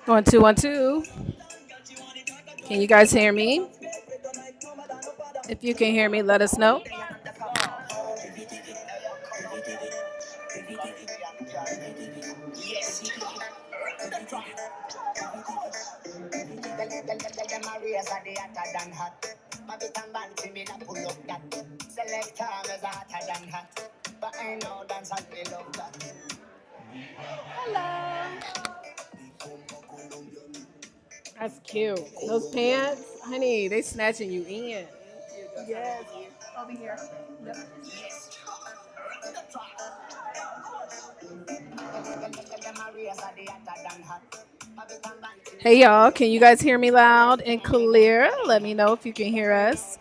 One, two, one, two. Can you guys hear me? If you can hear me, let us know. That's cute. Those pants, honey, they snatching you in. Yes, over here. Yep. Hey y'all, can you guys hear me loud and clear? Let me know if you can hear us.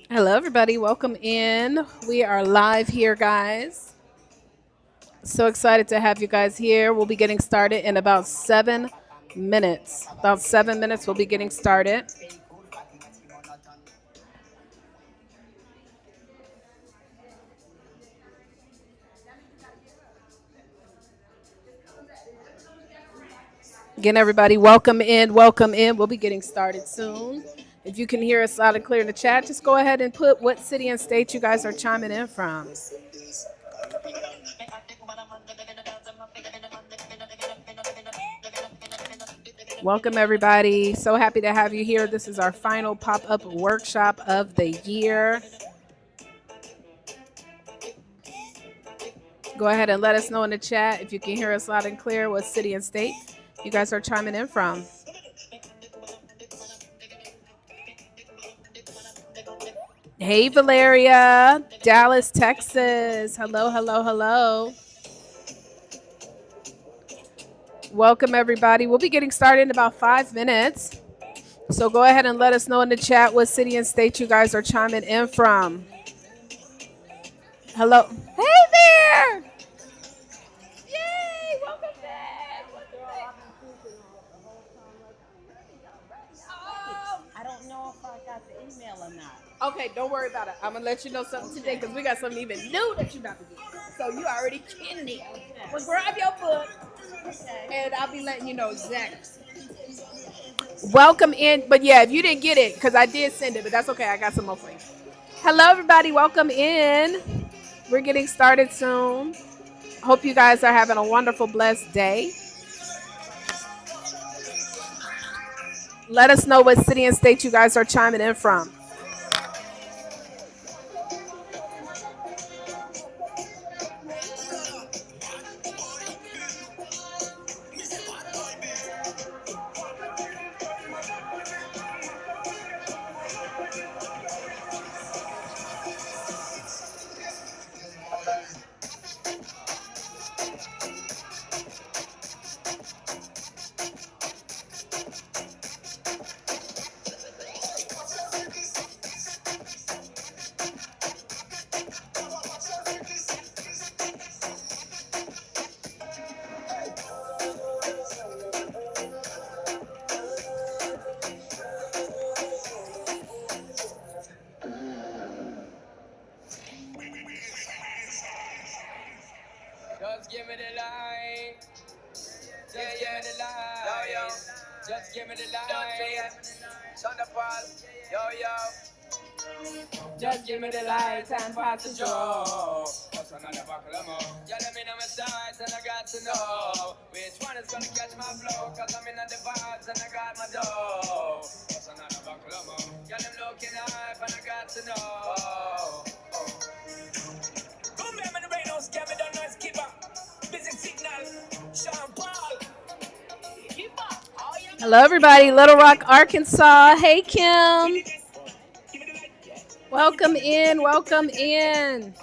Hello, everybody. Welcome in. We are live here, guys. So excited to have you guys here. We'll be getting started in about 7 minutes. About 7 minutes, we'll be getting started. Again, everybody, welcome in. Welcome in. We'll be getting started soon. If you can hear us loud and clear in the chat, just go ahead and put what city and state you guys are chiming in from. Welcome, everybody. So happy to have you here. This is our final pop-up workshop of the year. Go ahead and let us know in the chat if you can hear us loud and clear what city and state you guys are chiming in from. Hey, Valeria, Dallas, Texas. Hello, hello, hello. Welcome, everybody. We'll be getting started in about 5 minutes. So go ahead and let us know in the chat what city and state you guys are chiming in from. Hello. Hey there. Yay. Welcome back. I don't know if I got the email or not. Okay, don't worry about it. I'm going to let you know something today because we got something even new that you're about to get. So you already getting it. Well, grab your book and I'll be letting you know exactly. Welcome in. But yeah, if you didn't get it, because I did send it, but that's okay. I got some more for you. Hello, everybody. Welcome in. We're getting started soon. Hope you guys are having a wonderful, blessed day. Let us know what city and state you guys are chiming in from. Just give me the light. Just give me the light. Yo, yo. Just give me the light. Thunderfall. Yo, yo. Just give me the light and pass the joe. What's another buckle of more? Yeah, let me know my size and I got to know which one is gonna catch my flow. Cause I'm in the vibes and I got my dough. What's another buckle of more? Yeah, them looking hype and I got to know. Come here, man, the rain house, get me the noise keeper. Busy signal, Sean Paul. Hello, everybody. Little Rock, Arkansas. Hey, Kim. Welcome in. Welcome in.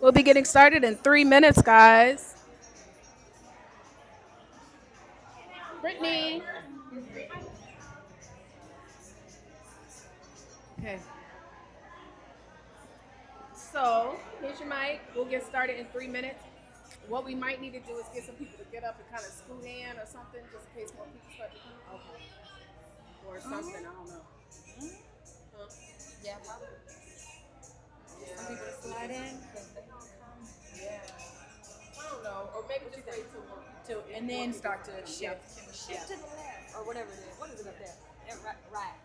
We'll be getting started in 3 minutes, guys. Brittany. Okay. So, here's your mic. We'll get started in 3 minutes. What we might need to do is get some people to get up and kind of scoot in or something, just in case more people start to come. Okay. Or something, I don't know. Huh? Yeah, probably. Some people to slide in. Yeah. I don't know. Or maybe just wait till And then start to shift. Shift to the left or whatever it is. What is it up there? Right.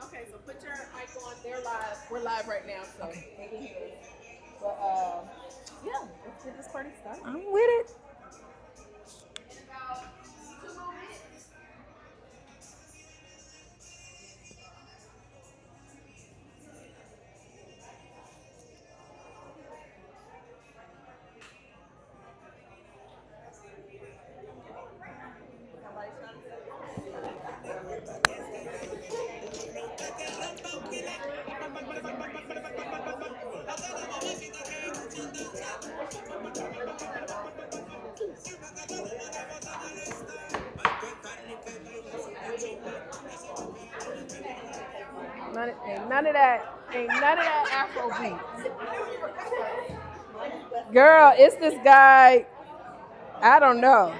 Okay, so put your mic on. They're live. We're live right now, so they can hear us. But yeah, let's get this party started. I'm with it. In about 2 more minutes. None of that Afro beat. Girl, it's this guy. I don't know.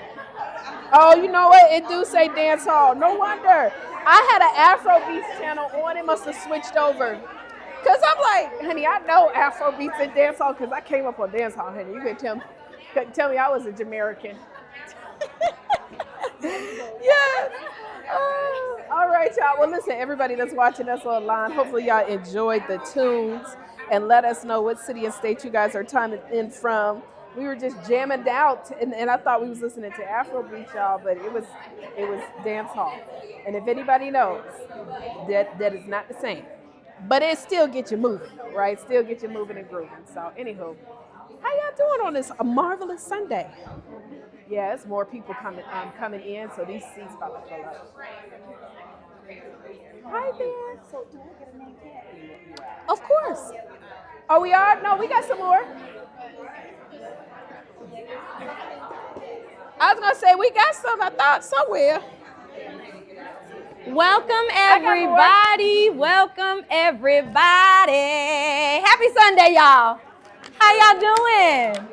Oh, you know what? It do say dance hall. No wonder. I had an Afrobeats channel on. It must have switched over. Cause I'm like, honey, I know Afrobeats and dance hall because I came up on dance hall, honey. You couldn't tell me I was a Jamaican. Yeah. All right, y'all. Well, listen, everybody that's watching us online, hopefully y'all enjoyed the tunes and let us know what city and state you guys are timing in from. We were just jamming out, and I thought we was listening to Afrobeat, y'all, but it was dance hall. And if anybody knows, that is not the same. But it still gets you moving, right? Still get you moving and grooving. So, anywho, how y'all doing on this marvelous Sunday? Yeah, it's more people coming in, so these seats about to fill up. Hi there. So do I get a name tag? Of course. Oh, we are? No, we got some more. I was gonna say we got some. I thought somewhere. Welcome everybody. Welcome everybody. Happy Sunday, y'all. How y'all doing?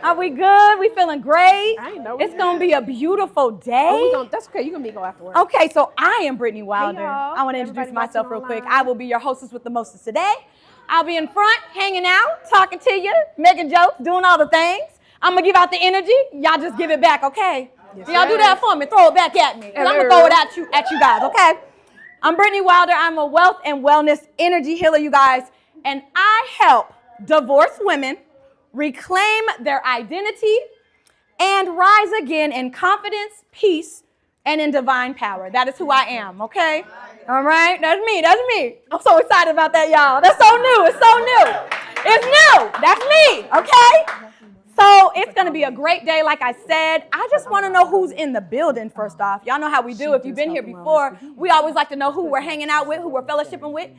Are we good? We feeling great? I ain't know. It's gonna be a beautiful day. Oh, that's okay. You can go after work. Okay, so I am Brittany Wilder. y'all. I want to introduce Everybody myself real watching quick. online. I will be your hostess with the mostest today. I'll be in front, hanging out, talking to you, making jokes, doing all the things. I'm gonna give out the energy. Y'all just give it back, okay? Yes, Y'all do sir. that for me. Throw it back at me. 'Cause I'm gonna throw it at you guys, okay? I'm Brittany Wilder. I'm a wealth and wellness energy healer, you guys, and I help divorced women reclaim their identity and rise again in confidence, peace, and in divine power. That is who I am, okay? All right, that's me. I'm so excited about that, y'all. That's so new. It's so new. It's new. That's me, okay? So it's going to be a great day, like I said. I just want to know who's in the building, first off. Y'all know how we do. If you've been here before, we always like to know who we're hanging out with, who we're fellowshipping with.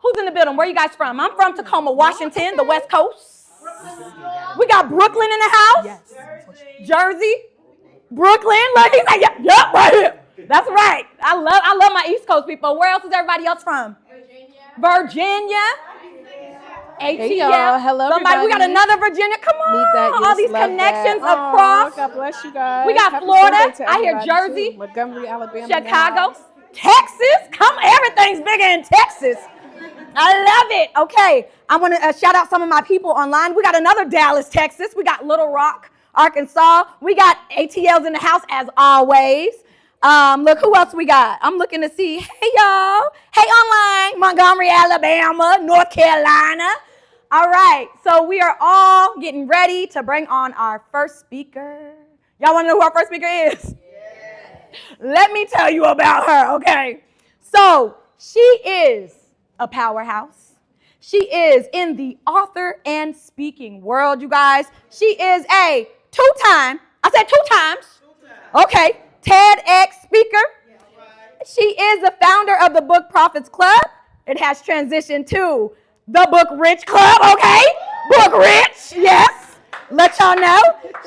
Who's in the building? Where you guys from? I'm from Tacoma, Washington, the West Coast. We got Brooklyn in the house. Yes. Jersey. Brooklyn. Look, he's like, yep, right here. That's right. I love my East Coast people. Where else is everybody else from? Virginia. Hey, y'all. Hello, Somebody, we got everybody. another Virginia. Come on. Need that. All Yes, these love connections that. across. God bless you guys. We got Happy Florida. Sunday to I hear everybody, Jersey. too. Montgomery, Alabama. Chicago. Texas. Come, everything's bigger in Texas. I love it. Okay, I want to shout out some of my people online. We got another Dallas, Texas. We got Little Rock, Arkansas. We got ATLs in the house as always. Look, who else we got? I'm looking to see. Hey, y'all. Hey, online. Montgomery, Alabama, North Carolina. All right, so we are all getting ready to bring on our first speaker. Y'all want to know who our first speaker is? Yeah. Let me tell you about her, okay? So she is a powerhouse. She is in the author and speaking world, you guys. She is a two-time, okay, TEDx speaker. She is the founder of the Book Prophets Club. It has transitioned to the Book Rich Club, okay? Book Rich, yes. Let y'all know.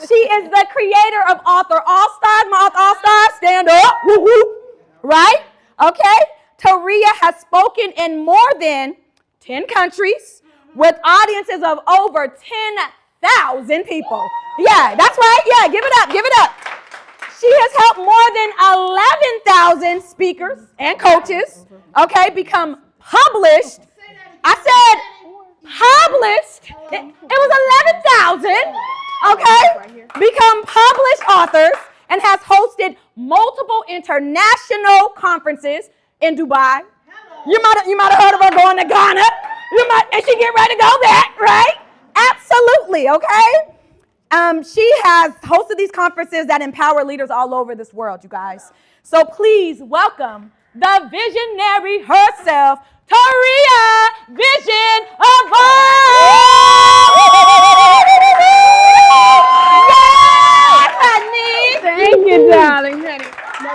She is the creator of Author All-Stars. My Author All-Stars, stand up. Woo woo. Right? Okay. Taria has spoken in more than 10 countries with audiences of over 10,000 people. Yeah, that's right. Yeah, give it up. Give it up. She has helped more than 11,000 speakers and coaches, okay, become published. I said published. It was 11,000, okay, become published authors and has hosted multiple international conferences in Dubai. You might have heard of her going to Ghana. And she get ready to go back, right? Absolutely, okay? She has hosted these conferences that empower leaders all over this world, you guys. So please welcome the visionary herself, Taria Vision of Yes, honey. Thank you, darling, honey. Now,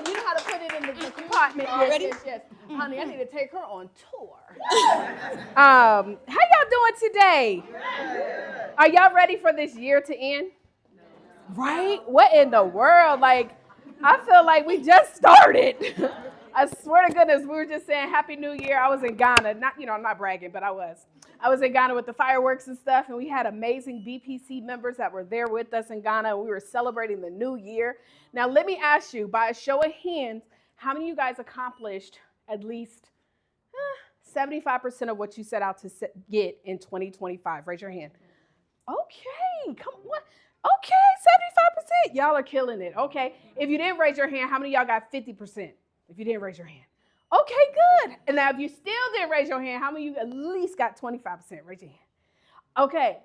you know how to put it in the compartment. Yes. Honey, I need to take her on tour. How y'all doing today? Are y'all ready for this year to end? Right? What in the world? Like, I feel like we just started. I swear to goodness, we were just saying Happy New Year. I was in Ghana. I'm not bragging, but I was. I was in Ghana with the fireworks and stuff, and we had amazing BPC members that were there with us in Ghana. We were celebrating the new year. Now, let me ask you, by a show of hands, how many of you guys accomplished at least 75% of what you set out to get in 2025? Raise your hand. Okay, come on. Okay, 75%. Y'all are killing it. Okay. If you didn't raise your hand, how many of y'all got 50%? If you didn't raise your hand. Okay, good. And now if you still didn't raise your hand, how many of you at least got 25%? Raise your hand. Okay.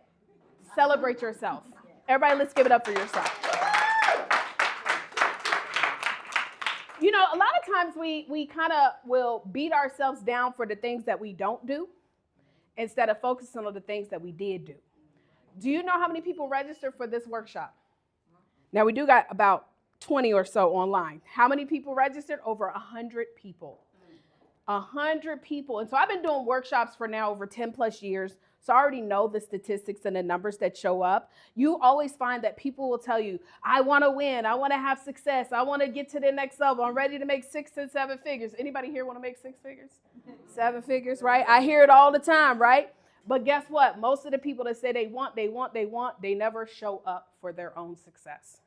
Celebrate yourself. Everybody, let's give it up for yourself. You know, a lot of times we kind of will beat ourselves down for the things that we don't do instead of focusing on the things that we did do. Do you know how many people registered for this workshop? Now, we do got about 20 or so online. How many people registered? Over 100 people. 100 people. And so I've been doing workshops for now over 10 plus years. So I already know the statistics and the numbers that show up. You always find that people will tell you, I want to win. I want to have success. I want to get to the next level. I'm ready to make 6 and 7 figures. Anybody here want to make 6 figures? 7 figures, right? I hear it all the time, right? But guess what? Most of the people that say they want, they never show up for their own success.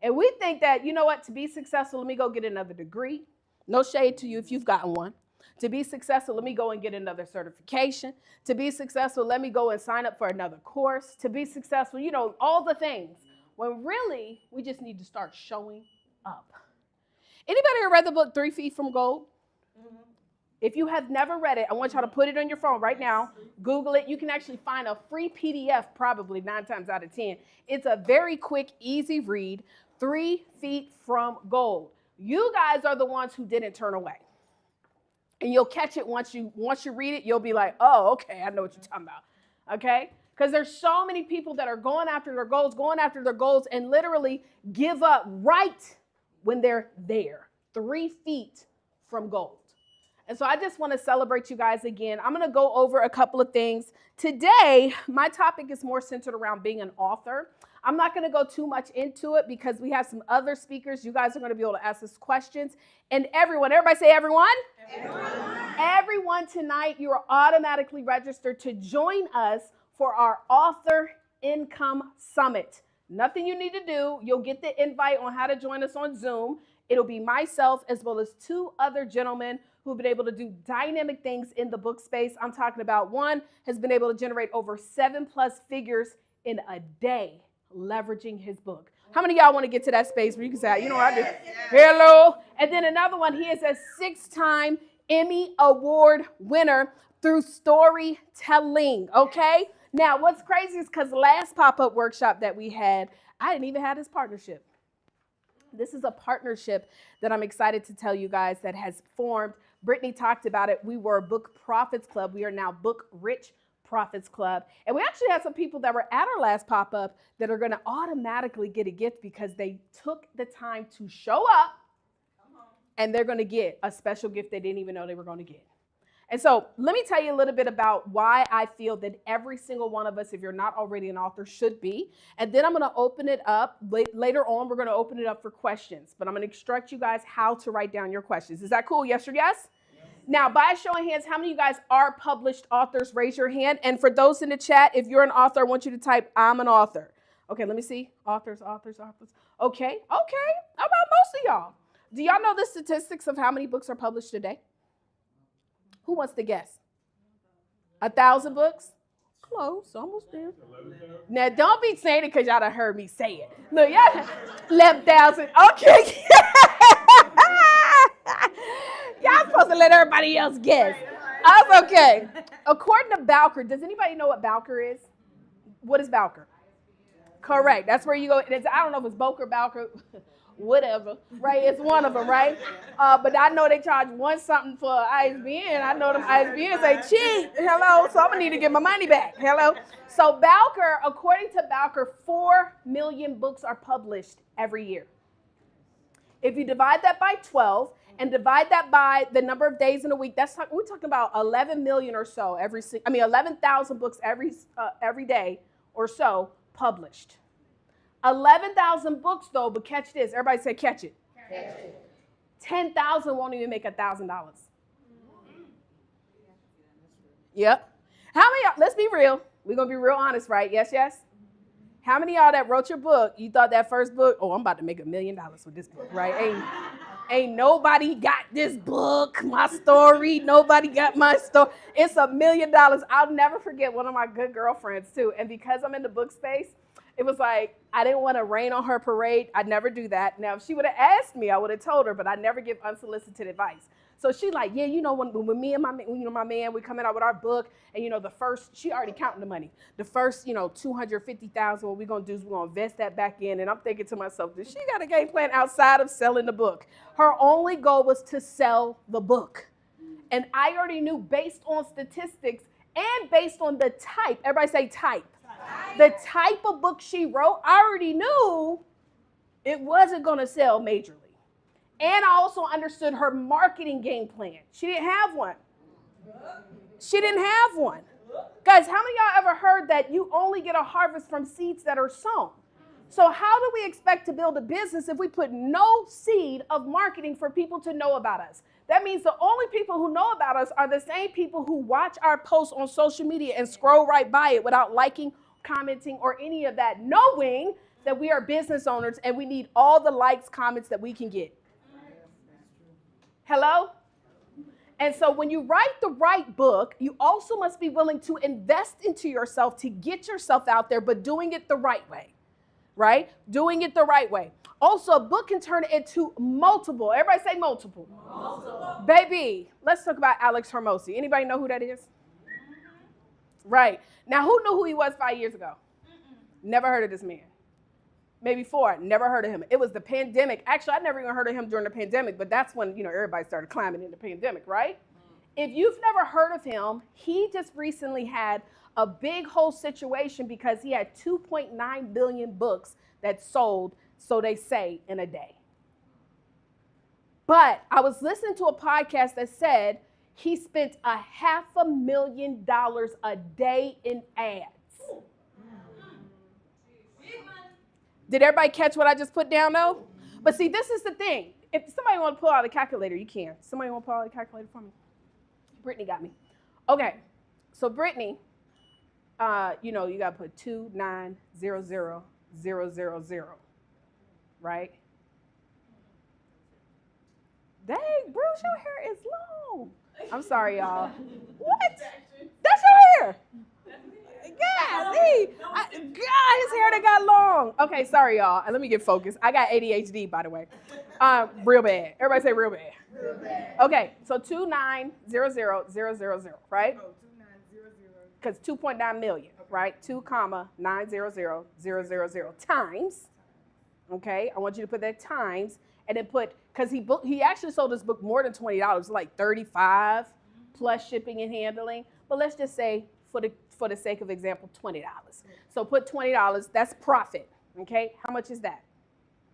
And we think that, you know what, to be successful, let me go get another degree. No shade to you if you've gotten one. To be successful, let me go and get another certification. To be successful, let me go and sign up for another course. To be successful, you know, all the things. When really, we just need to start showing up. Anybody here read the book 3 Feet from Gold? Mm-hmm. If you have never read it, I want y'all to put it on your phone right now. Google it. You can actually find a free PDF probably 9 times out of 10. It's a very quick, easy read. 3 Feet from Gold. You guys are the ones who didn't turn away. And you'll catch it once you read it, you'll be like, oh, okay, I know what you're talking about. Okay? Because there's so many people that are going after their goals, and literally give up right when they're there. 3 feet from gold. And so I just want to celebrate you guys again. I'm going to go over a couple of things. Today, my topic is more centered around being an author. I'm not going to go too much into it because we have some other speakers. You guys are going to be able to ask us questions. And everybody say everyone. Everyone tonight, you are automatically registered to join us for our Author Income Summit. Nothing you need to do. You'll get the invite on how to join us on Zoom. It'll be myself as well as 2 other gentlemen who've been able to do dynamic things in the book space. I'm talking about one has been able to generate over 7+ figures in a day leveraging his book. How many of y'all want to get to that space where you can say, you know what I do? Hello. And then another one, he is a 6-time Emmy Award winner through storytelling, okay? Now, what's crazy is because last pop-up workshop that we had, I didn't even have this partnership. This is a partnership that I'm excited to tell you guys that has formed. Brittany talked about it. We were Book Profits Club. We are now Book Rich Profits Club. And we actually had some people that were at our last pop-up that are going to automatically get a gift because they took the time to show up, and they're going to get a special gift they didn't even know they were going to get. And so let me tell you a little bit about why I feel that every single one of us, if you're not already an author, should be. And then I'm going to open it up. Later on, we're going to open it up for questions. But I'm going to instruct you guys how to write down your questions. Is that cool? Yes or yes? Now, by a show of hands, how many of you guys are published authors? Raise your hand. And for those in the chat, if you're an author, I want you to type, I'm an author. Okay, let me see. Authors. Okay. How about most of y'all? Do y'all know the statistics of how many books are published today? Who wants to guess? 1,000 books? Close, almost there. Now, don't be saying it because y'all done heard me say it. Look, y'all, 11,000. Okay. Y'all supposed to let everybody else guess. That's okay. According to Bowker, does anybody know what Bowker is? What is Bowker? Correct. That's where you go. I don't know if it's Boker, Bowker, whatever, right? It's one of them, right? But I know they charge one something for ISBN. I know them ISBNs ain't cheap. Hello, so I'm gonna need to get my money back. Hello. So Bowker, according to Bowker, 4 million books are published every year. If you divide that by 12 and divide that by the number of days in a week, we're talking about 11 million or so 11,000 books every day or so published. 11,000 books, though, but catch this. Everybody say catch it. 10,000 won't even make $1,000. Yep. How many y'all, let's be real. We're going to be real honest, right? Yes. How many of y'all that wrote your book, you thought that first book, oh, I'm about to make $1 million with this book, right? Ain't nobody got this book, my story. Nobody got my story. It's $1 million. I'll never forget one of my good girlfriends, too. And because I'm in the book space, it was like, I didn't want to rain on her parade. I'd never do that. Now, if she would have asked me, I would have told her, but I never give unsolicited advice. So she like, yeah, you know, when me and my man, we coming out with our book, and, the first, she already counting the money. The first, 250,000, what we're going to do is we're going to invest that back in. And I'm thinking to myself, does she got a game plan outside of selling the book? Her only goal was to sell the book. And I already knew based on statistics and based on the type, everybody say type. The type of book she wrote, I already knew it wasn't going to sell majorly. And I also understood her marketing game plan. She didn't have one. Guys, how many of y'all ever heard that you only get a harvest from seeds that are sown? So how do we expect to build a business if we put no seed of marketing for people to know about us? That means the only people who know about us are the same people who watch our posts on social media and scroll right by it without liking, commenting, or any of that, knowing that we are business owners and we need all the likes, comments that we can get. Hello? And so when you write the right book, you also must be willing to invest into yourself to get yourself out there, but doing it the right way, right? Doing it the right way. Also, a book can turn into multiple. Everybody say multiple. Multiple. Baby, let's talk about Alex Hormozi. Anybody know who that is? Right. Now, who knew who he was 5 years ago? Never heard of this man. Maybe 4, never heard of him. It was the pandemic. Actually, I never even heard of him during the pandemic, but that's when, everybody started climbing in the pandemic, right? If you've never heard of him, he just recently had a big whole situation because he had 2.9 billion books that sold, so they say, in a day. But I was listening to a podcast that said he spent $500,000 a day in ads. Did everybody catch what I just put down, though? But see, this is the thing. If somebody want to pull out a calculator, you can. Somebody want to pull out a calculator for me? Brittany got me. Okay. So Brittany, you got to put 2900000, right? Dang, Bruce, your hair is long. I'm sorry, y'all. What? That's your hair. Golly. God, his hair that got long. Okay, sorry, y'all. Let me get focused. I got ADHD, by the way. Real bad. Everybody say real bad. Real bad. Okay, so 2900000, right? Oh, 29000. Because 2.9 million, right? 2,900,000 times. Okay, I want you to put that times, and then put, because he actually sold this book more than $20, like $35 plus shipping and handling. But let's just say, for the sake of example, $20. So put $20, that's profit, okay? How much is that?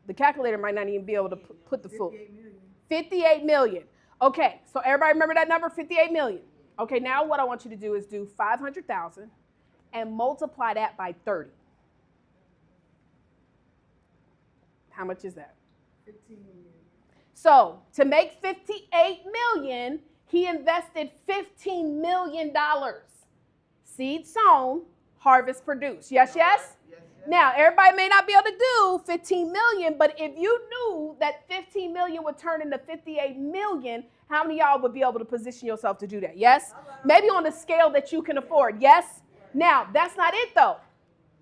The calculator might not even be able to put the full. 58 million. Okay, so everybody remember that number, 58 million? Okay, now what I want you to do is do 500,000 and multiply that by 30. How much is that? 15 million. So to make 58 million, he invested $15 million. Seed sown, harvest produced. Yes, yes? Now, everybody may not be able to do 15 million, but if you knew that 15 million would turn into 58 million, how many of y'all would be able to position yourself to do that? Yes? Maybe on a scale that you can afford. Yes? Now, that's not it though.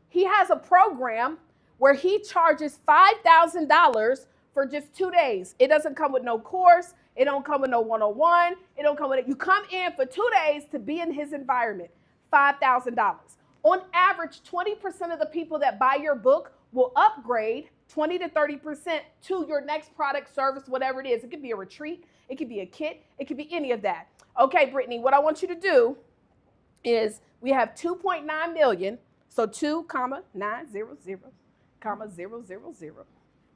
He has a program where he charges $5,000 for just 2 days. It doesn't come with no course. It don't come with no one-on-one. It don't come with it. You come in for 2 days to be in his environment. $5,000. On average, 20% of the people that buy your book will upgrade 20 to 30% to your next product, service, whatever it is. It could be a retreat. It could be a kit. It could be any of that. Okay, Brittany, what I want you to do is we have 2.9 million. So 2,900, 0,000.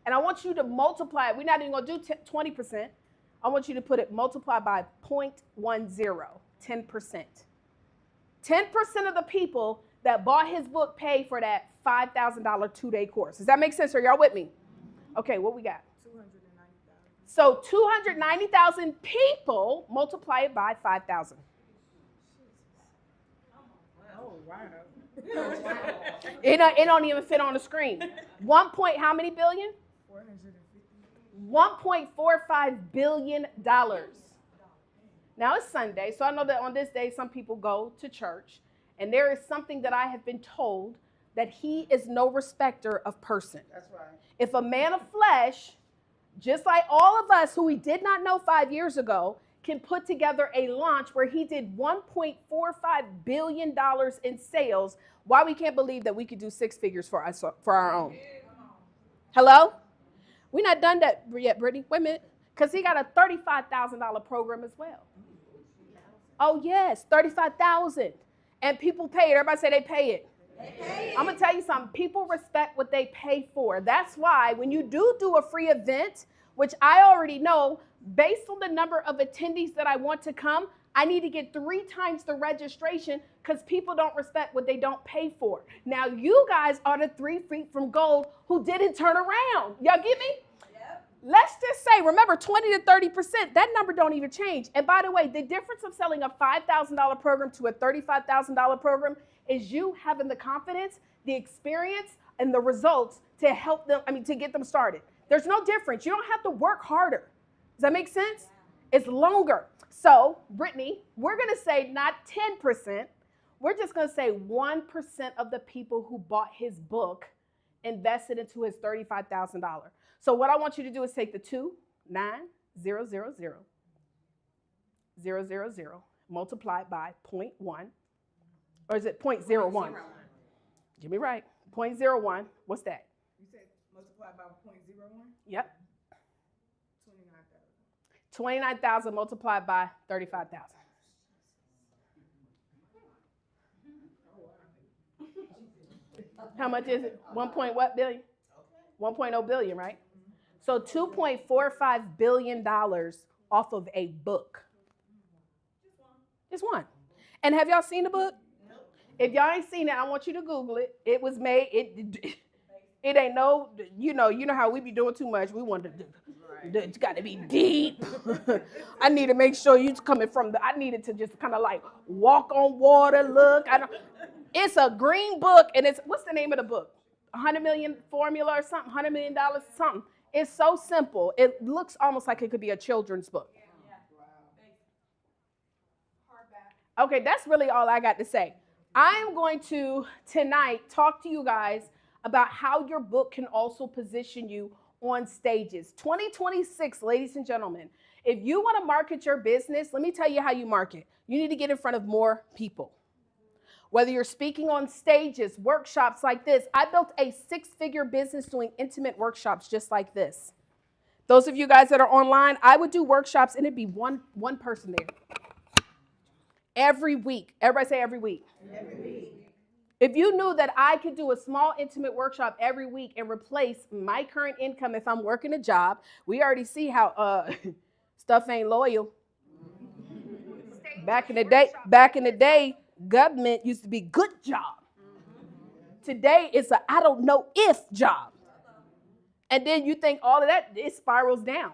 And I want you to multiply it. We're not even going to do 20%. I want you to put it multiply by 0.10, 10%. 10% of the people that bought his book paid for that $5,000 2-day course. Does that make sense? Are y'all with me? Okay, what we got? 290,000. So 290,000 people, multiply it by 5,000. Oh, wow. It don't even fit on the screen. 1 point, how many billion? 450. $1.45 billion. Now it's Sunday, so I know that on this day some people go to church, and there is something that I have been told that he is no respecter of person. That's right. If a man of flesh, just like all of us who we did not know 5 years ago, can put together a launch where he did $1.45 billion in sales, why we can't believe that we could do 6 figures for us, for our own? Hello? We're not done that yet, Brittany. Wait a minute. Because he got a $35,000 program as well. Oh, yes, $35,000. And people pay it. Everybody say they pay it. I'm going to tell you something. People respect what they pay for. That's why when you do a free event, which I already know, based on the number of attendees that I want to come, I need to get 3 times the registration because people don't respect what they don't pay for. Now, you guys are the 3 feet from gold who didn't turn around. Y'all get me? Yep. Let's just say, remember, 20 to 30%, that number don't even change. And by the way, the difference of selling a $5,000 program to a $35,000 program is you having the confidence, the experience, and the results to help them, to get them started. There's no difference. You don't have to work harder. Does that make sense? It's longer. So, Brittany, we're going to say not 10%. We're just going to say 1% of the people who bought his book invested into his $35,000. So what I want you to do is take the 2,900,000, multiply it by 0.1, or is it 0.01? Get me right. 0.01. What's that? You said multiply by 0.01? Yep. 29,000. 29,000 multiplied by 35,000. How much is it? 1 point what billion? 1.0 billion, right? So $2.45 billion off of a book. Just one. And have y'all seen the book? If y'all ain't seen it, I want you to Google it. It was made, it ain't no, you know how we be doing too much. We want to do. It's got to be deep. I need to make sure you coming from I needed to just kind of like walk on water, look. It's a green book, and what's the name of the book? 100 million formula or something, $100 million something. It's so simple. It looks almost like it could be a children's book. Okay, that's really all I got to say. I'm going to tonight talk to you guys about how your book can also position you on stages. 2026, ladies and gentlemen, if you want to market your business, let me tell you how you market. You need to get in front of more people. Whether you're speaking on stages, workshops like this, I built a 6-figure business doing intimate workshops just like this. Those of you guys that are online, I would do workshops and it'd be one person there. Every week. Everybody say every week. Every week. If you knew that I could do a small intimate workshop every week and replace my current income if I'm working a job, we already see how stuff ain't loyal. Back in the day, government used to be good job. Today, it's a I don't know if job. And then you think all of that, it spirals down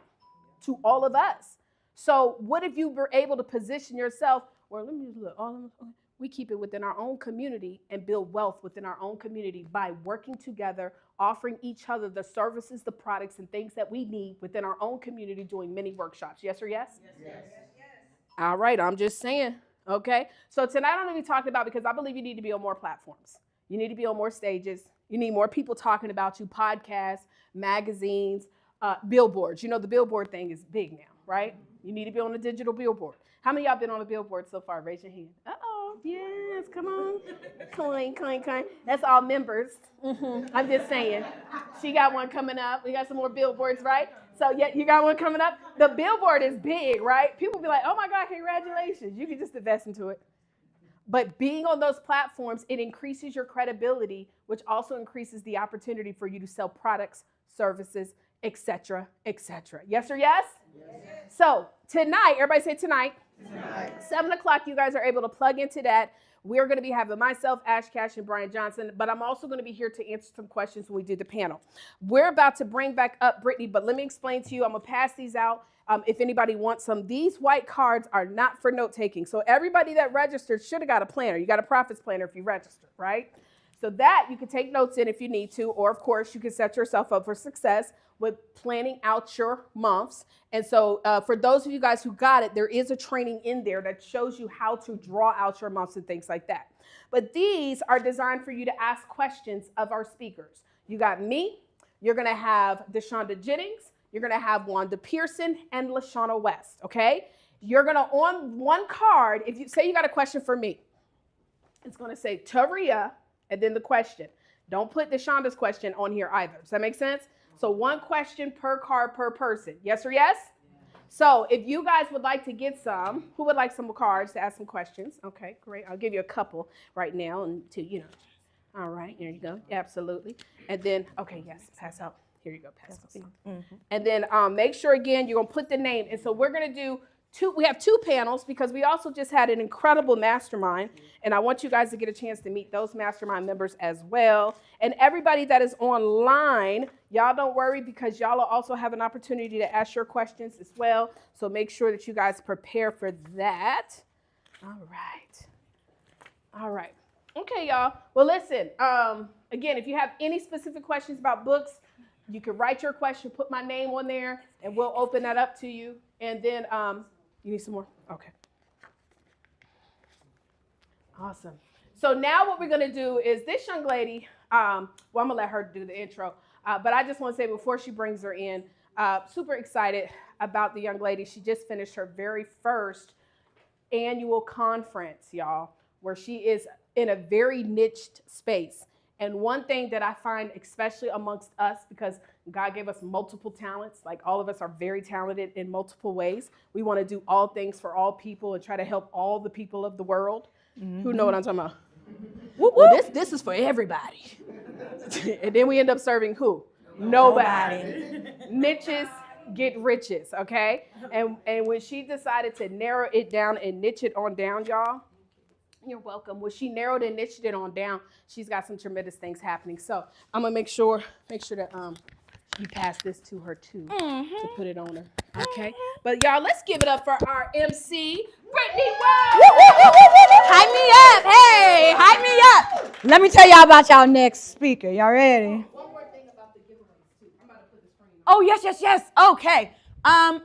to all of us. So what if you were able to position yourself, well, let me just look, we keep it within our own community and build wealth within our own community by working together, offering each other the services, the products, and things that we need within our own community, doing mini workshops. Yes or yes? Yes. All right, I'm just saying, okay? So tonight I'm going to be talking about, because I believe you need to be on more platforms. You need to be on more stages. You need more people talking about you, podcasts, magazines, billboards. You know, the billboard thing is big now, right? You need to be on a digital billboard. How many of y'all been on a billboard so far? Raise your hand. Uh-oh, yes, come on. Coin. That's all members. I'm just saying. She got one coming up. We got some more billboards, right? So yeah, you got one coming up. The billboard is big, right? People be like, oh my God, congratulations. You can just invest into it. But being on those platforms, it increases your credibility, which also increases the opportunity for you to sell products, services, etc., etc. Yes or yes? Yes. So tonight, everybody say tonight. 7 o'clock, you guys are able to plug into that. We're going to be having myself, Ash Cash, and Brian Johnson, but I'm also going to be here to answer some questions when we do the panel. We're about to bring back up Brittany, but let me explain to you. I'm going to pass these out if anybody wants some. These white cards are not for note taking. So everybody that registered should have got a planner. You got a profits planner if you registered, right? So that you can take notes in if you need to, or of course you can set yourself up for success with planning out your months. And so for those of you guys who got it, there is a training in there that shows you how to draw out your months and things like that. But these are designed for you to ask questions of our speakers. You got me, you're gonna have DeShonda Jennings, you're gonna have Wanda Pearson, and LaShauna West, okay? You're gonna, on one card, if you say you got a question for me, it's gonna say Taria, and then the question. Don't put DeShonda's question on here either. Does that make sense? So one question per card per person. Yes or yes? So if you guys would like to get some, who would like some cards to ask some questions? Okay, great. I'll give you a couple right now and to, you know. All right, here you go. Absolutely. And then, okay, yes, pass out. Here you go, pass out. And then make sure, again, you're going to put the name. And so we're going to do we have two panels because we also just had an incredible mastermind. And I want you guys to get a chance to meet those mastermind members as well. And everybody that is online, y'all don't worry because y'all will also have an opportunity to ask your questions as well. So make sure that you guys prepare for that. All right. Okay, y'all. Well, listen, again, if you have any specific questions about books, you can write your question, put my name on there, and we'll open that up to you. And then, you need some more? Okay. Awesome. So now what we're going to do is this young lady, well, I'm going to let her do the intro, but I just want to say before she brings her in, super excited about the young lady. She just finished her very first annual conference, y'all, where she is in a very niched space. And one thing that I find, especially amongst us, because God gave us multiple talents, like all of us are very talented in multiple ways. We want to do all things for all people and try to help all the people of the world. Who know what I'm talking about? Well, this is for everybody. And then we end up serving who? Nobody. Niches get riches, okay? And when she decided to narrow it down and niche it on down, y'all, you're welcome. When she narrowed and niched it on down, she's got some tremendous things happening. So I'm gonna make sure that you pass this to her too, to put it on her. Okay. But y'all, let's give it up for our MC, Brittany Wells. Hype me up. Hey, hype me up. Let me tell y'all about y'all next speaker. Y'all ready? One more thing about the giveaways too. I'm about to put the screen on. Oh, yes. Okay.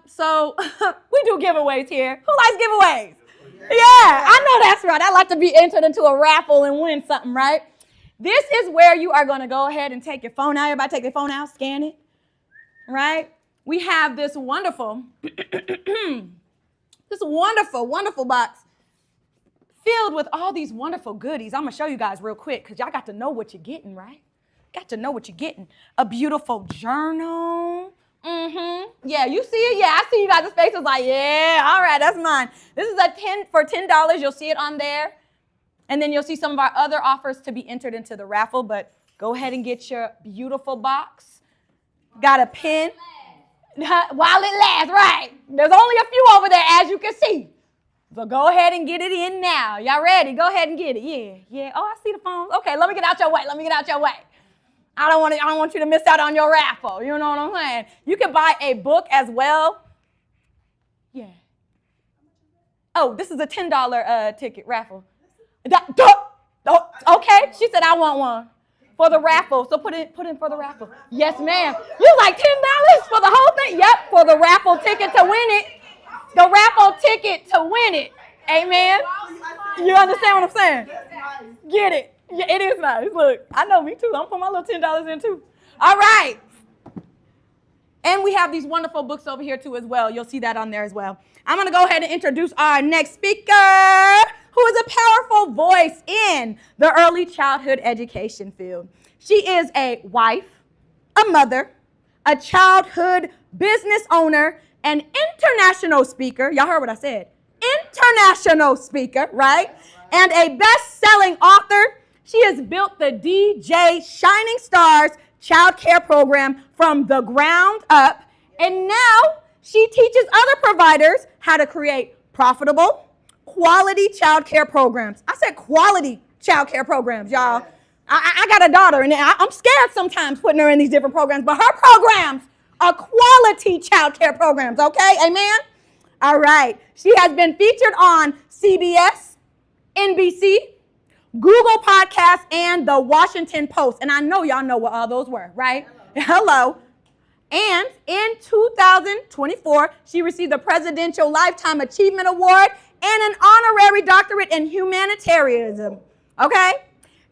So we do giveaways here. Who likes giveaways? Yeah, I know that's right. I like to be entered into a raffle and win something, right? This is where you are going to go ahead and take your phone out. Everybody take their phone out, scan it, right? We have this wonderful, wonderful box filled with all these wonderful goodies. I'm going to show you guys real quick because y'all got to know what you're getting, right? Got to know what you're getting. A beautiful journal. Yeah, you see it? Yeah, I see you guys' faces like, yeah, all right, that's mine. This is for $10. You'll see it on there. And then you'll see some of our other offers to be entered into the raffle, but go ahead and get your beautiful box. Got a pen. While it lasts, right. There's only a few over there, as you can see. So go ahead and get it in now. Y'all ready? Go ahead and get it. Yeah. Oh, I see the phones. Okay, let me get out your way. I don't want you to miss out on your raffle. You know what I'm saying? You can buy a book as well. Yeah. Oh, this is a $10 ticket raffle. Okay, she said I want one for the raffle. So put in for the raffle. Yes, ma'am. You like $10 for the whole thing? Yep, for the raffle ticket to win it. The raffle ticket to win it. Amen. You understand what I'm saying? Get it. Yeah, it is nice. Look, I know me too. I'm putting my little $10 in too. All right. And we have these wonderful books over here too as well. You'll see that on there as well. I'm going to go ahead and introduce our next speaker, who is a powerful voice in the early childhood education field. She is a wife, a mother, a childhood business owner, an international speaker. Y'all heard what I said. International speaker, right? And a best-selling author. She has built the DJ Shining Stars child care program from the ground up. And now she teaches other providers how to create profitable, quality child care programs. I said quality child care programs, y'all. I got a daughter, and I'm scared sometimes putting her in these different programs, but her programs are quality child care programs, okay? Amen? All right. She has been featured on CBS, NBC, Google Podcasts, and the Washington Post. And I know y'all know what all those were, right? Hello. And in 2024, she received the Presidential Lifetime Achievement Award and an honorary doctorate in humanitarianism. Okay?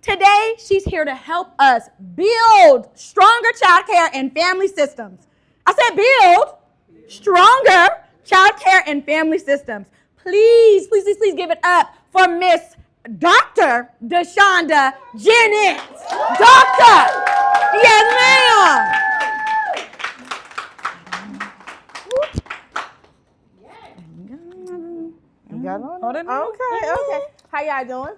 Today, she's here to help us build stronger child care and family systems. I said build stronger child care and family systems. Please give it up for Miss Dr. DeShonda Jennings. Doctor. Yes, ma'am. Got on? Okay. How y'all doing?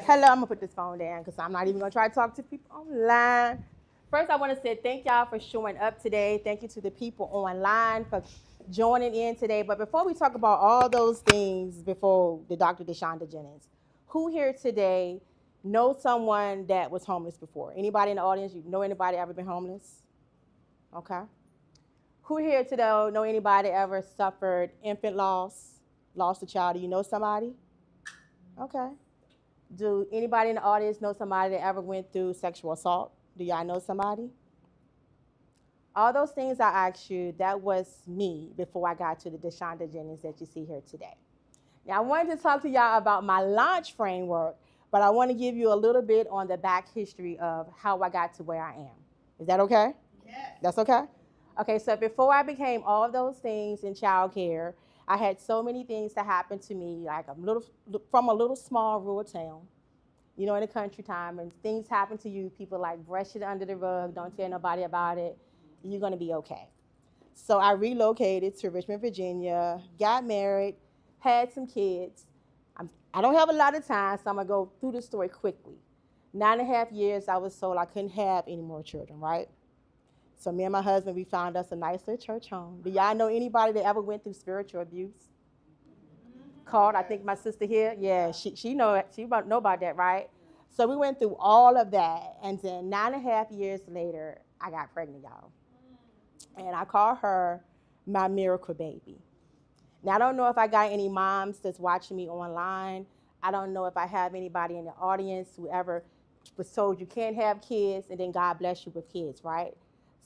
Hello, I'm gonna put this phone down because I'm not even gonna try to talk to people online. First, I want to say thank y'all for showing up today. Thank you to the people online for joining in today. But before we talk about all those things, before the Dr. DeShonda Jennings, who here today knows someone that was homeless before? Anybody in the audience, you know anybody ever been homeless? Okay. Who here today know anybody ever suffered infant lost a child? Do you know somebody? Okay. Do anybody in the audience know somebody that ever went through sexual assault? Do y'all know somebody? All those things I asked you, that was me before I got to the DeShonda Jennings that you see here today. Now, I wanted to talk to y'all about my launch framework, but I want to give you a little bit on the back history of how I got to where I am. Is that okay? Yes. That's okay? Okay, so before I became all of those things in childcare, I had so many things that happened to me, like from a little small rural town, you know, in the country time, and things happen to you, people like brush it under the rug, don't tell nobody about it, you're gonna be okay. So I relocated to Richmond, Virginia, got married, had some kids. I don't have a lot of time, so I'm gonna go through the story quickly. 9.5 years, I was told I couldn't have any more children, right? So me and my husband, we found us a nice little church home. Do y'all know anybody that ever went through spiritual abuse? Called, I think my sister here, yeah, she know about that, right? So we went through all of that, and then 9.5 years later, I got pregnant, y'all. And I call her my miracle baby. Now, I don't know if I got any moms that's watching me online. I don't know if I have anybody in the audience who ever was told you can't have kids, and then God bless you with kids, right?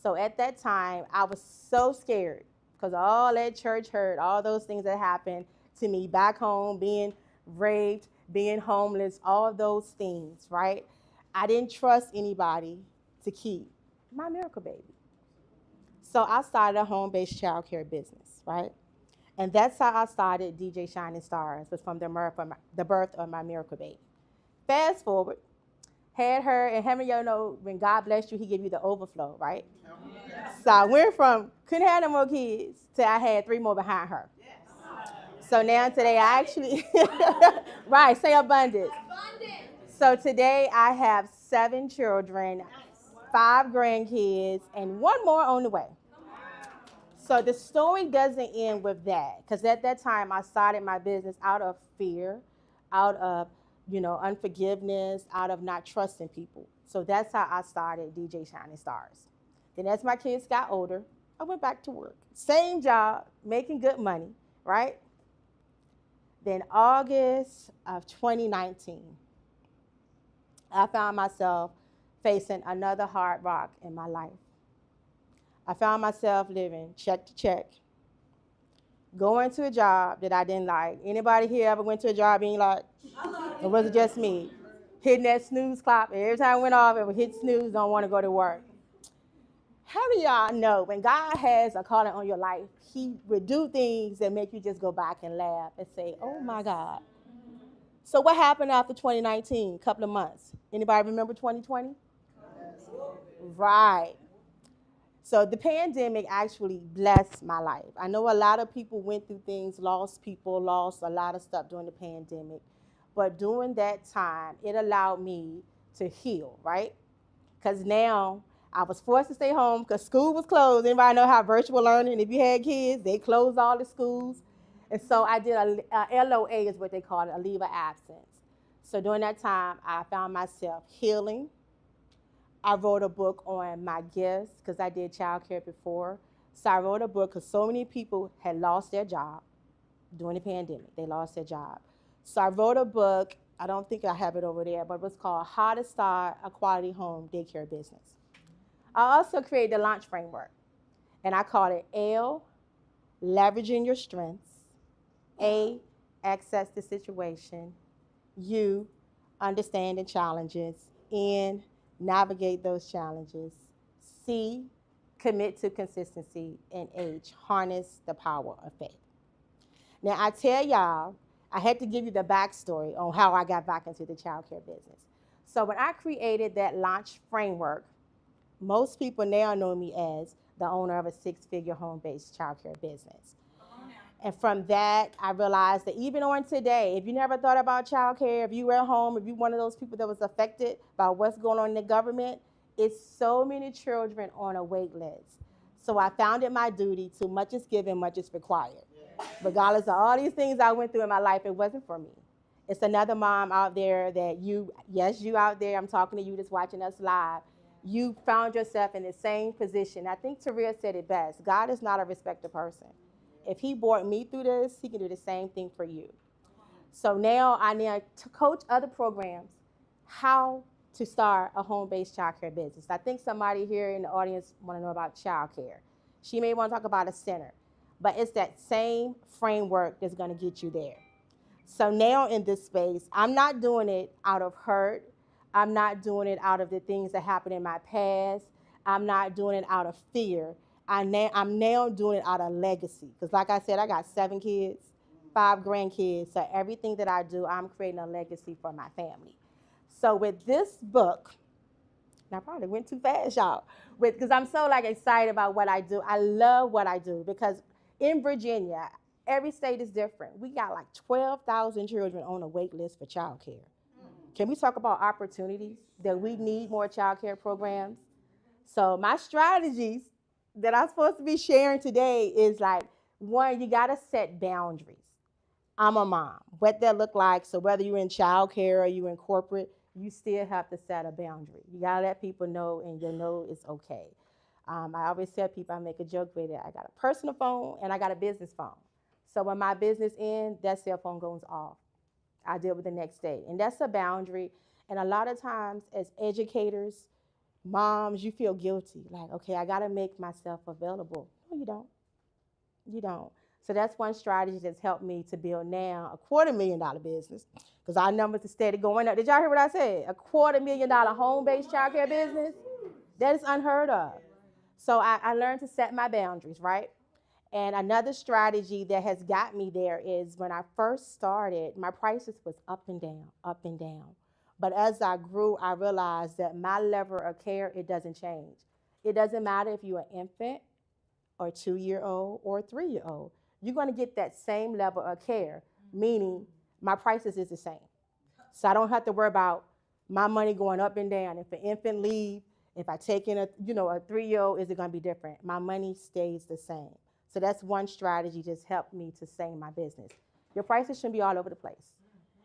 So at that time, I was so scared because all that church hurt, all those things that happened to me back home, being raped, being homeless, all those things, right? I didn't trust anybody to keep my miracle baby. So I started a home-based child care business, right? And that's how I started DJ Shining Stars, was from the birth of my miracle baby. Fast forward, had her, and how many of y'all know when God blessed you, he give you the overflow, right? Yes. So I went from couldn't have no more kids to I had 3 more behind her. Yes. So now today I actually, right, say abundance. So today I have 7 children, 5 grandkids, and 1 more on the way. So the story doesn't end with that, because at that time I started my business out of fear, out of unforgiveness, out of not trusting people. So that's how I started DJ Shining Stars. Then as my kids got older, I went back to work, same job, making good money, right? Then August of 2019, I found myself facing another hard rock in my life. I found myself living check to check, going to a job that I didn't like. Anybody here ever went to a job being like, it wasn't just me, hitting that snooze clock. Every time I went off, it would hit snooze, don't want to go to work. How do y'all know when God has a calling on your life, he would do things that make you just go back and laugh and say, oh my God. So what happened after 2019, a couple of months? Anybody remember 2020? Right. So the pandemic actually blessed my life. I know a lot of people went through things, lost people, lost a lot of stuff during the pandemic. But during that time, it allowed me to heal, right? Because now I was forced to stay home because school was closed. Anybody know how virtual learning, if you had kids, they closed all the schools. And so I did a LOA is what they call it, a leave of absence. So during that time, I found myself healing. I wrote a book on my gifts because I did childcare before. So I wrote a book because so many people had lost their job during the pandemic. They lost their job. So I wrote a book. I don't think I have it over there, but it was called How to Start a Quality Home Daycare Business. I also created the launch framework, and I called it L, leveraging your strengths, A, access the situation, U, understanding challenges, N, navigate those challenges, C, commit to consistency, and H, harness the power of faith. Now, I tell y'all, I had to give you the backstory on how I got back into the childcare business. So when I created that launch framework, most people now know me as the owner of a six-figure home-based childcare business. And from that, I realized that even on today, if you never thought about childcare, if you were at home, if you're one of those people that was affected by what's going on in the government, it's so many children on a wait list. So I found it my duty to much is given, much is required. Regardless of all these things I went through in my life, it wasn't for me. It's another mom out there that you out there, I'm talking to you that's watching us live. You found yourself in the same position. I think Taria said it best. God is not a respecter person. If he brought me through this, he can do the same thing for you. So now I need to coach other programs how to start a home-based childcare business. I think somebody here in the audience want to know about childcare. She may want to talk about a center, but it's that same framework that's going to get you there. So now in this space, I'm not doing it out of hurt. I'm not doing it out of the things that happened in my past. I'm not doing it out of fear. I'm now doing it out of legacy. Because like I said, I got 7 kids, 5 grandkids. So everything that I do, I'm creating a legacy for my family. So with this book, and I probably went too fast, y'all, because I'm so excited about what I do. I love what I do because in Virginia, every state is different. We got 12,000 children on a wait list for childcare. Can we talk about opportunities that we need more childcare programs? So my strategies that I'm supposed to be sharing today is one, you gotta set boundaries. I'm a mom. What that look like, so whether you're in childcare or you're in corporate, you still have to set a boundary. You gotta let people know and you know it's okay. I always tell people, I make a joke with it. I got a personal phone and I got a business phone. So when my business ends, that cell phone goes off. I deal with the next day. And that's a boundary. And a lot of times as educators, moms, you feel guilty. Okay, I gotta make myself available. No, you don't. You don't. So that's one strategy that's helped me to build now a $250,000 business. Because our numbers are steady going up. Did y'all hear what I said? A $250,000 home-based childcare business? That is unheard of. So I learned to set my boundaries, right? And another strategy that has got me there is when I first started, my prices was up and down, up and down. But as I grew, I realized that my level of care, it doesn't change. It doesn't matter if you're an infant or a 2-year-old or a 3-year-old. You're going to get that same level of care, meaning my prices is the same. So I don't have to worry about my money going up and down. If an infant leave, if I take in a 3-year-old, is it going to be different? My money stays the same. So that's one strategy just helped me to sustain my business. Your prices shouldn't be all over the place.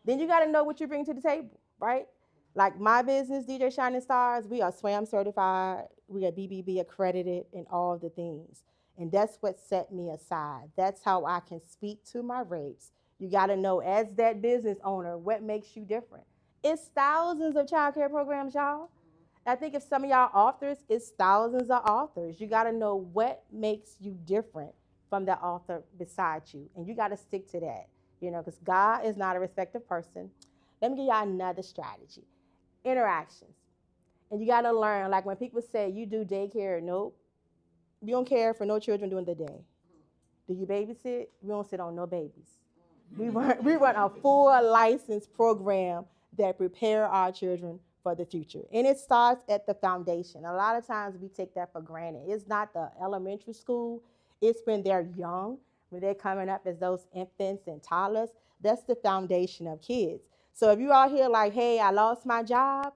Then you got to know what you bring to the table, right? Like my business, DJ Shining Stars, we are SWAM certified, we are BBB accredited, and all the things. And that's what set me aside. That's how I can speak to my rates. You got to know, as that business owner, what makes you different. It's thousands of child care programs, y'all. I think if some of y'all authors, it's thousands of authors. You got to know what makes you different from the author beside you. And you got to stick to that, because God is not a respective person. Let me give y'all another strategy. Interactions. And you got to learn, like when people say you do daycare, nope. You don't care for no children during the day. Do you babysit? We don't sit on no babies. We run a full licensed program that prepare our children for the future. And it starts at the foundation. A lot of times we take that for granted. It's not the elementary school. It's when they're young, when they're coming up as those infants and toddlers. That's the foundation of kids. So if you're out here like, hey, I lost my job,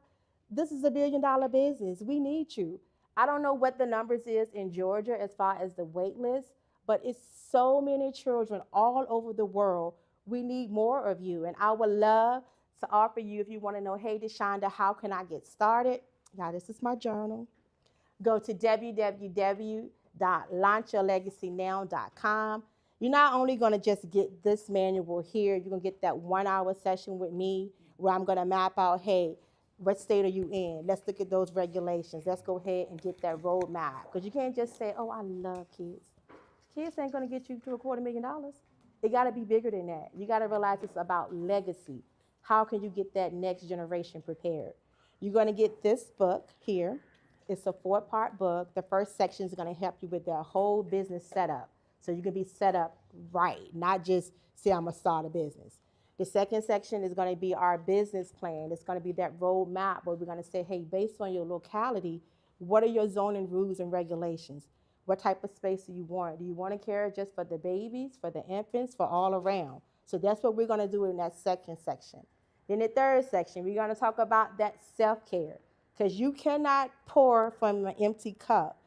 this is $1 billion business. We need you. I don't know what the numbers is in Georgia as far as the wait list, but it's so many children all over the world. We need more of you. And I would love to offer you, if you want to know, hey, Deshonda, how can I get started? Now, this is my journal. Go to www.launchyourlegacynow.com. You're not only going to just get this manual here, you're going to get that 1-hour session with me where I'm going to map out, hey, what state are you in? Let's look at those regulations. Let's go ahead and get that roadmap. Because you can't just say, oh, I love kids. Kids ain't going to get you to $250,000. It got to be bigger than that. You got to realize it's about legacy. How can you get that next generation prepared? You're going to get this book here. It's a 4-part book. The first section is going to help you with their whole business setup. So you can be set up right, not just say I'm going to start a business. The second section is going to be our business plan. It's going to be that roadmap where we're going to say, hey, based on your locality, what are your zoning rules and regulations? What type of space do you want? Do you want to care just for the babies, for the infants, for all around? So that's what we're going to do in that second section. Then the third section, we're going to talk about that self-care, because you cannot pour from an empty cup.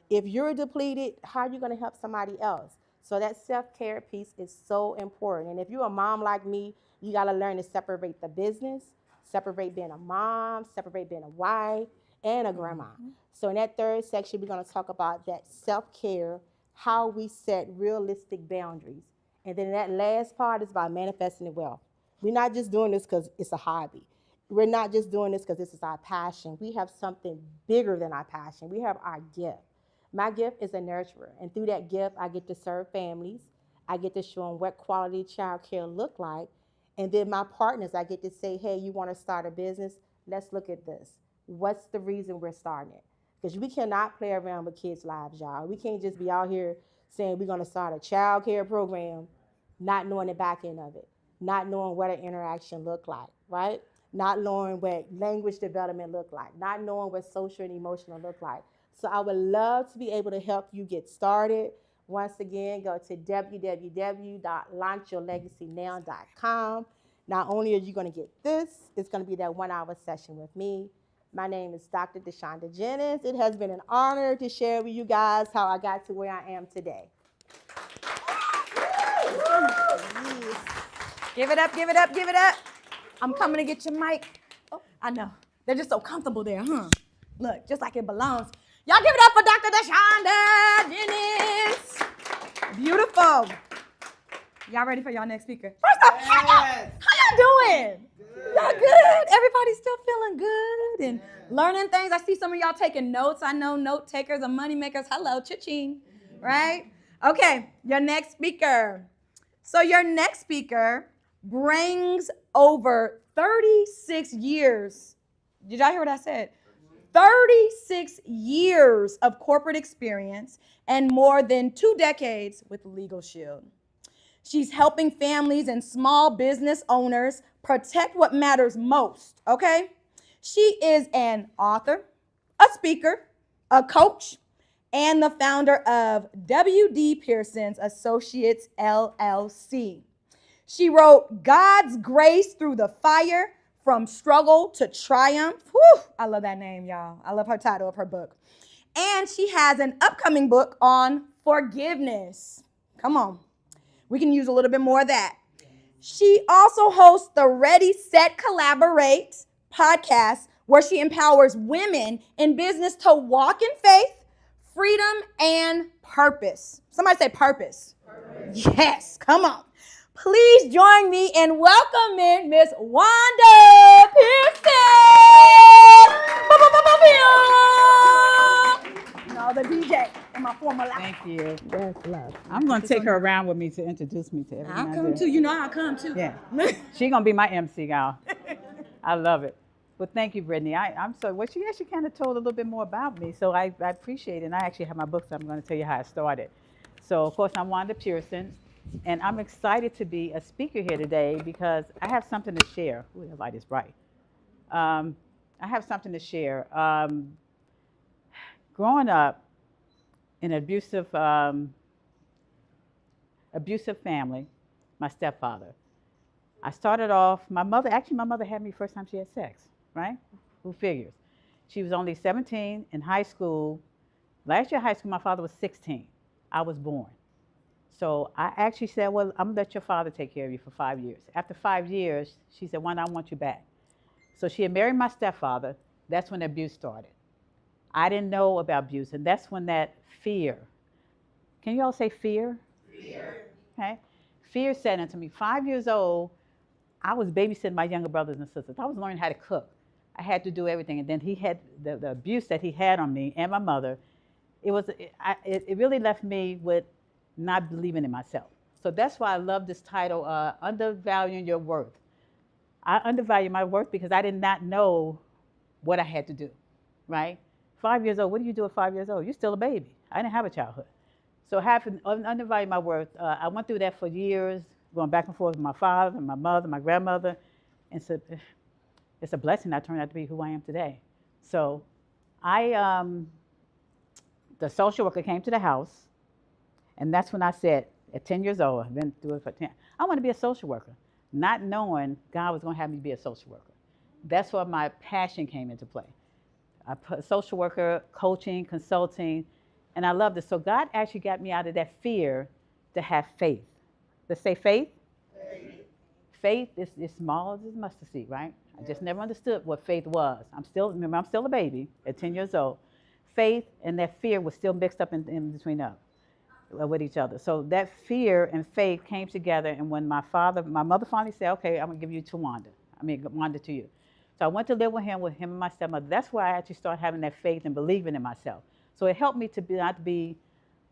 If you're depleted, how are you going to help somebody else? So that self-care piece is so important. And if you're a mom like me, you got to learn to separate the business, separate being a mom, separate being a wife, and a grandma. So in that third section, we're going to talk about that self-care, how we set realistic boundaries. And then that last part is about manifesting the wealth. We're not just doing this because it's a hobby. We're not just doing this because this is our passion. We have something bigger than our passion. We have our gift. My gift is a nurturer. And through that gift, I get to serve families. I get to show them what quality child care look like. And then my partners, I get to say, hey, you want to start a business? Let's look at this. What's the reason we're starting it? Because we cannot play around with kids' lives, y'all. We can't just be out here saying we're going to start a child care program, not knowing the back end of it, not knowing what an interaction look like, right? Not knowing what language development look like, not knowing what social and emotional look like. So I would love to be able to help you get started. Once again, go to www.launchyourlegacynow.com. Not only are you going to get this, it's going to be that 1-hour session with me. My name is Dr. Deshonda Jennings. It has been an honor to share with you guys how I got to where I am today. Give it up, give it up, give it up. I'm coming to get your mic. Oh, I know. They're just so comfortable there, huh? Look, just like it belongs. Y'all give it up for Dr. Deshonda Jennings. Beautiful. Y'all ready for y'all next speaker? First up, how y'all doing? Y'all good? Everybody's still feeling good and learning things. I see some of y'all taking notes. I know note takers and money makers. Hello, cha-ching, right? Okay, your next speaker. So your next speaker brings over 36 years. Did y'all hear what I said? 36 years of corporate experience and more than 2 decades with Legal Shield. She's helping families and small business owners protect what matters most, okay? She is an author, a speaker, a coach, and the founder of W.D. Pearson's Associates, LLC. She wrote God's Grace Through the Fire, From Struggle to Triumph. Whew, I love that name, y'all. I love her title of her book. And she has an upcoming book on forgiveness. Come on. We can use a little bit more of that. She also hosts the Ready, Set, Collaborate podcast, where she empowers women in business to walk in faith, freedom, and purpose. Somebody say purpose. Yes, come on. Please join me in welcoming Miss Wanda Pearson. No, the DJ in my former life. Thank you. Yes, love. I'm going to take her around with me to introduce me to everything. I'll come too. You know I'll come too. Yeah. She's going to be my MC, y'all. I love it. Well, thank you, Brittany. I'm so, well, she actually kind of told a little bit more about me, so I appreciate it. And I actually have my book, so I'm going to tell you how I started. So, of course, I'm Wanda Pearson, and I'm excited to be a speaker here today because I have something to share. Ooh, the light is bright. I have something to share. Growing up in an abusive family, my stepfather, I started off, my mother had me first time she had sex, right? Who figures? She was only 17 in high school. Last year of high school, my father was 16. I was born. So I actually said, well, I'm gonna let your father take care of you for 5 years. After 5 years, she said, Wanda, I want you back. So she had married my stepfather. That's when the abuse started. I didn't know about abuse, and that's when that fear, can you all say fear? Fear. Okay. Fear set into me. 5 years old, I was babysitting my younger brothers and sisters. I was learning how to cook. I had to do everything. And then he had the abuse that he had on me and my mother. It really left me with not believing in myself. So that's why I love this title, Undervaluing Your Worth. I undervalue my worth because I did not know what I had to do, right? 5 years old, what do you do at 5 years old? You're still a baby. I didn't have a childhood. So having undervalued my worth, I went through that for years, going back and forth with my father, my mother, my grandmother. And so it's a blessing I turned out to be who I am today. So the social worker came to the house, and that's when I said, at 10 years old, I've been through it for 10, I want to be a social worker, not knowing God was going to have me be a social worker. That's where my passion came into play. I put social worker, coaching, consulting, and I loved it. So God actually got me out of that fear to have faith. Let's say faith. Faith is small as a mustard seed, right? I just never understood what faith was. I'm still a baby at 10 years old. Faith and that fear was still mixed up in between us with each other. So that fear and faith came together, and when my mother finally said, okay, I'm gonna give you to Wanda. Wanda to you. So I went to live with him and my stepmother. That's why I actually started having that faith and believing in myself. So it helped me to not be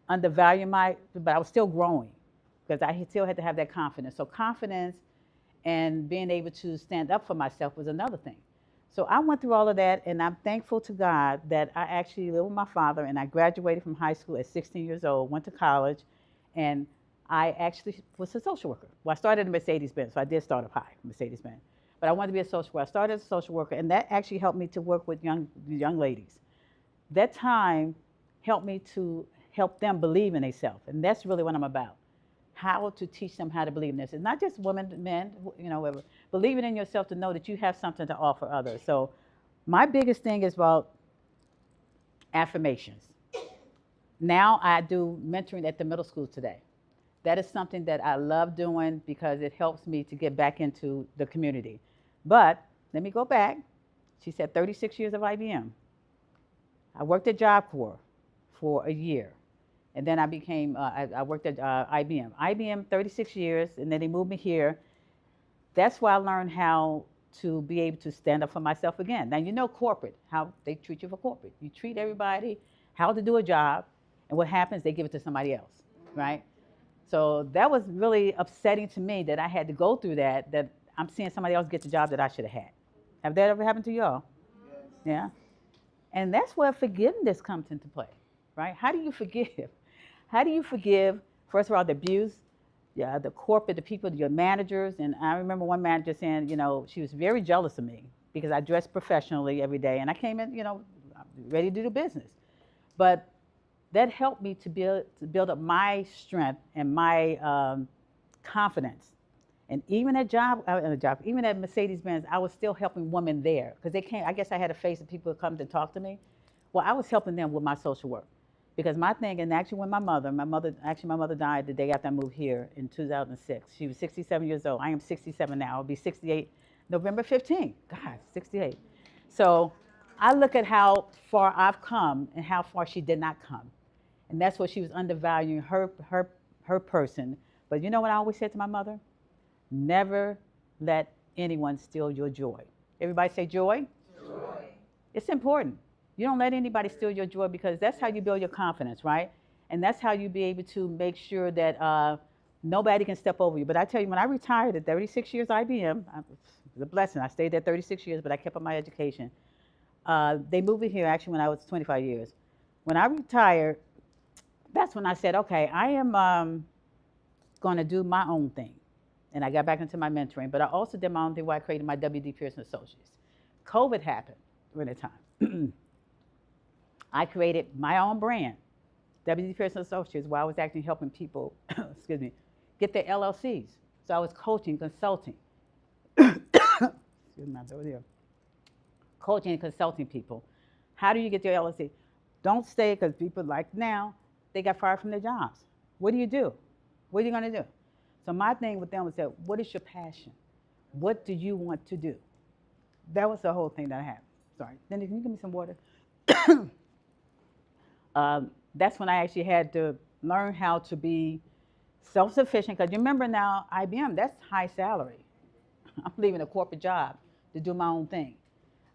undervaluing but I was still growing because I still had to have that confidence. So confidence and being able to stand up for myself was another thing. So I went through all of that, and I'm thankful to God that I actually lived with my father, and I graduated from high school at 16 years old, went to college, and I actually was a social worker. Well, I started at Mercedes-Benz, so I did start up high, Mercedes-Benz. But I wanted to be a social worker. I started as a social worker, and that actually helped me to work with young ladies. That time helped me to help them believe in themselves, and that's really what I'm about. How to teach them how to believe in this. It's not just women, men, whatever. Believing in yourself to know that you have something to offer others. So my biggest thing is about affirmations. Now I do mentoring at the middle school today. That is something that I love doing because it helps me to get back into the community. But let me go back. She said 36 years of IBM. I worked at Job Corps for a year. And then I worked at IBM. IBM, 36 years, and then they moved me here. That's why I learned how to be able to stand up for myself again. Now, you know corporate, how they treat you for corporate. You treat everybody how to do a job, and what happens, they give it to somebody else, right? So that was really upsetting to me that I had to go through that I'm seeing somebody else get the job that I should have had. Have that ever happened to y'all? Yes. Yeah? And that's where forgiveness comes into play, right? How do you forgive? How do you forgive, first of all, the abuse, the corporate, the people, your managers? And I remember one manager saying, she was very jealous of me because I dressed professionally every day, and I came in, ready to do business. But that helped me to build up my strength and my confidence. And even at even at Mercedes-Benz, I was still helping women there because they came. I guess I had a face that people would come to talk to me. Well, I was helping them with my social work because my thing, and actually when my mother died the day after I moved here in 2006. She was 67 years old. I am 67 now. I'll be 68 November 15th. God, 68. So I look at how far I've come and how far she did not come. And that's what she was undervaluing her person. But you know what I always said to my mother? Never let anyone steal your joy. Everybody say joy? Joy. It's important. You don't let anybody steal your joy because that's how you build your confidence, right? And that's how you be able to make sure that nobody can step over you. But I tell you, when I retired at 36 years IBM, it was a blessing. I stayed there 36 years, but I kept up my education. They moved me here actually when I was 25 years. When I retired, that's when I said, okay, I am going to do my own thing. And I got back into my mentoring, but I also did my own thing where I created my W.D. Pearson Associates. COVID happened during that time. I created my own brand, W.D. Pearson Associates, where I was actually helping people, excuse me, get their LLCs. So I was coaching, consulting. Excuse me, over there. Coaching and consulting people. How do you get your LLC? Don't stay, because people like now, they got fired from their jobs. What do you do? What are you going to do? So my thing with them was that, what is your passion? What do you want to do? That was the whole thing that I had. Sorry. Then can you give me some water? That's when I actually had to learn how to be self-sufficient. Because you remember now, IBM, that's high salary. I'm leaving a corporate job to do my own thing.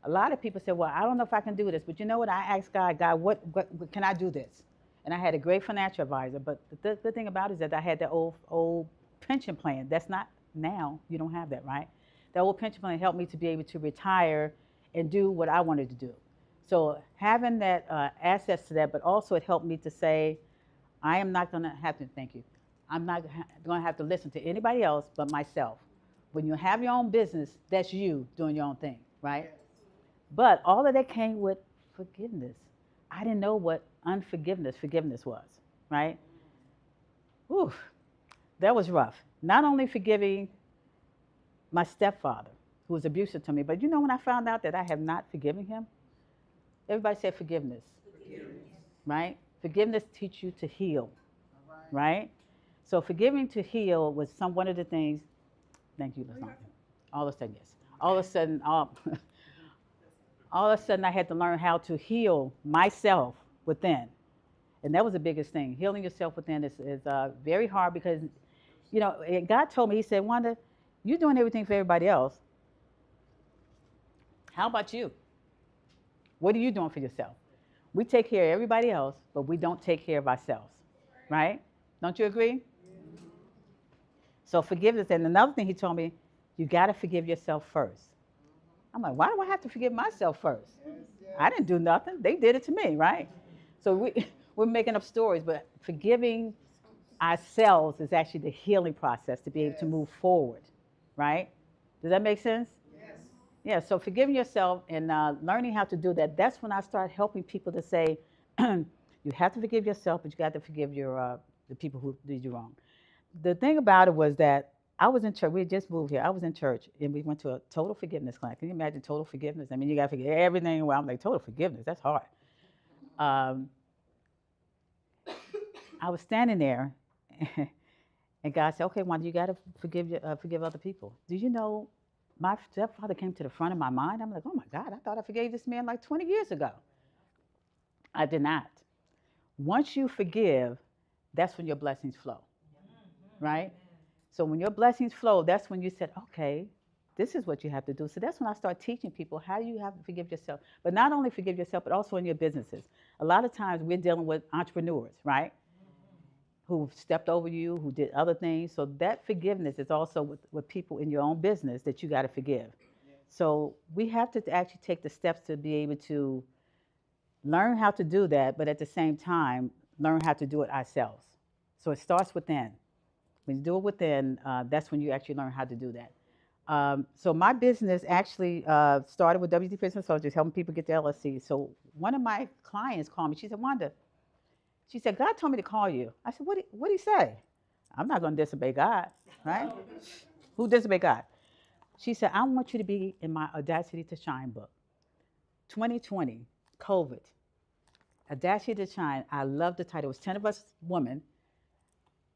A lot of people said, well, I don't know if I can do this. But you know what? I asked God, what can I do this? And I had a great financial advisor. But the good thing about it is that I had that old pension plan. That's not now. You don't have that, right? That old pension plan helped me to be able to retire and do what I wanted to do. So having that access to that, but also it helped me to say, I am not going to have to, thank you, I'm not going to have to listen to anybody else but myself. When you have your own business, that's you doing your own thing, right? But all of that came with forgiveness. I didn't know what forgiveness was, right? Whew, that was rough. Not only forgiving my stepfather, who was abusive to me, but you know when I found out that I have not forgiven him? Everybody said forgiveness. Right? Forgiveness teaches you to heal, right? So forgiving to heal was one of the things. Thank you, LaSonia. All of a sudden, yes. All of a sudden, I had to learn how to heal myself within, and that was the biggest thing. Healing yourself within is very hard because, you know, God told me. He said, "Wanda, you're doing everything for everybody else. How about you? What are you doing for yourself? We take care of everybody else, but we don't take care of ourselves, right? Don't you agree?" So forgiveness, and another thing he told me, you got to forgive yourself first. I'm like, why do I have to forgive myself first? I didn't do nothing. They did it to me, right? So we're making up stories, but forgiving ourselves is actually the healing process to be able to move forward, right? Does that make sense? Yeah, so forgiving yourself and learning how to do that, that's when I start helping people to say, you have to forgive yourself, but you got to forgive the people who did you wrong. The thing about it was that I was in church. We had just moved here. I was in church, and we went to a total forgiveness class. Can you imagine total forgiveness? I mean, you got to forgive everything. Well, I'm like, total forgiveness, that's hard. I was standing there, and God said, okay, Wanda, you got to forgive other people. Do you know, my stepfather came to the front of my mind. I'm like, oh my God, I thought I forgave this man like 20 years ago. I did not. Once you forgive, that's when your blessings flow, right? So when your blessings flow, that's when you said, okay, this is what you have to do. So that's when I start teaching people how you have to forgive yourself. But not only forgive yourself, but also in your businesses. A lot of times we're dealing with entrepreneurs, right? Who stepped over you, who did other things. So that forgiveness is also with people in your own business that you got to forgive. So we have to actually take the steps to be able to learn how to do that, but at the same time, learn how to do it ourselves. So it starts within. When you do it within, that's when you actually learn how to do that. So my business actually started with WD Pearson Associates, helping people get their LLC. So one of my clients called me. She said, Wanda, she said, God told me to call you. I said, what'd he say? I'm not going to disobey God, right? Who disobey God? She said, I want you to be in my Audacity to Shine book. 2020, COVID. A Dash to Shine. I love the title. It was 10 of us women.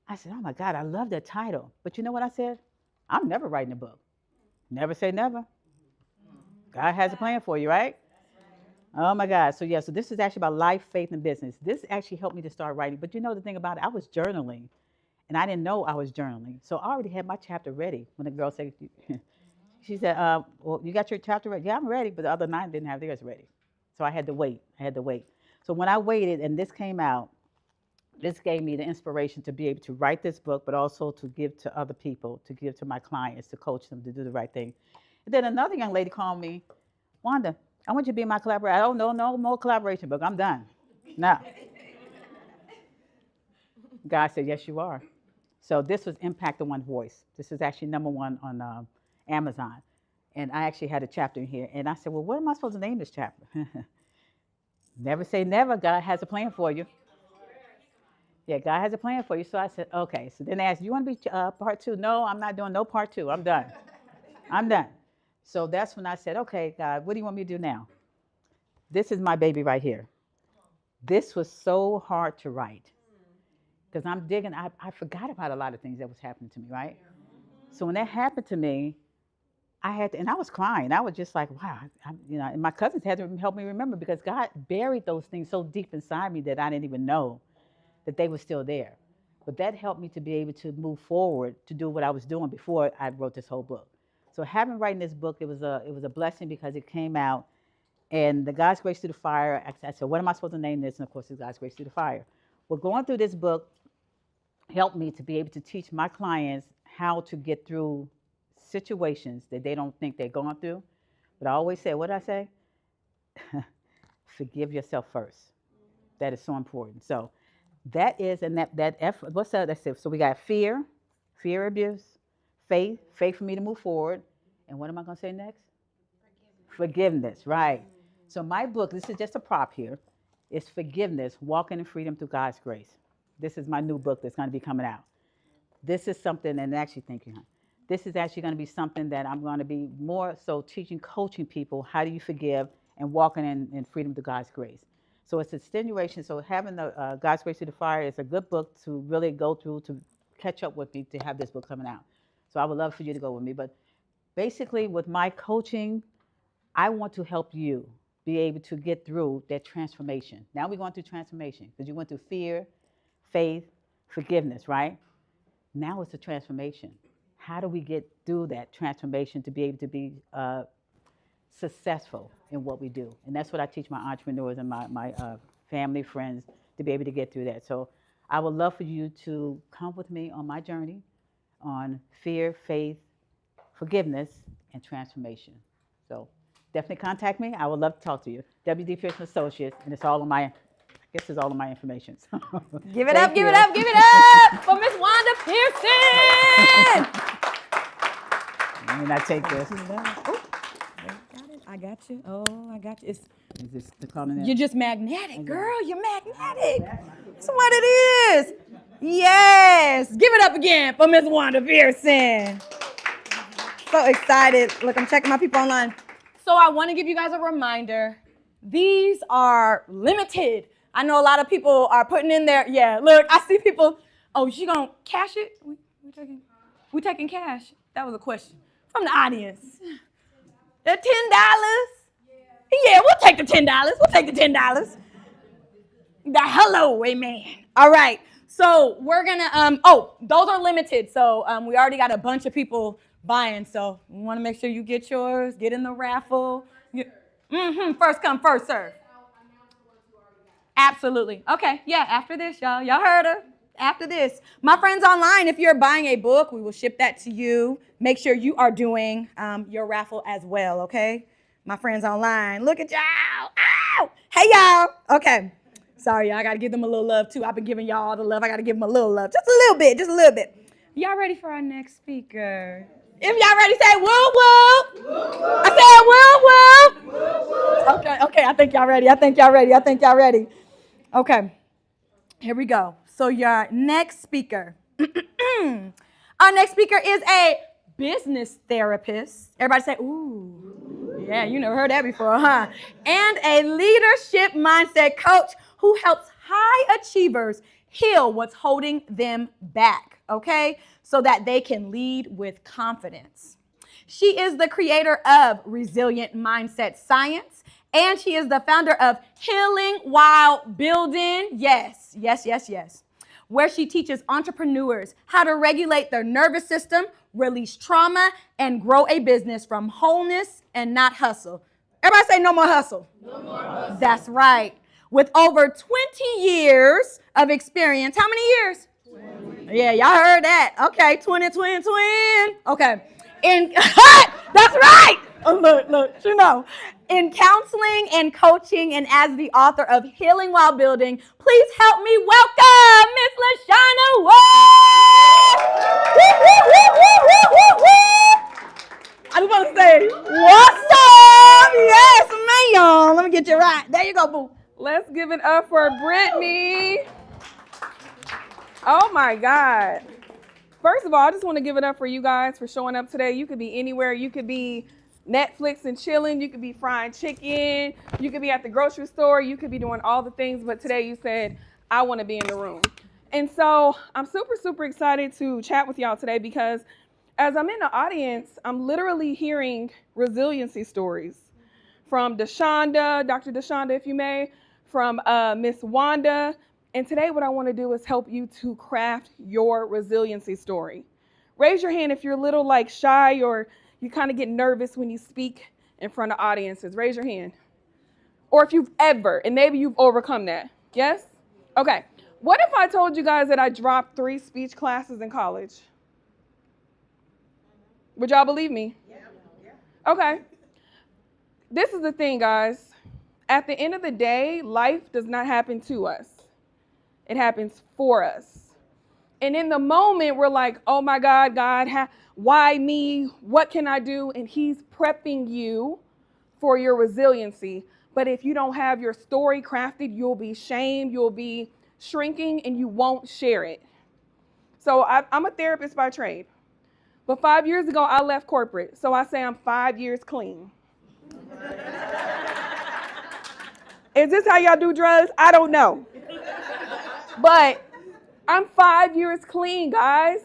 I said, oh my God, I love that title. But you know what I said? I'm never writing a book. Never say never. God has a plan for you, right? Oh my God. So yeah, so this is actually about life, faith, and business. This actually helped me to start writing. But you know the thing about it, I was journaling and I didn't know I was journaling. So I already had my chapter ready when the girl said, she said, well, you got your chapter ready? Yeah, I'm ready. But the other 9 didn't have theirs ready. So I had to wait. So when I waited and this came out, this gave me the inspiration to be able to write this book, but also to give to other people, to give to my clients, to coach them to do the right thing. And then another young lady called me, Wanda, I want you to be my collaborator. Oh, no more collaboration book. I'm done. No. God said, yes, you are. So this was Impact the One Voice. This is actually #1 on Amazon. And I actually had a chapter in here. And I said, well, what am I supposed to name this chapter? Never say never. God has a plan for you. Yeah, God has a plan for you. So I said, okay. So then they asked, you want to be part 2? No, I'm not doing no part 2. I'm done. I'm done. So that's when I said, okay, God, what do you want me to do now? This is my baby right here. This was so hard to write because I'm digging. I forgot about a lot of things that was happening to me, right? So when that happened to me, I had to, and I was crying. I was just like, wow, and my cousins had to help me remember because God buried those things so deep inside me that I didn't even know that they were still there. But that helped me to be able to move forward to do what I was doing before I wrote this whole book. So having written this book, it was a blessing because it came out, and the God's Grace Through the Fire. I said, what am I supposed to name this? And of course, it's God's Grace Through the Fire. Well, going through this book helped me to be able to teach my clients how to get through situations that they don't think they're going through. But I always say, what did I say? Forgive yourself first. That is so important. So that is, and that effort, what's that? That's it. So we got fear abuse, faith for me to move forward. And what am I going to say next? Forgiveness, right. So my book, this is just a prop here, is Forgiveness, Walking in Freedom Through God's Grace. This is my new book that's going to be coming out. This is something, and actually, thank you, hon. This is actually going to be something that I'm going to be more so teaching, coaching people, how do you forgive and walking in freedom through God's grace. So it's a continuation. So having the God's Grace Through the Fire is a good book to really go through, to catch up with me, to have this book coming out. So I would love for you to go with me. But basically with my coaching, I want to help you be able to get through that transformation. Now we're going through transformation because you went through fear, faith, forgiveness, right? Now it's a transformation. How do we get through that transformation to be able to be successful in what we do? And that's what I teach my entrepreneurs and my family, friends, to be able to get through that. So I would love for you to come with me on my journey on fear, faith, forgiveness, and transformation. So definitely contact me. I would love to talk to you. WD Pearson Associates, and it's all on my, I guess it's all of my information. So, give it up for Miss Wanda Pearson. And I take this. Oh, I got you. Oh, I got you. Is this the calling? You're just magnetic, girl. You're magnetic. That's what it is. Yes. Give it up again for Miss Wanda Pearson. So excited. Look, I'm checking my people online. So I want to give you guys a reminder. These are limited. I know a lot of people are putting in there. Yeah, look, I see people. Oh, she gonna cash it? We taking cash? That was a question from the audience. The $10? Yeah, we'll take the $10. We'll take the $10. The hello, amen. All right. So we're gonna those are limited. So we already got a bunch of people buying. So we want to make sure you get yours. Get in the raffle. First come, first serve. Absolutely. Okay. Yeah. After this, y'all heard her. After this, my friends online, if you're buying a book, we will ship that to you. Make sure you are doing your raffle as well. Okay. My friends online, look at y'all. Ow! Hey y'all. Okay. Sorry, y'all. I got to give them a little love too. I've been giving y'all all the love. I got to give them a little love. Just a little bit. Just a little bit. Y'all ready for our next speaker? If y'all ready, say woo woo. I said woo woo. Okay. I think y'all ready. Okay. Here we go. So your next speaker. Our next speaker is a business therapist. Everybody say, ooh. Yeah, you never heard that before, huh? And a leadership mindset coach who helps high achievers heal what's holding them back, okay? So that they can lead with confidence. She is the creator of Resilient Mindset Science, and she is the founder of Healing While Building. Yes, yes, yes, yes. Where she teaches entrepreneurs how to regulate their nervous system, release trauma, and grow a business from wholeness and not hustle. Everybody say no more hustle. No more hustle. That's right. With over 20 years of experience. How many years? 20. Yeah, y'all heard that. Okay, 20. Okay. That's right. Oh, look, you know. In counseling and coaching and as the author of Healing While Building, please help me welcome Miss LaShawna Ward. I just want to say, what's up? Yes, ma'am. Let me get you right. There you go, boo. Let's give it up for Brittany. Oh my God. First of all, I just want to give it up for you guys for showing up today. You could be anywhere. You could be Netflix and chilling. You could be frying chicken. You could be at the grocery store. You could be doing all the things. But today you said, I want to be in the room. And so I'm super, super excited to chat with y'all today because as I'm in the audience, I'm literally hearing resiliency stories from Deshonda, Dr. Deshonda, if you may, from Miss Wanda. And today what I want to do is help you to craft your resiliency story. Raise your hand if you're a little like shy or you kind of get nervous when you speak in front of audiences. Raise your hand. Or if you've ever, and maybe you've overcome that. Yes? Okay. What if I told you guys that I dropped 3 speech classes in college? Would y'all believe me? Yeah. Okay. This is the thing, guys. At the end of the day, life does not happen to us. It happens for us. And in the moment, we're like, oh my God, why me? What can I do? And he's prepping you for your resiliency. But if you don't have your story crafted, you'll be shamed, you'll be shrinking, and you won't share it. So I'm a therapist by trade. But 5 years ago, I left corporate. So I say I'm 5 years clean. Is this how y'all do drugs? I don't know. But I'm 5 years clean, guys.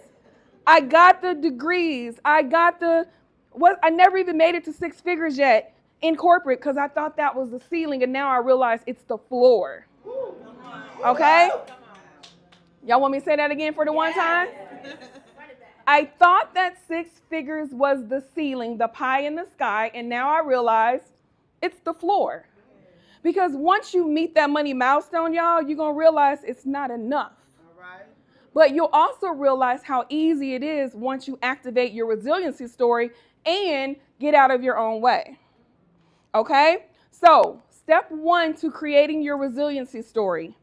I got the degrees. I never even made it to 6 figures yet in corporate because I thought that was the ceiling, and now I realize it's the floor. Okay? Y'all want me to say that again for the one time? I thought that 6 figures was the ceiling, the pie in the sky, and now I realize it's the floor. Because once you meet that money milestone, y'all, you're going to realize it's not enough. All right. But you'll also realize how easy it is once you activate your resiliency story and get out of your own way. Okay? So, step 1 to creating your resiliency story.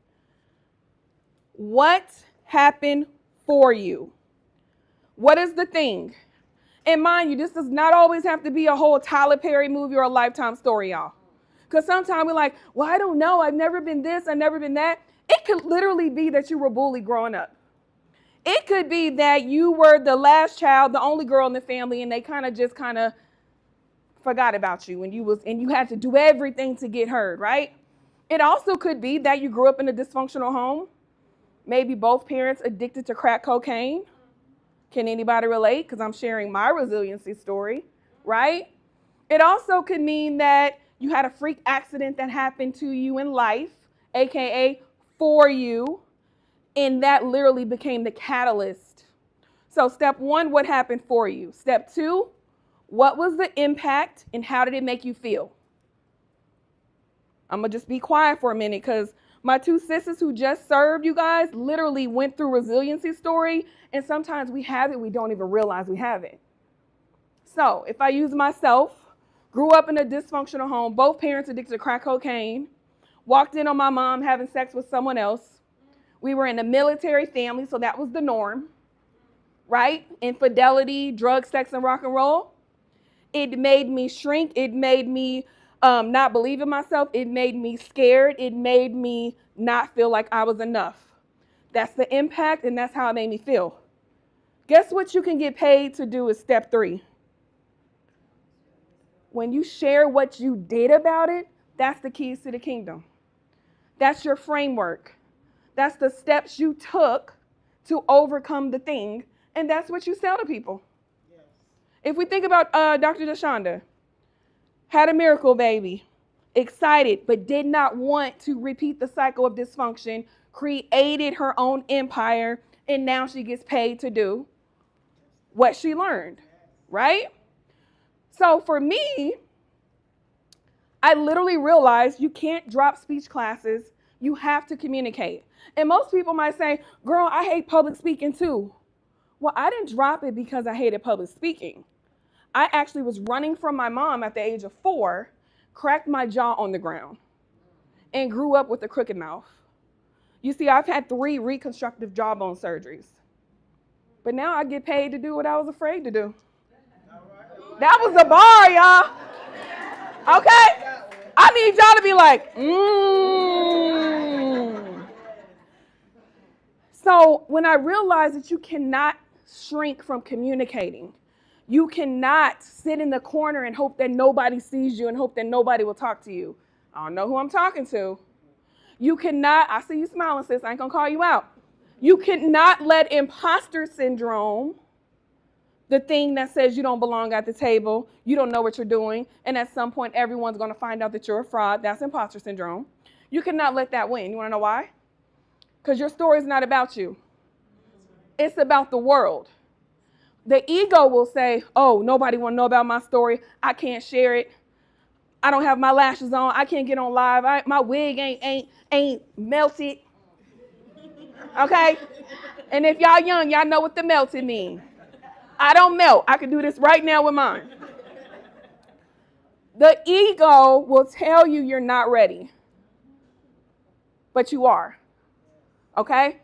What happened for you? What is the thing? And mind you, this does not always have to be a whole Tyler Perry movie or a Lifetime story, y'all. Because sometimes we're like, well, I don't know. I've never been this. I've never been that. It could literally be that you were bullied growing up. It could be that you were the last child, the only girl in the family, and they kind of forgot about you and you had to do everything to get heard, right? It also could be that you grew up in a dysfunctional home. Maybe both parents addicted to crack cocaine. Can anybody relate? Because I'm sharing my resiliency story, right? It also could mean that you had a freak accident that happened to you in life, AKA for you, and that literally became the catalyst. So step 1, what happened for you? Step 2, what was the impact and how did it make you feel? I'm going to just be quiet for a minute because my 2 sisters who just served, you guys, literally went through resiliency story, and sometimes we have it, we don't even realize we have it. So if I use myself, grew up in a dysfunctional home, both parents addicted to crack cocaine, walked in on my mom having sex with someone else. We were in a military family, so that was the norm, right? Infidelity, drugs, sex, and rock and roll. It made me shrink. It made me not believe in myself. It made me scared. It made me not feel like I was enough. That's the impact, and that's how it made me feel. Guess what you can get paid to do is step 3. When you share what you did about it, that's the keys to the kingdom. That's your framework. That's the steps you took to overcome the thing, and that's what you sell to people. Yes. If we think about Dr. DeShonda, had a miracle baby, excited, but did not want to repeat the cycle of dysfunction, created her own empire, and now she gets paid to do what she learned, right? So for me, I literally realized you can't drop speech classes. You have to communicate. And most people might say, girl, I hate public speaking too. Well, I didn't drop it because I hated public speaking. I actually was running from my mom at the age of 4, cracked my jaw on the ground, and grew up with a crooked mouth. You see, I've had 3 reconstructive jawbone surgeries. But now I get paid to do what I was afraid to do. That was a bar, y'all. Okay? I need y'all to be like, So when I realized that you cannot shrink from communicating, you cannot sit in the corner and hope that nobody sees you and hope that nobody will talk to you. I don't know who I'm talking to. You cannot, I see you smiling, sis, I ain't gonna call you out. You cannot let imposter syndrome, the thing that says you don't belong at the table, you don't know what you're doing, and at some point everyone's gonna find out that you're a fraud. That's imposter syndrome. You cannot let that win. You wanna know why? Because your story is not about you. It's about the world. The ego will say, oh, nobody wanna know about my story. I can't share it. I don't have my lashes on. I can't get on live. My wig ain't melted. Okay? And if y'all young, y'all know what the melted mean. I don't melt. I can do this right now with mine. The ego will tell you you're not ready. But you are. Okay?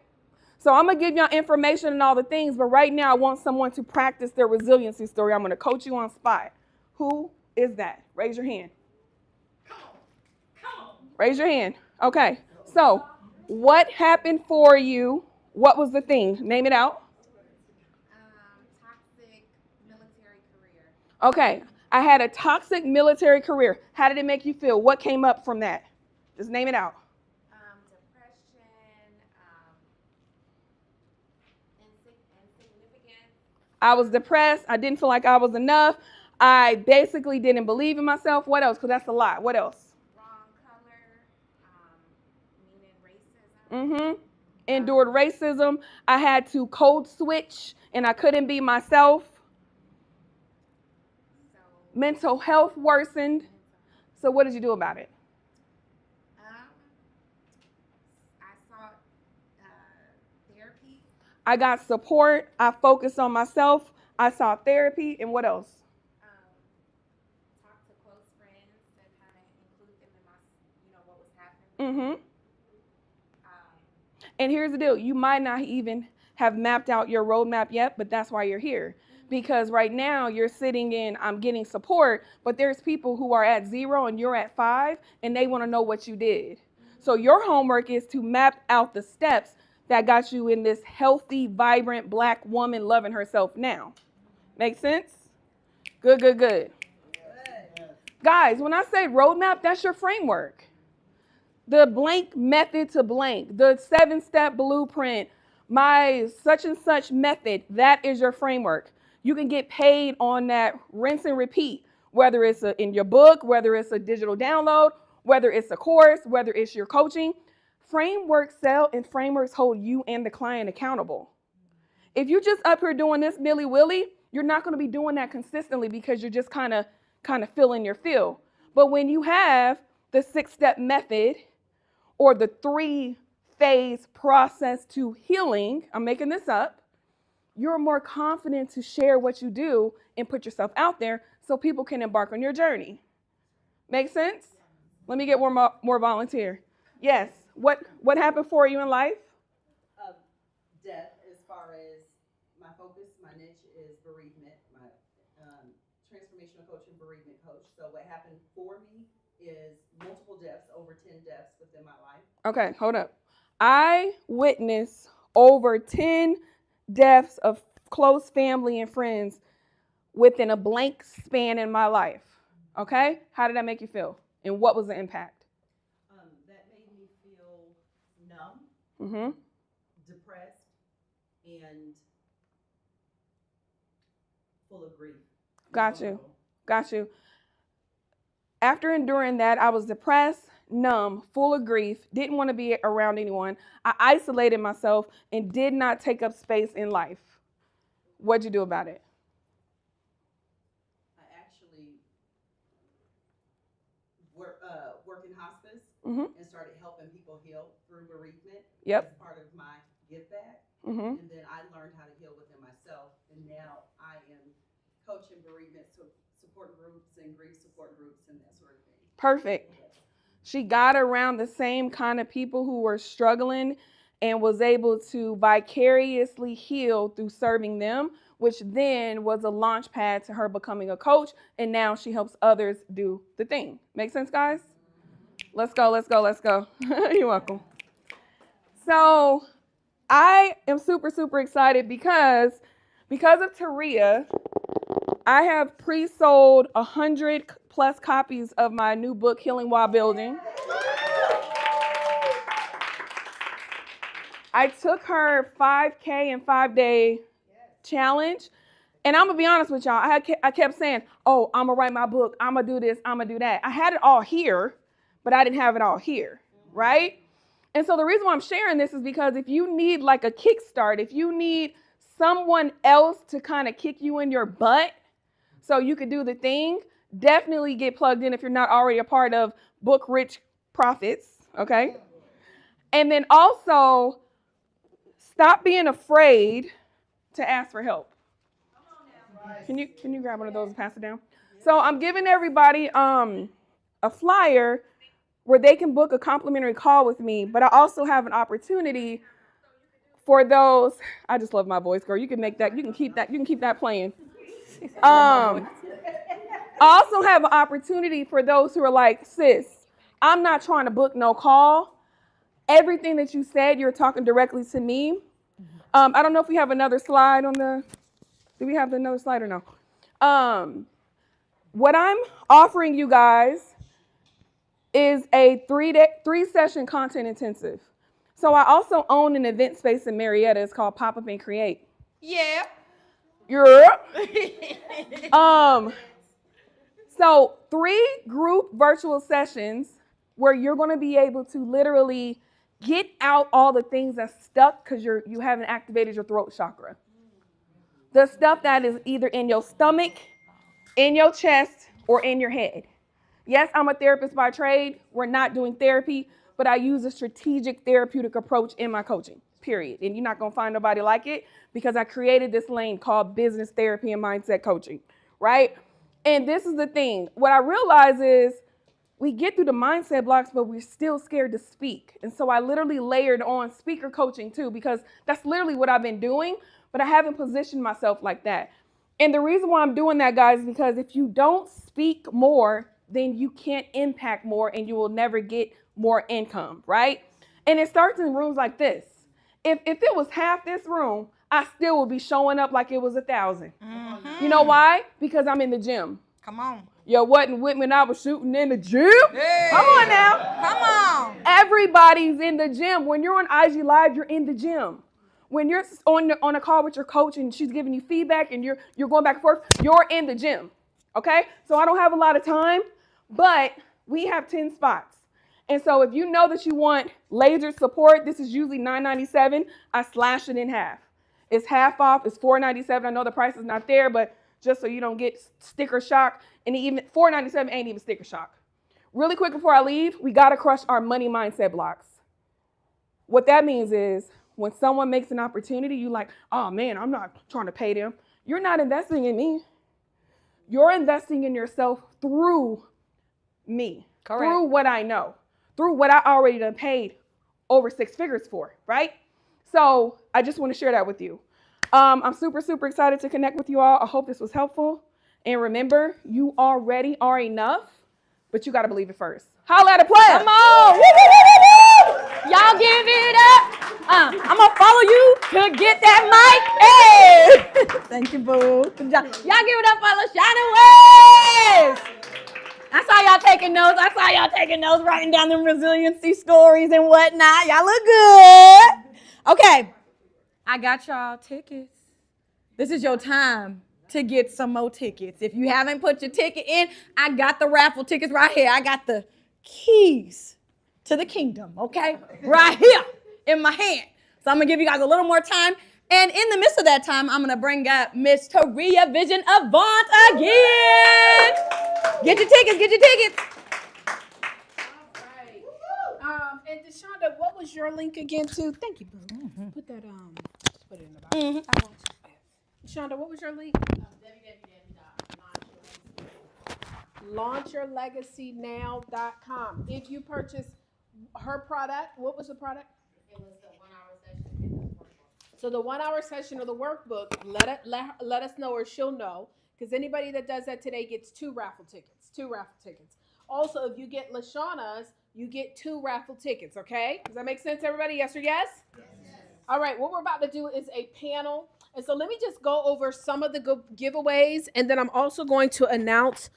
So I'm going to give y'all information and all the things, but right now I want someone to practice their resiliency story. I'm going to coach you on spot. Who is that? Raise your hand. Come on. Raise your hand. Okay. So what happened for you? What was the thing? Name it out. Toxic military career. Okay. I had a toxic military career. How did it make you feel? What came up from that? Just name it out. Depression, insignificance. I was depressed. I didn't feel like I was enough. I basically didn't believe in myself. What else? Because that's a lot. What else? Wrong color, meaning racism. Endured racism. I had to code switch and I couldn't be myself. So, Mental health worsened. So what did you do about it? I sought therapy. I got support. I focused on myself. I sought therapy. And what else? Talked to close friends to kind of include them in my, what was happening. And here's the deal. You might not even have mapped out your roadmap yet, but that's why you're here. Because right now you're sitting in, I'm getting support, but there's people who are at 0 and you're at 5 and they want to know what you did. So your homework is to map out the steps that got you in this healthy, vibrant Black woman loving herself now. Make sense? Good. Guys, when I say roadmap, that's your framework. The blank method to blank, the 7-step blueprint, my such and such method, that is your framework. You can get paid on that rinse and repeat, whether it's in your book, whether it's a digital download, whether it's a course, whether it's your coaching. Frameworks sell and frameworks hold you and the client accountable. If you're just up here doing this nilly-willy, you're not going to be doing that consistently because you're just kind of filling your fill. But when you have the 6-step method or the 3-phase process to healing, I'm making this up, you're more confident to share what you do and put yourself out there so people can embark on your journey. Make sense? Let me get more volunteer. Yes. What happened for you in life? Death, as far as my focus, my niche is bereavement, my transformational coach and bereavement coach. So what happened for me is multiple deaths, over 10 deaths within my life. Okay, hold up. I witnessed over 10 deaths of close family and friends within a blank span in my life. Okay? How did that make you feel? And what was the impact? That made me feel depressed, and full of grief. Got you. After enduring that, I was depressed, numb, full of grief, didn't want to be around anyone. I isolated myself and did not take up space in life. What'd you do about it? I actually work in hospice Mm-hmm. and started helping people heal through bereavement. Yep. As part of my give back. Mm-hmm. And then I learned how to heal within myself. And now I am coaching bereavement support groups and grief support groups and that sort of thing. Perfect. She got around the same kind of people who were struggling and was able to vicariously heal through serving them, which then was a launch pad to her becoming a coach. And now she helps others do the thing. Make sense, guys? Let's go. You're welcome. So I am super, super excited because of Taria, I have pre-sold 100 plus copies of my new book, Healing While Building. I took her 5K and 5-day challenge. And I'm going to be honest with y'all. I kept saying, oh, I'm going to write my book. I'm going to do this. I'm going to do that. I had it all here, but I didn't have it all here, right? And so the reason why I'm sharing this is because if you need like a kickstart, if you need someone else to kind of kick you in your butt so you could do the thing, definitely get plugged in if you're not already a part of Book Rich Profits, okay? And then also, stop being afraid to ask for help. Can you grab one of those and pass it down? So I'm giving everybody a flyer where they can book a complimentary call with me, but I also have an opportunity for those. I just love my voice, girl. You can make that. You can keep that playing. I also have an opportunity for those who are like, sis, I'm not trying to book no call. Everything that you said, you're talking directly to me. I don't know if we have another slide on the. Do we have another slide or no? What I'm offering you guys is a 3-session content intensive. So I also own an event space in Marietta. It's called Popup and Create. Yeah. So 3 group virtual sessions where you're going to be able to literally get out all the things that's stuck because you haven't activated your throat chakra. The stuff that is either in your stomach, in your chest, or in your head. Yes, I'm a therapist by trade. We're not doing therapy, but I use a strategic therapeutic approach in my coaching, period. And you're not going to find nobody like it because I created this lane called business therapy and mindset coaching, right? And this is the thing. What I realize is we get through the mindset blocks, but we're still scared to speak. And so I literally layered on speaker coaching too, because that's literally what I've been doing, but I haven't positioned myself like that. And the reason why I'm doing that, guys, is because if you don't speak more, then you can't impact more and you will never get more income, right? And it starts in rooms like this. If it was half this room, I still would be showing up like it was 1,000. Mm-hmm. You know why? Because I'm in the gym. Come on. Yo, wasn't with me when I was shooting in the gym? Hey. Come on now. Come on. Everybody's in the gym. When you're on IG Live, you're in the gym. When you're on a call with your coach and she's giving you feedback and you're going back and forth, you're in the gym. Okay? So I don't have a lot of time, but we have 10 spots. And so if you know that you want laser support, this is usually $9.97. I slash it in half. It's half off. It's $4.97. I know the price is not there, but just so you don't get sticker shock. And even $4.97 ain't even sticker shock. Really quick before I leave, we got to crush our money mindset blocks. What that means is when someone makes an opportunity, you like, oh man, I'm not trying to pay them. You're not investing in me. You're investing in yourself through me. Correct. Through what I know. Through what I already done paid over 6 figures for, right? So I just want to share that with you. I'm super, super excited to connect with you all. I hope this was helpful. And remember, you already are enough, but you got to believe it first. Holla at a player. Come on. Y'all give it up. I'm going to follow you to get that mic. Hey. Thank you, boo. Good job. Y'all give it up for LaShawn West. I saw y'all taking notes. Writing down them resiliency stories and whatnot. Y'all look good. Okay, I got y'all tickets. This is your time to get some more tickets. If you haven't put your ticket in, I got the raffle tickets right here. I got the keys to the kingdom, okay? Right here in my hand. So I'm gonna give you guys a little more time. And in the midst of that time, I'm gonna bring up Miss Taria Vision Avant again. Get your tickets. And Deshonda, what was your link again too? Thank you, boo. Put that just put it in the box. Deshonda, what was your link? launchyourlegacynow.com. If you purchase her product, what was the product? It was the 1 hour session. So the 1 hour session or the workbook, let us know or she'll know. Because anybody that does that today gets two raffle tickets. Also, if you get LaShawna's, you get 2 raffle tickets, okay? Does that make sense, everybody? Yes or yes? Yes. All right, what we're about to do is a panel. And so let me just go over some of the giveaways, and then I'm also going to announce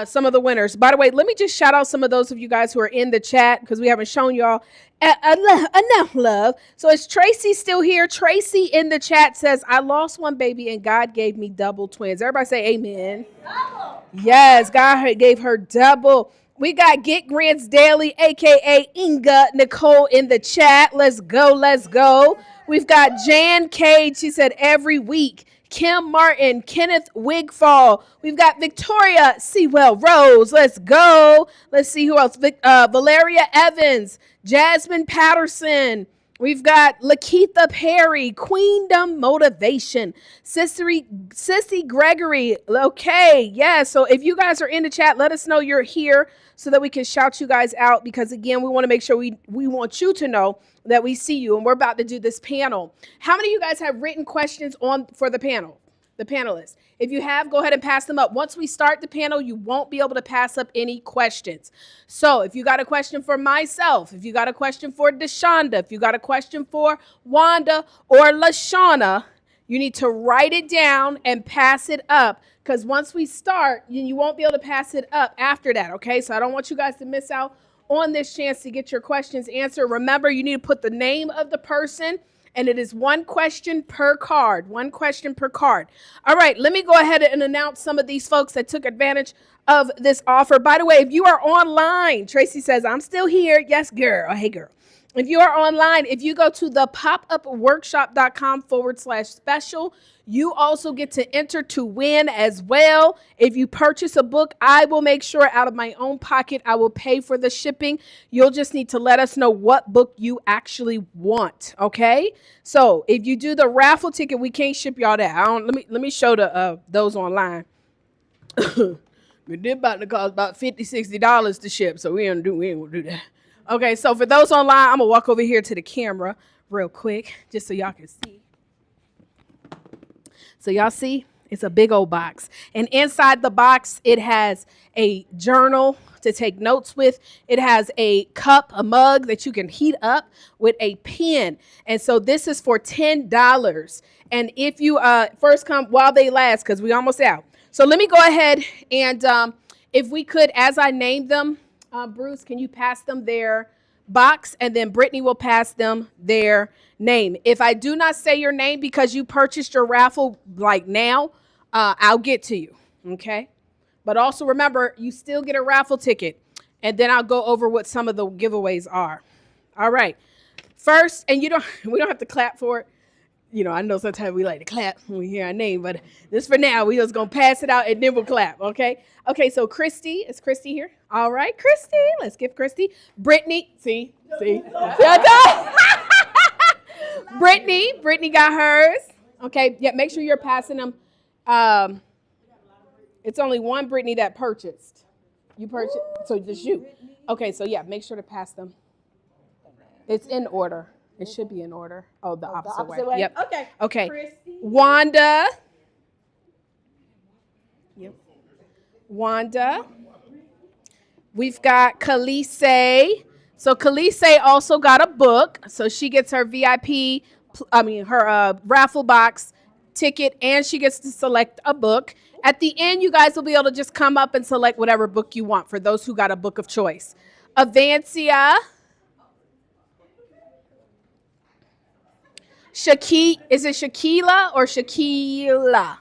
some of the winners. By the way, let me just shout out some of those of you guys who are in the chat because we haven't shown y'all enough love. So is Tracy still here? Tracy in the chat says, I lost one baby and God gave me double twins. Everybody say amen. Double. Yes, God gave her double. We got Get Grants Daily, a.k.a. Inga Nicole in the chat. Let's go. We've got Jan Cade. She said every week. Kim Martin, Kenneth Wigfall. We've got Victoria Sewell Rose. Let's go. Let's see who else. Valeria Evans, Jasmine Patterson. We've got Lakeitha Perry, Queendom Motivation, Sissy Gregory. Okay, yeah. So if you guys are in the chat, let us know you're here so that we can shout you guys out. Because again, we want to make sure we want you to know that we see you, and we're about to do this panel. How many of you guys have written questions for the panel, the panelists? If you have, go ahead and pass them up. Once we start the panel, you won't be able to pass up any questions. So if you got a question for myself, if you got a question for Deshonda, if you got a question for Wanda or LaShawna, you need to write it down and pass it up, because once we start, you won't be able to pass it up after that, okay? So I don't want you guys to miss out on this chance to get your questions answered. Remember, you need to put the name of the person, and it is 1 question per card. 1 question per card. All right, let me go ahead and announce some of these folks that took advantage of this offer. By the way, if you are online, Tracy says, I'm still here. Yes, girl. Oh, hey, girl. If you are online, if you go to the popupworkshop.com/special, you also get to enter to win as well. If you purchase a book, I will make sure out of my own pocket, I will pay for the shipping. You'll just need to let us know what book you actually want, okay? So if you do the raffle ticket, we can't ship y'all that. Let me show those online. They're about to cost about $50-$60 to ship, so we ain't gonna do that. Okay, so for those online, I'm gonna walk over here to the camera real quick, just so y'all can see. So y'all see, it's a big old box. And inside the box, it has a journal to take notes with. It has a cup, a mug that you can heat up with a pen. And so this is for $10. And if you first come while they last, because we almost out. So let me go ahead and if we could, as I name them, Bruce, can you pass them their box, and then Brittany will pass them their name. If I do not say your name because you purchased your raffle like now, I'll get to you, okay? But also remember, you still get a raffle ticket, and then I'll go over what some of the giveaways are. All right. First, and we don't have to clap for it. You know, I know sometimes we like to clap when we hear our name, but this for now, we just gonna pass it out and then we'll clap, okay? Okay, so Christy, is Christy here? All right, Christy, let's give Christy. Brittany, see? Brittany got hers. Okay, yeah, make sure you're passing them. It's only one Brittany that purchased. You purchased, so just you. Okay, so yeah, make sure to pass them. It's in order. It should be in order. Oh, the opposite way. Yep. Okay. Christy. Wanda. Yep. Wanda. We've got Khaleesi. So Khaleesi also got a book. So she gets her her raffle box ticket, and she gets to select a book. At the end, you guys will be able to just come up and select whatever book you want for those who got a book of choice. Avancia. Is it Shaquila or Shaquila?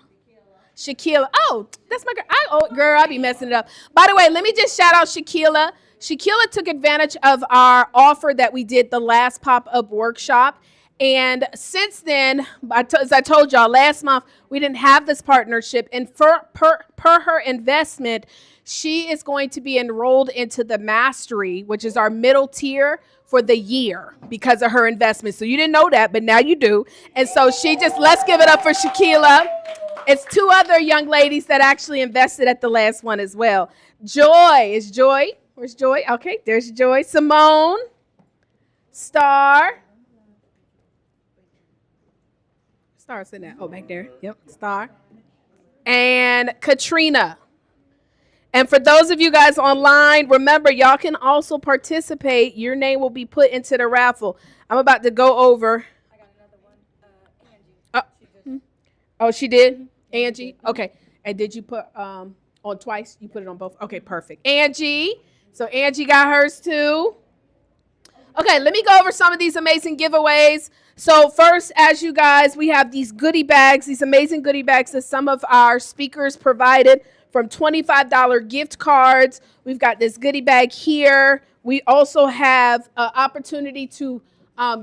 Shaquila. Oh, that's my girl. Girl, I be messing it up. By the way, let me just shout out Shaquila. Shaquila took advantage of our offer that we did the last pop-up workshop. And since then, as I told y'all last month, we didn't have this partnership. And per her investment, she is going to be enrolled into the Mastery, which is our middle tier for the year because of her investment. So you didn't know that, but now you do. And so let's give it up for Shaquila. It's two other young ladies that actually invested at the last one as well. Joy. Is Joy? Where's Joy? Okay, there's Joy. Simone. Star. Star's in that. Oh, back there. Yep, Star. And Katrina. And for those of you guys online, remember, y'all can also participate. Your name will be put into the raffle. I'm about to go over. I got another one. Angie. Oh, she did? Angie? Okay. And did you put on twice? You put it on both? Okay, perfect. Angie. So Angie got hers too. Okay, let me go over some of these amazing giveaways. So first, as you guys, we have these goodie bags, these amazing goodie bags that some of our speakers provided, from $25 gift cards. We've got this goodie bag here. We also have an opportunity to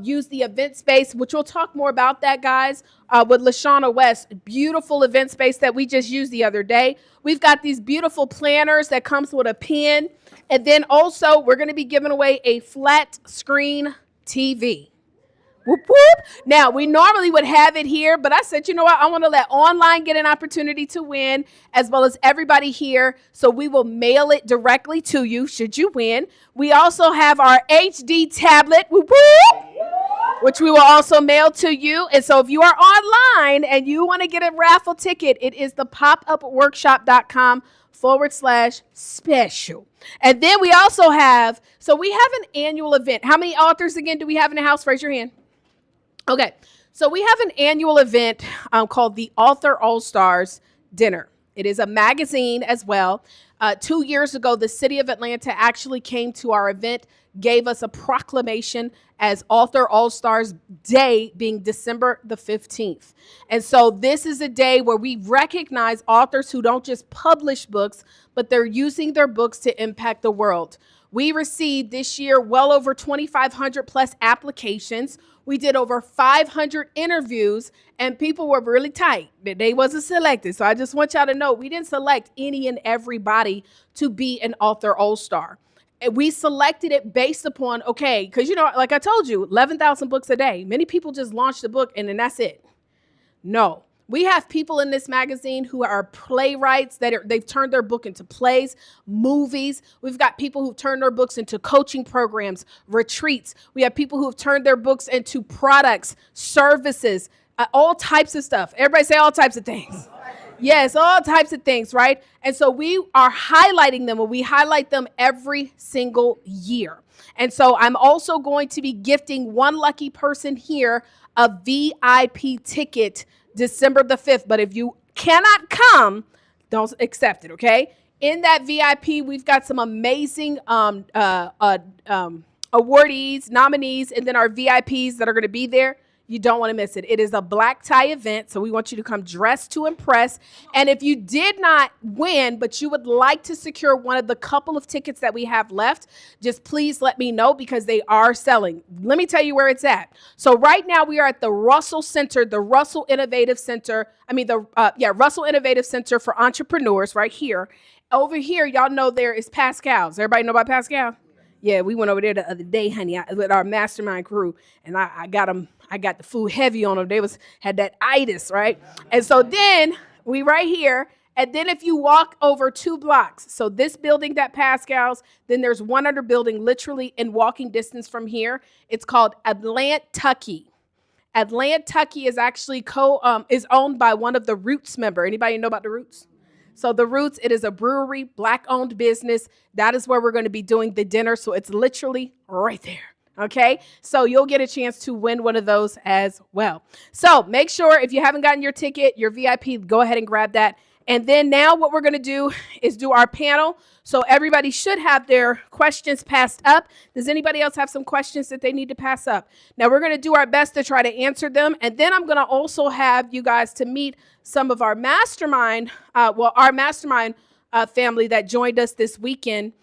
use the event space, which we'll talk more about that, guys, with LaShawna West. Beautiful event space that we just used the other day. We've got these beautiful planners that comes with a pen. And then also, we're going to be giving away a flat screen TV. Whoop, whoop. Now, we normally would have it here, but I said, you know what? I want to let online get an opportunity to win, as well as everybody here. So we will mail it directly to you should you win. We also have our HD tablet, whoop, whoop, which we will also mail to you. And so if you are online and you want to get a raffle ticket, it is the popupworkshop.com/special. And then we also have, so we have an annual event. How many authors again do we have in the house? Raise your hand. Okay, so we have an annual event called the Author All-Stars Dinner. It is a magazine as well. 2 years ago, the city of Atlanta actually came to our event, gave us a proclamation as Author All-Stars Day, being December the 15th. And so this is a day where we recognize authors who don't just publish books, but they're using their books to impact the world. We received this year well over 2,500 plus applications. We did over 500 interviews, and people were really tight. They wasn't selected. So I just want y'all to know, we didn't select any and everybody to be an Author All-Star. And we selected it based upon, okay, because, you know, like I told you, 11,000 books a day. Many people just launch the book and then that's it. No. We have people in this magazine who are playwrights they've turned their book into plays, movies. We've got people who've turned their books into coaching programs, retreats. We have people who've turned their books into products, services, all types of stuff. Everybody say all types of things. Yes, all types of things, right? And so we are highlighting them, and we highlight them every single year. And so I'm also going to be gifting one lucky person here a VIP ticket December the 5th. But if you cannot come, don't accept it, okay? In that VIP, we've got some amazing awardees, nominees, and then our VIPs that are going to be there. You don't want to miss it. It is a black tie event, so we want you to come dressed to impress. And if you did not win, but you would like to secure one of the couple of tickets that we have left, just please let me know because they are selling. Let me tell you where it's at. So right now we are at the Russell Center, the Russell Innovative Center. Russell Innovative Center for Entrepreneurs right here. Over here, y'all know there is Pascal's. Everybody know about Pascal? Yeah, we went over there the other day, honey, with our mastermind crew, and I got them. I got the food heavy on them. They had that itis, right? And so then we right here, and then if you walk over 2 blocks, so this building that Pascal's, then there's one other building literally in walking distance from here. It's called Atlantucky. Atlantucky is actually is owned by one of the Roots member. Anybody know about the Roots? So the Roots, it is a brewery, Black-owned business. That is where we're going to be doing the dinner. So it's literally right there. Okay, so you'll get a chance to win one of those as well. So make sure if you haven't gotten your ticket, your VIP, go ahead and grab that. And then now what we're going to do is do our panel. So everybody should have their questions passed up. Does anybody else have some questions that they need to pass up? Now we're going to do our best to try to answer them. And then I'm going to also have you guys to meet some of our mastermind, our mastermind family that joined us this weekend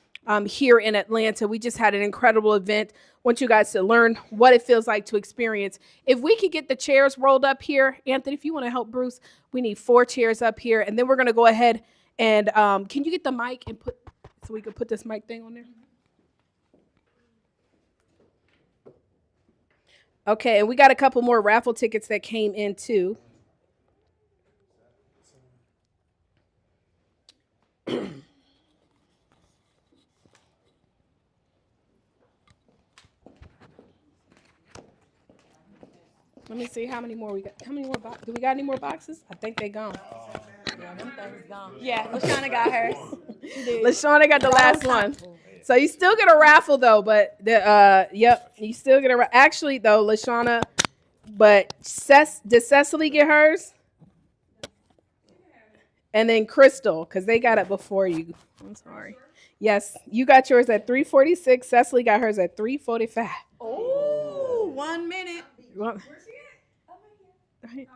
here in Atlanta. We just had an incredible event. Want you guys to learn what it feels like to experience. If we could get the chairs rolled up here, Anthony, if you want to help Bruce, we need 4 chairs up here. And then we're going to go ahead and can you get the mic and put, so we can put this mic thing on there? Okay, and we got a couple more raffle tickets that came in too. Let me see how many more we got. How many more boxes? Do we got any more boxes? I think they gone. Yeah, them things gone. Yeah, LaShawna got hers. LaShawna got the last one. So you still get a raffle though, but you still get a actually though, LaShawna, but did Cecily get hers? And then Crystal, because they got it before you. I'm sorry. Yes, you got yours at 3:46. Cecily got hers at 3:45. Oh, 1 minute.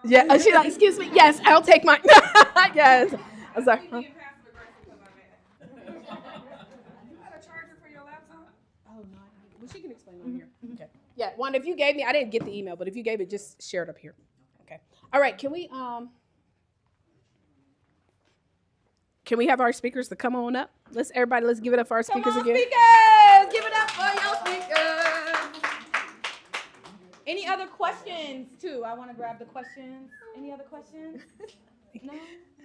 Yeah, she's like, excuse me. Yes, I'll take mine. Yes. I'm sorry. Huh? Oh, no. Well, she can explain on here. Okay. Yeah, one, if you gave me, I didn't get the email, but if you gave it, just share it up here. Okay. All right, can we have our speakers to come on up? Let's give it up for our speakers again. Speakers! Give it up for your speakers. Any other questions, too? I want to grab the questions. Any other questions? No?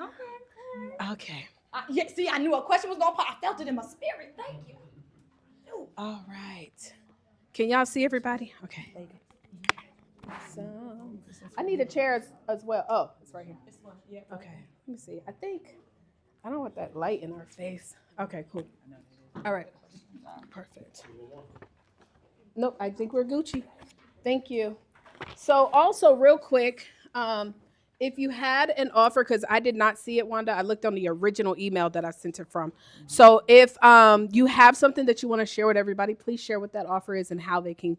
Okay. Okay. Yeah, see, I knew a question was going to pop. I felt it in my spirit. Thank you. All right. Can y'all see everybody? Okay. So, I need a chair as well. Oh, it's right here. This one. Yeah. Okay. Let me see. I don't want that light in our face. Okay, cool. All right. Perfect. Nope, I think we're Gucci. Thank you. So also real quick, if you had an offer, because I did not see it, Wanda, I looked on the original email that I sent it from. So if you have something that you want to share with everybody, please share what that offer is and how they can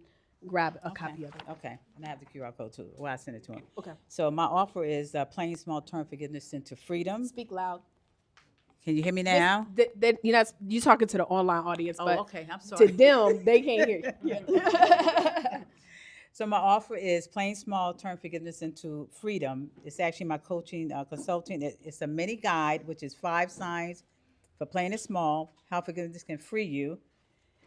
grab a copy of it. Okay, and I have the QR code too. Well, I sent it to him. Okay. So my offer is plain small term forgiveness into freedom. Speak loud. Can you hear me now? You're talking to the online audience, but okay. I'm sorry. to them, they can't hear you. So my offer is plain small term forgiveness into freedom. It's actually my coaching consulting. It's a mini guide, which is 5 signs for plain and small, how forgiveness can free you.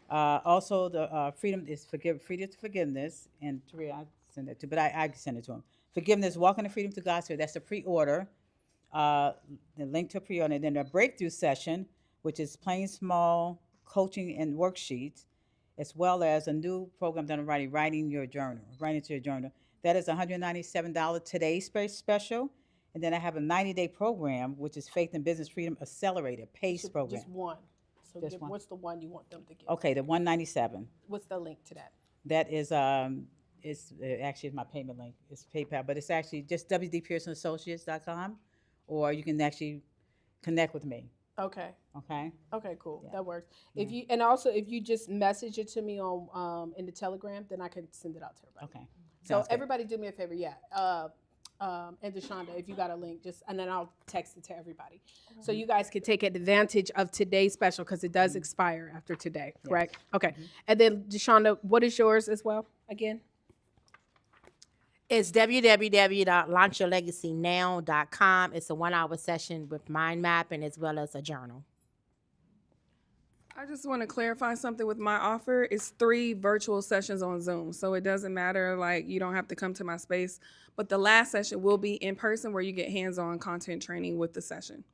Also, the freedom is freedom to forgiveness. And Taria, I send it to, but I send it to him. Forgiveness, walking in freedom to God's Spirit. That's a pre-order. The link to a pre-order. And then a breakthrough session, which is plain small coaching and worksheets, as well as a new program that I'm writing to your journal. That is $197 today's special. And then I have a 90-day program, which is Faith and Business Freedom Accelerated, PACE program. Just one. So Just one. what's the one you want them to get? Okay, the 197. What's the link to that? That is, it's actually my payment link. It's PayPal, but it's actually just wdpearsonassociates.com, or you can actually connect with me. Okay. Okay. Okay, cool. Yeah. That works. If you just message it to me on in the Telegram, then I can send it out to everybody. Okay. So Sounds good. everybody do me a favor, yeah. And DeShonda, if you got a link, and then I'll text it to everybody. So you guys can take advantage of today's special because it does expire after today, correct? Yes. Okay. And then DeShonda, what is yours as well again? It's www.launchyourlegacynow.com. It's a 1-hour session with mind mapping as well as a journal. I just want to clarify something with my offer. It's 3 virtual sessions on Zoom. So it doesn't matter, like you don't have to come to my space. But the last session will be in person where you get hands-on content training with the session.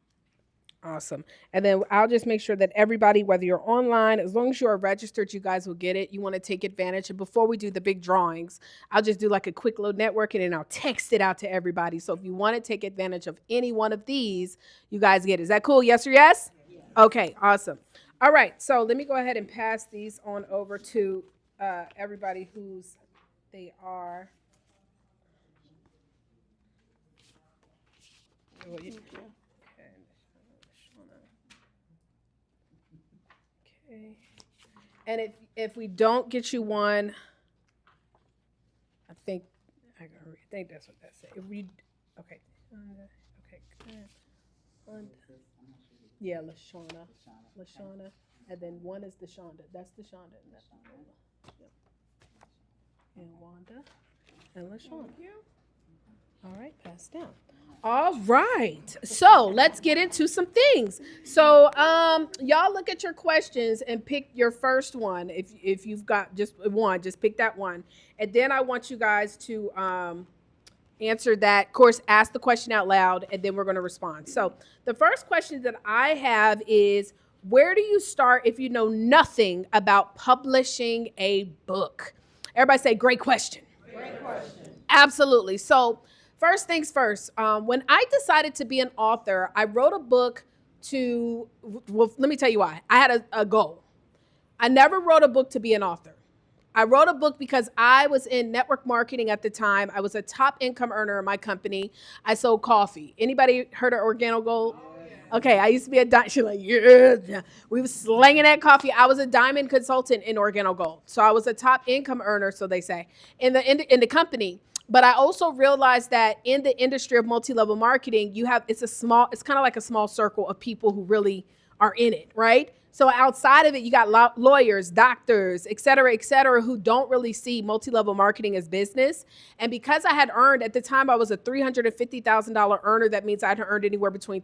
Awesome. And then I'll just make sure that everybody, whether you're online, as long as you are registered, you guys will get it. You want to take advantage. And before we do the big drawings, I'll just do like a quick little networking and I'll text it out to everybody. So if you want to take advantage of any one of these, you guys get it. Is that cool? Yes or yes? Yeah. Okay, awesome. All right. So let me go ahead and pass these on over to everybody they are. Thank you. Okay. And if we don't get you one, I think that's what that said. If we okay. Okay. Yeah, Lashana. And then one is Deshonda. That's Deshonda. And that's Yep. And Wanda and Lashana. All right, pass down. All right. So let's get into some things. So y'all look at your questions and pick your first one. If you've got just one, just pick that one. And then I want you guys to answer that. Of course, ask the question out loud, and then we're going to respond. So the first question that I have is, where do you start if you know nothing about publishing a book? Everybody say, great question. Great question. Absolutely. So first things first, when I decided to be an author, I wrote a book well, let me tell you why. I had a goal. I never wrote a book to be an author. I wrote a book because I was in network marketing at the time. I was a top income earner in my company. I sold coffee. Anybody heard of Organo Gold? Okay, I used to be a diamond. She's like, yeah. We were slanging that coffee. I was a diamond consultant in Organo Gold. So I was a top income earner, so they say, in the company. But I also realized that in the industry of multi-level marketing, it's kind of like a small circle of people who really are in it, right? So outside of it, you got lawyers, doctors, et cetera, who don't really see multi-level marketing as business. And because I had earned, at the time, I was a $350,000 earner. That means I'd earned anywhere between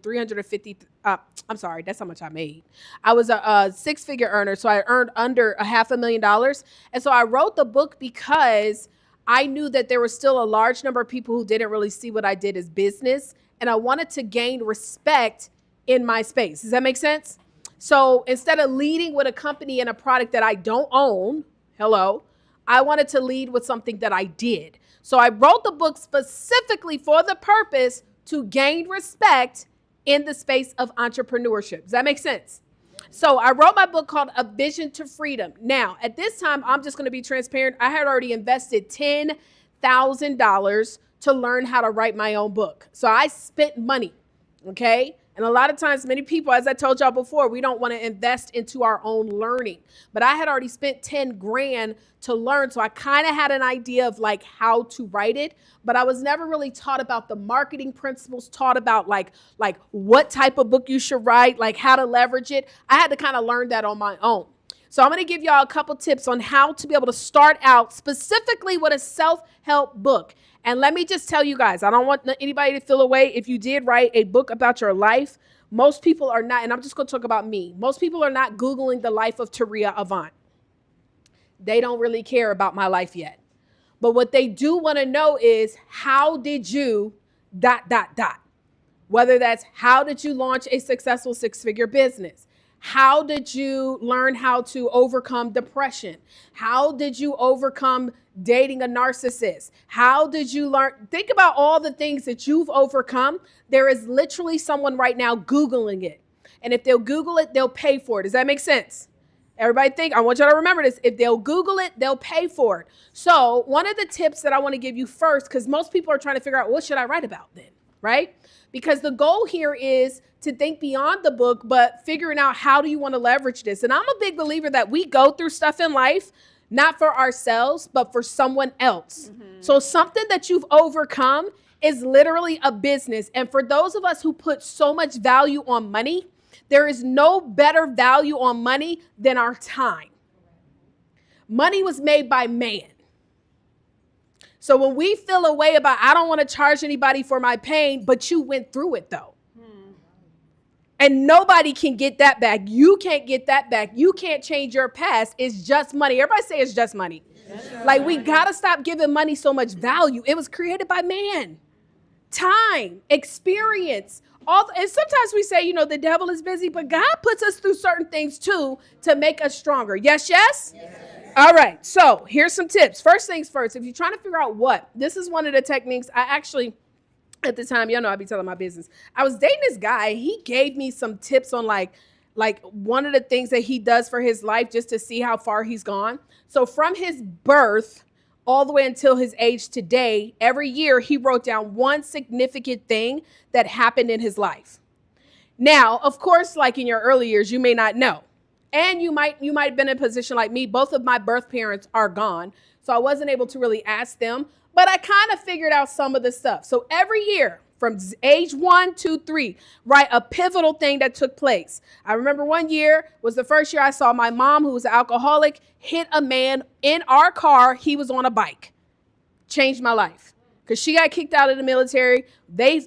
I'm sorry, that's how much I made. I was a six-figure earner, so I earned under $500,000. And so I wrote the book because I knew that there was still a large number of people who didn't really see what I did as business. And I wanted to gain respect in my space. Does that make sense? So instead of leading with a company and a product that I don't own, I wanted to lead with something that I did. So I wrote the book specifically for the purpose to gain respect in the space of entrepreneurship. Does that make sense? So I wrote my book called A Vision to Freedom. Now, at this time, I'm just going to be transparent. I had already invested $10,000 to learn how to write my own book. So I spent money, okay? And a lot of times, many people, as I told y'all before, we don't want to invest into our own learning. But I had already spent 10 grand to learn. So I kind of had an idea of like how to write it. But I was never really taught about the marketing principles, taught about like what type of book you should write, like how to leverage it. I had to kind of learn that on my own. So I'm going to give y'all a couple tips on how to be able to start out specifically with a self-help book. And let me just tell you guys, I don't want anybody to feel away. If you did write a book about your life, most people are not, and I'm just going to talk about me. Most people are not Googling the life of Taria Avant. They don't really care about my life yet. But what they do want to know is, how did you ... Whether that's, how did you launch a successful six-figure business? How did you learn how to overcome depression? How did you overcome dating a narcissist? How did you learn? Think about all the things that you've overcome. There is literally someone right now Googling it. And if they'll Google it, they'll pay for it. Does that make sense? Everybody I want y'all to remember this. If they'll Google it, they'll pay for it. So one of the tips that I want to give you first, because most people are trying to figure out, what should I write about then, right? Because the goal here is to think beyond the book, but figuring out, how do you want to leverage this? And I'm a big believer that we go through stuff in life, not for ourselves, but for someone else. Mm-hmm. So something that you've overcome is literally a business. And for those of us who put so much value on money, there is no better value on money than our time. Money was made by man. So when we feel a way about, I don't want to charge anybody for my pain, but you went through it though. And nobody can get that back. You can't get that back. You can't change your past. It's just money. Everybody say it's just money. Yes. Like, we got to stop giving money so much value. It was created by man. Time, experience. And sometimes we say, the devil is busy, but God puts us through certain things too to make us stronger. Yes, yes? Yes. All right. So here's some tips. First things first, if you're trying to figure out this is one of the techniques I actually... At the time, y'all know I be telling my business. I was dating this guy. He gave me some tips on like one of the things that he does for his life, just to see how far he's gone. So from his birth all the way until his age today, every year he wrote down one significant thing that happened in his life. Now, of course, like in your early years, you may not know. And you might have been in a position like me. Both of my birth parents are gone, so I wasn't able to really ask them. But I kind of figured out some of the stuff. So every year, from age 1, 2, 3, write a pivotal thing that took place. I remember one year was the first year I saw my mom, who was an alcoholic, hit a man in our car. He was on a bike. Changed my life. Because she got kicked out of the military.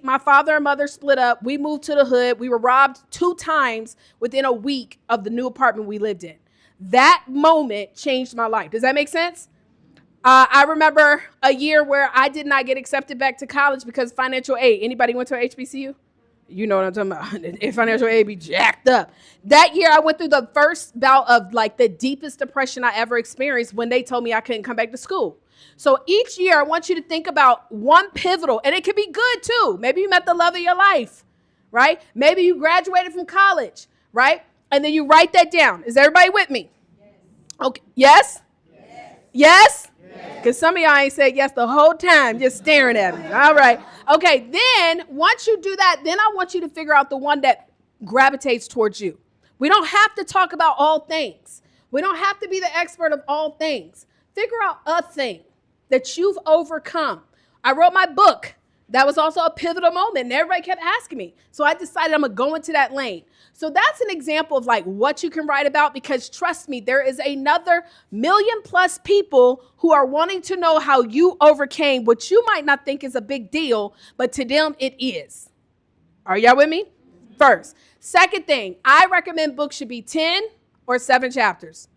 My father and mother split up. We moved to the hood. We were robbed 2 times within a week of the new apartment we lived in. That moment changed my life. Does that make sense? I remember a year where I did not get accepted back to college because financial aid. Anybody went to a HBCU? You know what I'm talking about. If financial aid be jacked up. That year I went through the first bout of like the deepest depression I ever experienced when they told me I couldn't come back to school. So each year I want you to think about one pivotal, and it can be good too. Maybe you met the love of your life, right? Maybe you graduated from college, right? And then you write that down. Is everybody with me? Yes. Okay. Yes? Yes? Because some of y'all ain't said yes the whole time, just staring at me. All right. Okay, then once you do that, then I want you to figure out the one that gravitates towards you. We don't have to talk about all things. We don't have to be the expert of all things. Figure out a thing that you've overcome. I wrote my book. That was also a pivotal moment, and everybody kept asking me. So I decided I'm going to go into that lane. So that's an example of like what you can write about, because trust me, there is another 1 million+ people who are wanting to know how you overcame what you might not think is a big deal, but to them it is. Are y'all with me? First. Second thing, I recommend books should be 10 or 7 chapters.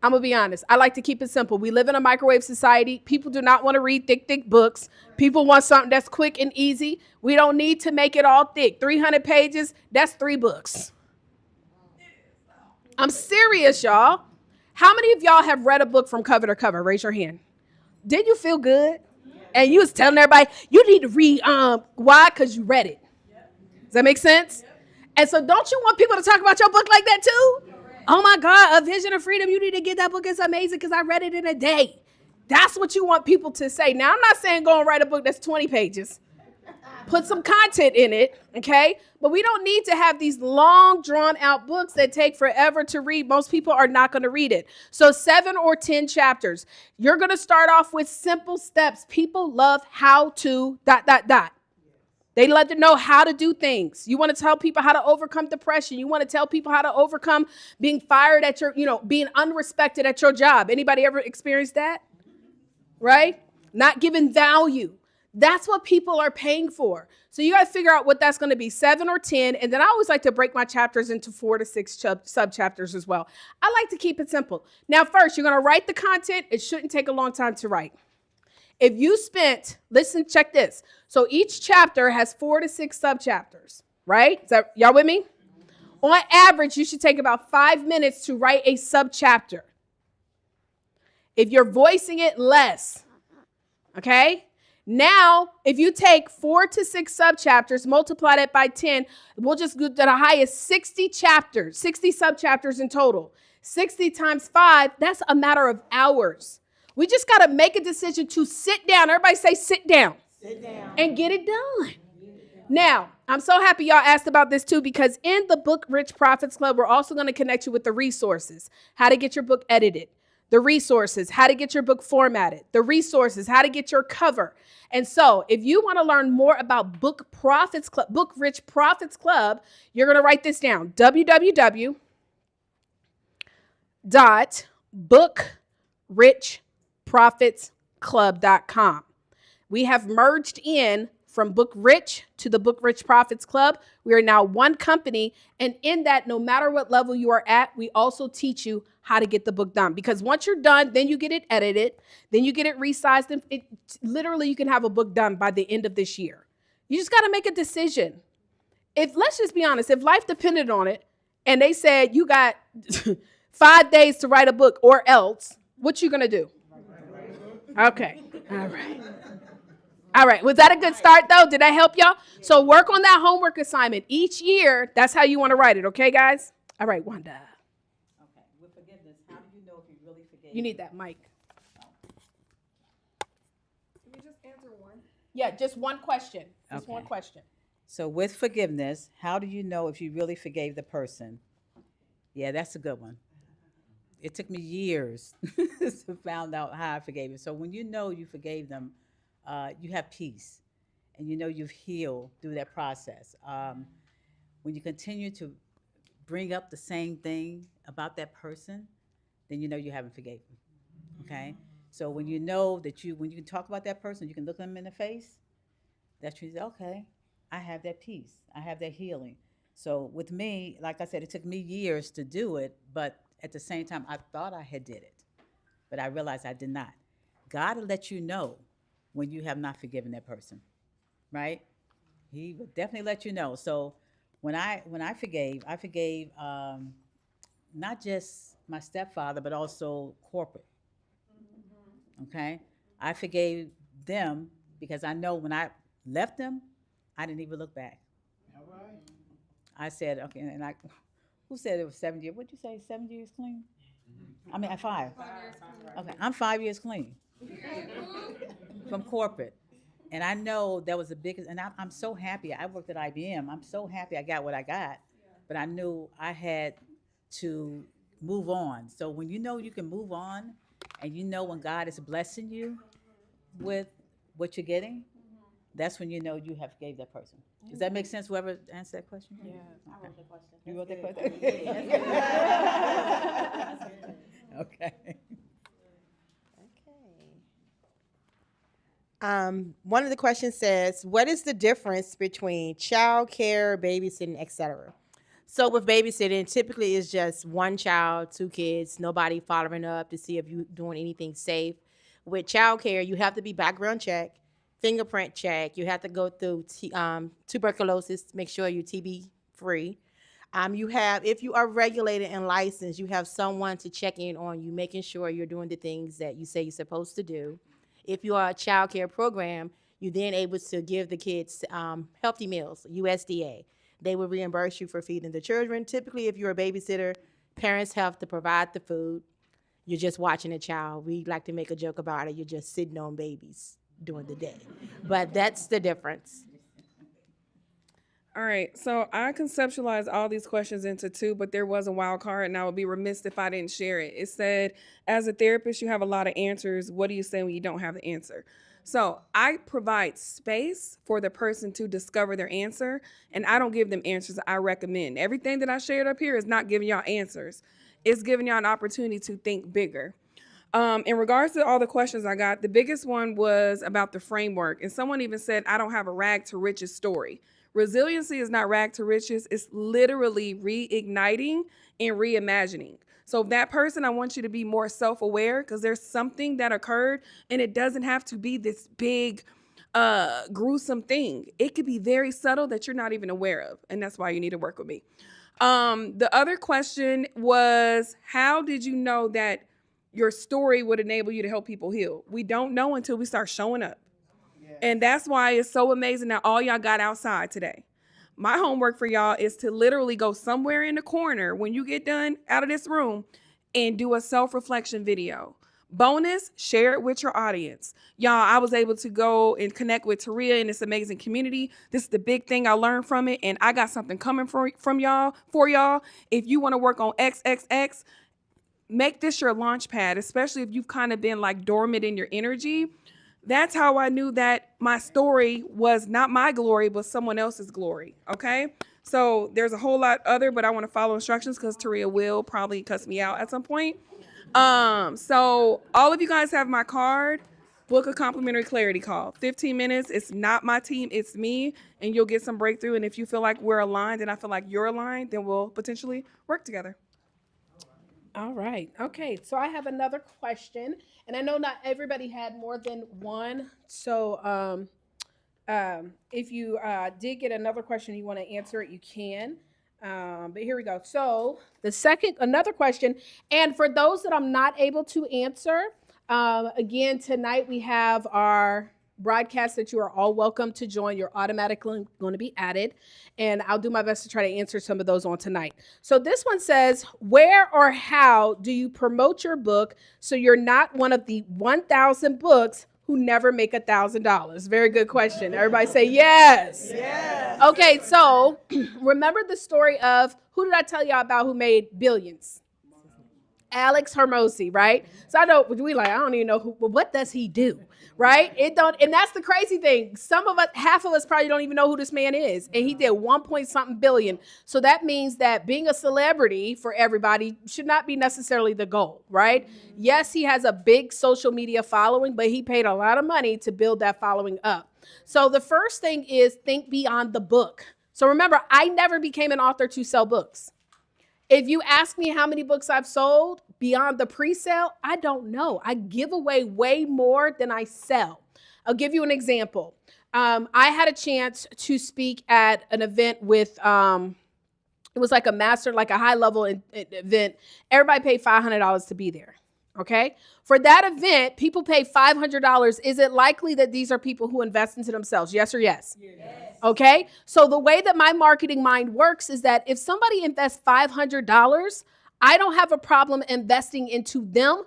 I'm going to be honest. I like to keep it simple. We live in a microwave society. People do not want to read thick books. People want something that's quick and easy. We don't need to make it all thick. 300 pages, that's 3 books. I'm serious, y'all. How many of y'all have read a book from cover to cover? Raise your hand. Did you feel good? And you was telling everybody, you need to read, why? Because you read it. Does that make sense? And so don't you want people to talk about your book like that too? Oh my God, A Vision of Freedom. You need to get that book. It's amazing because I read it in a day. That's what you want people to say. Now, I'm not saying go and write a book that's 20 pages. Put some content in it, okay? But we don't need to have these long, drawn-out books that take forever to read. Most people are not going to read it. So 7 or 10 chapters. You're going to start off with simple steps. People love how to ... They let them know how to do things. You want to tell people how to overcome depression. You want to tell people how to overcome being fired at your, being unrespected at your job. Anybody ever experienced that? Right? Not given value. That's what people are paying for. So you got to figure out what that's going to be, 7 or 10. And then I always like to break my chapters into 4 to 6 sub-chapters as well. I like to keep it simple. Now, first, you're going to write the content. It shouldn't take a long time to write. If you listen, check this. So each chapter has 4 to 6 sub-chapters, right? Is that, y'all with me? On average, you should take about 5 minutes to write a sub-chapter. If you're voicing it, less, okay? Now, if you take 4 to 6 sub-chapters, multiply that by 10, we'll just go to the highest 60 chapters, 60 sub-chapters in total. 60 times 5, that's a matter of hours. We just got to make a decision to sit down. Everybody say sit down. Sit down. And get it done. Now, I'm so happy y'all asked about this too, because in the Book Rich Profits Club, we're also going to connect you with the resources, how to get your book edited, the resources, how to get your book formatted, the resources, how to get your cover. And so if you want to learn more about Book Rich Profits Club, you're going to write this down, www.bookrichprofitsclub.com. We have merged in from Book Rich to the Book Rich Profits Club. We are now one company. And in that, no matter what level you are at, we also teach you how to get the book done. Because once you're done, then you get it edited, then you get it resized. And literally, you can have a book done by the end of this year. You just got to make a decision. Let's just be honest, if life depended on it and they said you got 5 days to write a book or else, what you going to do? Okay. All right. All right. Was that a good start, though? Did that help y'all? So work on that homework assignment. Each year, that's how you want to write it. Okay, guys? All right, Wanda. Okay. With forgiveness, how do you know if you really forgave? You need that mic. Can we just answer one? Yeah, just one question. Just Okay. one question. So with forgiveness, how do you know if you really forgave the person? Yeah, that's a good one. It took me years to find out how I forgave him. So when you know you forgave them, you have peace, and you know you've healed through that process. When you continue to bring up the same thing about that person, then you know you haven't forgave them. Okay. So when you know that when you can talk about that person, you can look them in the face. That's when you say, okay, I have that peace. I have that healing. So with me, like I said, it took me years to do it, but at the same time, I thought I had did it, but I realized I did not. God will let you know when you have not forgiven that person, right? He will definitely let you know. So when I forgave not just my stepfather, but also corporate. Okay, I forgave them because I know when I left them, I didn't even look back. I said, okay, and I, who said it was 7 years? What'd you say, 7 years clean? I mean, at five. Okay, I'm 5 years clean from corporate. And I know that was the biggest, and I'm so happy. I worked at IBM. I'm so happy I got what I got, but I knew I had to move on. So when you know you can move on, and you know when God is blessing you with what you're getting, that's when you know you have gave that person. Does that make sense? Whoever answered that question? Yeah. Okay. I wrote the question. You wrote that question? Okay. One of the questions says, "What is the difference between child care, babysitting, etc.?" So with babysitting, typically it's just one child, two kids, nobody following up to see if you're doing anything safe. With child care, you have to be background check, fingerprint check. You have to go through tuberculosis to make sure you're TB free. You have, if you are regulated and licensed, you have someone to check in on you, making sure you're doing the things that you say you're supposed to do. If you are a child care program, you then able to give the kids healthy meals, USDA. They will reimburse you for feeding the children. Typically, if you're a babysitter, parents have to provide the food. You're just watching a child. We like to make a joke about it. You're just sitting on babies during the day. But that's the difference. All right, so I conceptualized all these questions into two, but there was a wild card, and I would be remiss if I didn't share it. It said, as a therapist, you have a lot of answers. What do you say when you don't have the answer? So I provide space for the person to discover their answer, and I don't give them answers. I recommend. Everything that I shared up here is not giving y'all answers. It's giving y'all an opportunity to think bigger. In regards to all the questions I got, the biggest one was about the framework. And someone even said, I don't have a rag to riches story. Resiliency is not rag to riches. It's literally reigniting and reimagining. So that person, I want you to be more self-aware because there's something that occurred and it doesn't have to be this big, gruesome thing. It could be very subtle that you're not even aware of. And that's why you need to work with me. The other question was, how did you know that your story would enable you to help people heal? We don't know until we start showing up. And that's why it's so amazing that all y'all got outside today. My homework for y'all is to literally go somewhere in the corner when you get done out of this room and do a self-reflection video. Bonus, share it with your audience. Y'all, I was able to go and connect with Taria in this amazing community. This is the big thing I learned from it, and I got something coming from y'all, for y'all. If you want to work on XXX, make this your launch pad, especially if you've kind of been like dormant in your energy. That's how I knew that my story was not my glory, but someone else's glory, okay? So there's a whole lot other, but I want to follow instructions because Taria will probably cuss me out at some point. So all of you guys have my card. Book a complimentary clarity call. 15 minutes. It's not my team, it's me, and you'll get some breakthrough. And if you feel like we're aligned and I feel like you're aligned, then we'll potentially work together. All right. Okay. So I have another question, and I know not everybody had more than one. So if you did get another question, you want to answer it, you can. But here we go. So another question, and for those that I'm not able to answer, again tonight we have our broadcast that you are all welcome to join. You're automatically going to be added, and I'll do my best to try to answer some of those on tonight. So this one says, where or how do you promote your book so you're not one of the 1,000 books who never make $1,000? Very good question. Everybody say yes. Yes. Okay, so remember the story of, who did I tell y'all about who made billions? Alex Hermosi, right? So I know we like, I don't even know who, but what does he do? Right? It don't, and that's the crazy thing. Some of us, half of us probably don't even know who this man is. And he did 1 point something billion. So that means that being a celebrity for everybody should not be necessarily the goal, right? Yes, he has a big social media following, but he paid a lot of money to build that following up. So the first thing is think beyond the book. So remember, I never became an author to sell books. If you ask me how many books I've sold beyond the pre-sale, I don't know. I give away way more than I sell. I'll give you an example. I had a chance to speak at an event with, it was like a master, like a high level event. Everybody paid $500 to be there. Okay. For that event, people pay $500. Is it likely that these are people who invest into themselves? Yes or yes? Yes. Okay. So the way that my marketing mind works is that if somebody invests $500, I don't have a problem investing into them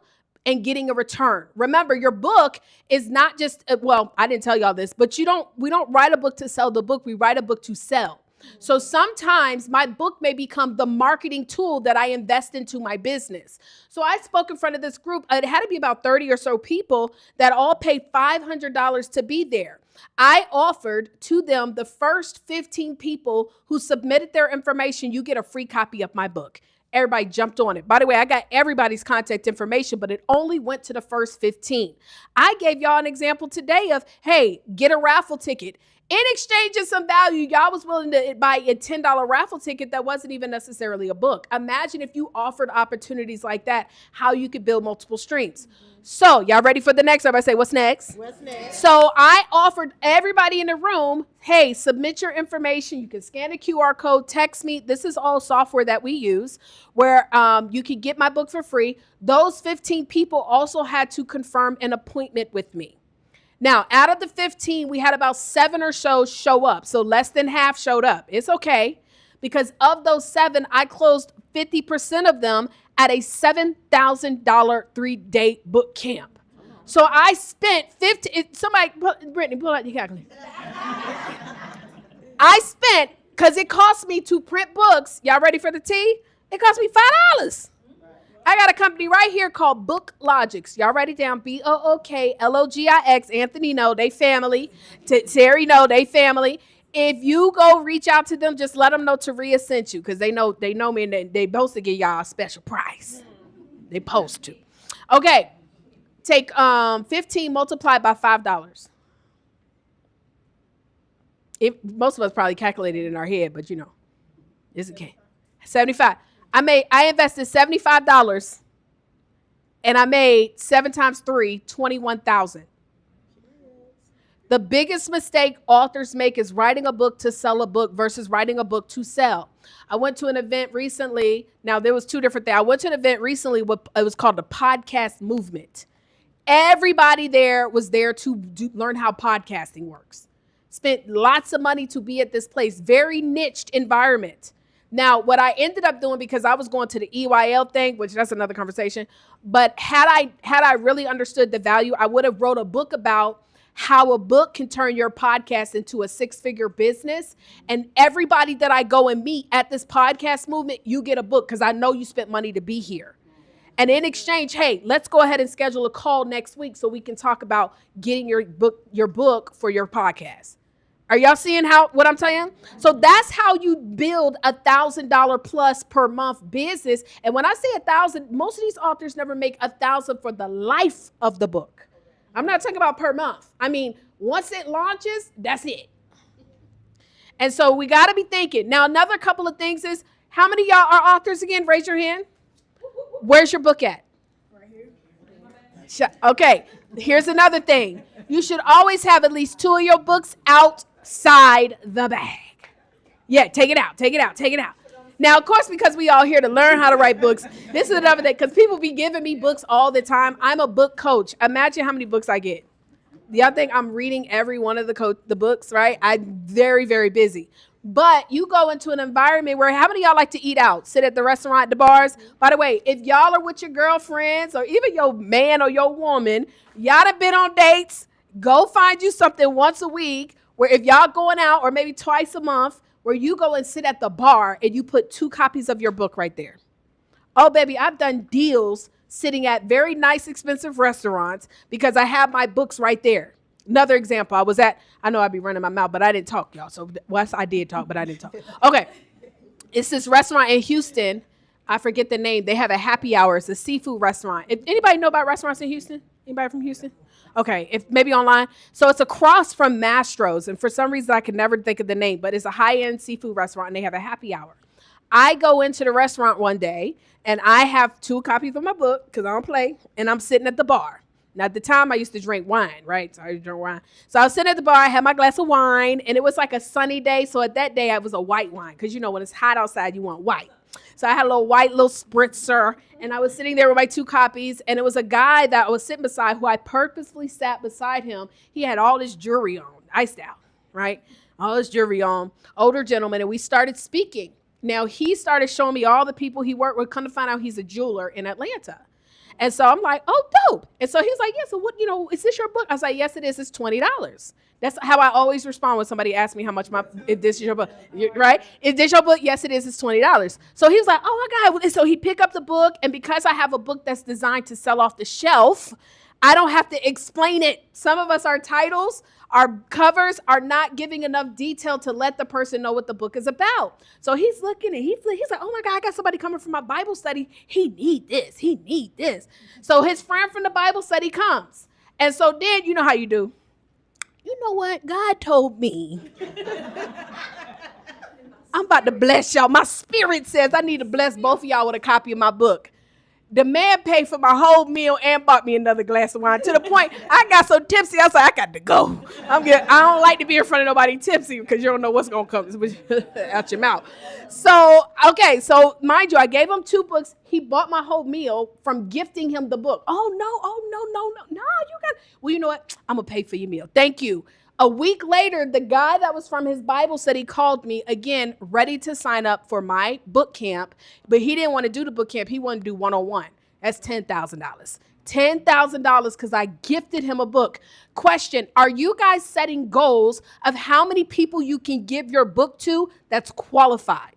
and getting a return. Remember, your book is not just, well, I didn't tell y'all this, but we don't write a book to sell the book. We write a book to sell. So sometimes my book may become the marketing tool that I invest into my business. So I spoke in front of this group. It had to be about 30 or so people that all paid $500 to be there. I offered to them, the first 15 people who submitted their information, you get a free copy of my book. Everybody jumped on it. By the way, I got everybody's contact information, but it only went to the first 15. I gave y'all an example today of, hey, get a raffle ticket. In exchange of some value, y'all was willing to buy a $10 raffle ticket that wasn't even necessarily a book. Imagine if you offered opportunities like that, how you could build multiple streams. So y'all ready for the next? Everybody say, what's next? What's next? So I offered everybody in the room, hey, submit your information. You can scan a QR code, text me. This is all software that we use where you can get my book for free. Those 15 people also had to confirm an appointment with me. Now, out of the 15, we had about 7 or so show up. So less than half showed up. It's okay, because of those 7, I closed 50% of them at a $7,000 3-day boot camp. So I spent Brittany, pull out your calculator. I spent, because it cost me to print books. Y'all ready for the tea? It cost me $5. I got a company right here called Book Logics. Y'all write it down. BOOKLOGIX. Anthony know they family. Terry know they family. If you go reach out to them, just let them know Taria sent you, because they know me, and they supposed to give y'all a special price. They supposed to. Okay. Take 15 multiplied by $5. Most of us probably calculated it in our head, but it's okay. 75. I invested $75, and I made 7 times 3, 21,000. The biggest mistake authors make is writing a book to sell a book versus writing a book to sell. I went to an event recently. Now, there was 2 different things. I went to an event recently. It was called the Podcast Movement. Everybody there was there to learn how podcasting works. Spent lots of money to be at this place. Very niched environment. Now, what I ended up doing, because I was going to the EYL thing, which that's another conversation, but had I really understood the value, I would have wrote a book about how a book can turn your podcast into a 6-figure business. And everybody that I go and meet at this podcast movement, you get a book, because I know you spent money to be here. And in exchange, hey, let's go ahead and schedule a call next week so we can talk about getting your book for your podcast. Are y'all seeing what I'm telling you? So that's how you build $1,000 plus per month business. And when I say 1,000, most of these authors never make 1,000 for the life of the book. I'm not talking about per month. I mean, once it launches, that's it. And so we got to be thinking. Now, another couple of things is, how many of y'all are authors again? Raise your hand. Where's your book at? Right here. Okay, here's another thing. You should always have at least 2 of your books outside the bag. Yeah, take it out. Now, of course, because we all here to learn how to write books, this is another thing, because people be giving me books all the time. I'm a book coach. Imagine how many books I get. Y'all think I'm reading every one of the books, right? I'm very, very busy. But you go into an environment where, how many of y'all like to eat out, sit at the restaurant, the bars? By the way, if y'all are with your girlfriends or even your man or your woman, y'all have been on dates, go find you something once a week where if y'all going out, or maybe twice a month, where you go and sit at the bar and you put 2 copies of your book right there. Oh, baby, I've done deals sitting at very nice, expensive restaurants because I have my books right there. Another example, I know I'd be running my mouth, but I didn't talk, y'all. So, Wes, I did talk, but I didn't talk. Okay. It's this restaurant in Houston. I forget the name. They have a happy hour. It's a seafood restaurant. If anybody know about restaurants in Houston? Anybody from Houston? Okay, if maybe online. So it's across from Mastro's, and for some reason I can never think of the name, but it's a high-end seafood restaurant, and they have a happy hour. I go into the restaurant one day, and I have 2 copies of my book because I don't play, and I'm sitting at the bar. Now, at the time, I used to drink wine, right? So I used to drink wine. So I was sitting at the bar. I had my glass of wine, and it was like a sunny day. So at that day, I was a white wine because, you know, when it's hot outside, you want white. So I had a little spritzer, and I was sitting there with my 2 copies, and it was a guy that I was sitting beside who I purposely sat beside him. He had all this jewelry on, iced out, right? All this jewelry on, older gentleman, and we started speaking. Now, he started showing me all the people he worked with. Come to find out he's a jeweler in Atlanta. And so I'm like, oh, dope. And so he's like, yeah, so what, is this your book? I was like, yes, it is. It's $20. That's how I always respond when somebody asks me how much if this is your book, right? Is this your book? Yes, it is. It's $20. So he's like, oh my God. And so he picked up the book. And because I have a book that's designed to sell off the shelf, I don't have to explain it. Some of us, our titles, our covers are not giving enough detail to let the person know what the book is about. So he's looking and he's like, oh my God, I got somebody coming from my Bible study. He need this. He need this. So his friend from the Bible study comes. And so then, you know how you do. You know what? God told me. I'm about to bless y'all. My spirit says I need to bless both of y'all with a copy of my book. The man paid for my whole meal and bought me another glass of wine to the point I got so tipsy. I was like, I got to go. I don't like to be in front of nobody tipsy because you don't know what's going to come out your mouth. So, okay. So mind you, I gave him 2 books. He bought my whole meal from gifting him the book. Oh, no. No, you got, well, you know what? I'm going to pay for your meal. Thank you. A week later, the guy that was from his Bible study called me again, ready to sign up for my book camp, but he didn't want to do the book camp. He wanted to do one-on-one. That's $10,000. $10,000 because I gifted him a book. Question, are you guys setting goals of how many people you can give your book to that's qualified?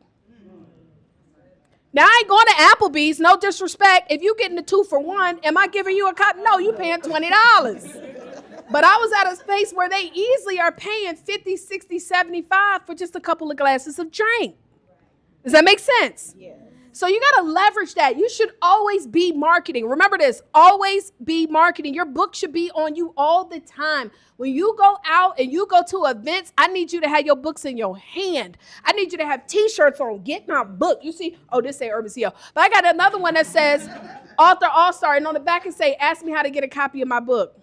Now, I ain't going to Applebee's, no disrespect. If you getting the 2 for 1, am I giving you a copy? No, you paying $20. But I was at a space where they easily are paying $50, $60, $75 for just a couple of glasses of drink. Does that make sense? Yeah. So you got to leverage that. You should always be marketing. Remember this, always be marketing. Your book should be on you all the time. When you go out and you go to events, I need you to have your books in your hand. I need you to have T-shirts on. Get my book. You see, oh, this say Urban CEO. But I got another one that says Author All-Star. And on the back it say, ask me how to get a copy of my book.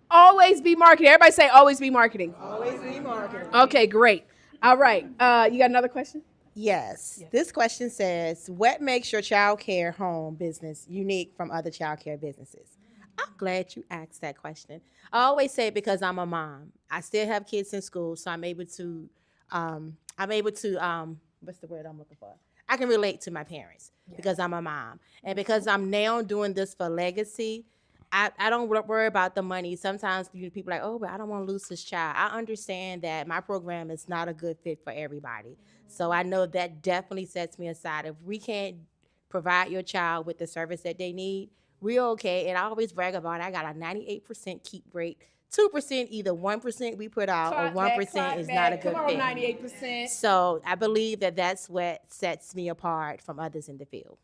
Always be marketing. Everybody say always be marketing. Always be marketing. Okay, great. All right. You got another question? Yes. This question says, what makes your child care home business unique from other child care businesses? I'm glad you asked that question. I always say it because I'm a mom. I still have kids in school, so I'm able to, what's the word I'm looking for? I can relate to my parents because I'm a mom. And because I'm now doing this for legacy, I don't worry about the money. Sometimes people are like, oh, but I don't want to lose this child. I understand that my program is not a good fit for everybody. So I know that definitely sets me aside. If we can't provide your child with the service that they need, we're okay. And I always brag about it. I got a 98% keep rate. 2%, either 1% we put out or 1% is not a good fit. 98%. So I believe that that's what sets me apart from others in the field.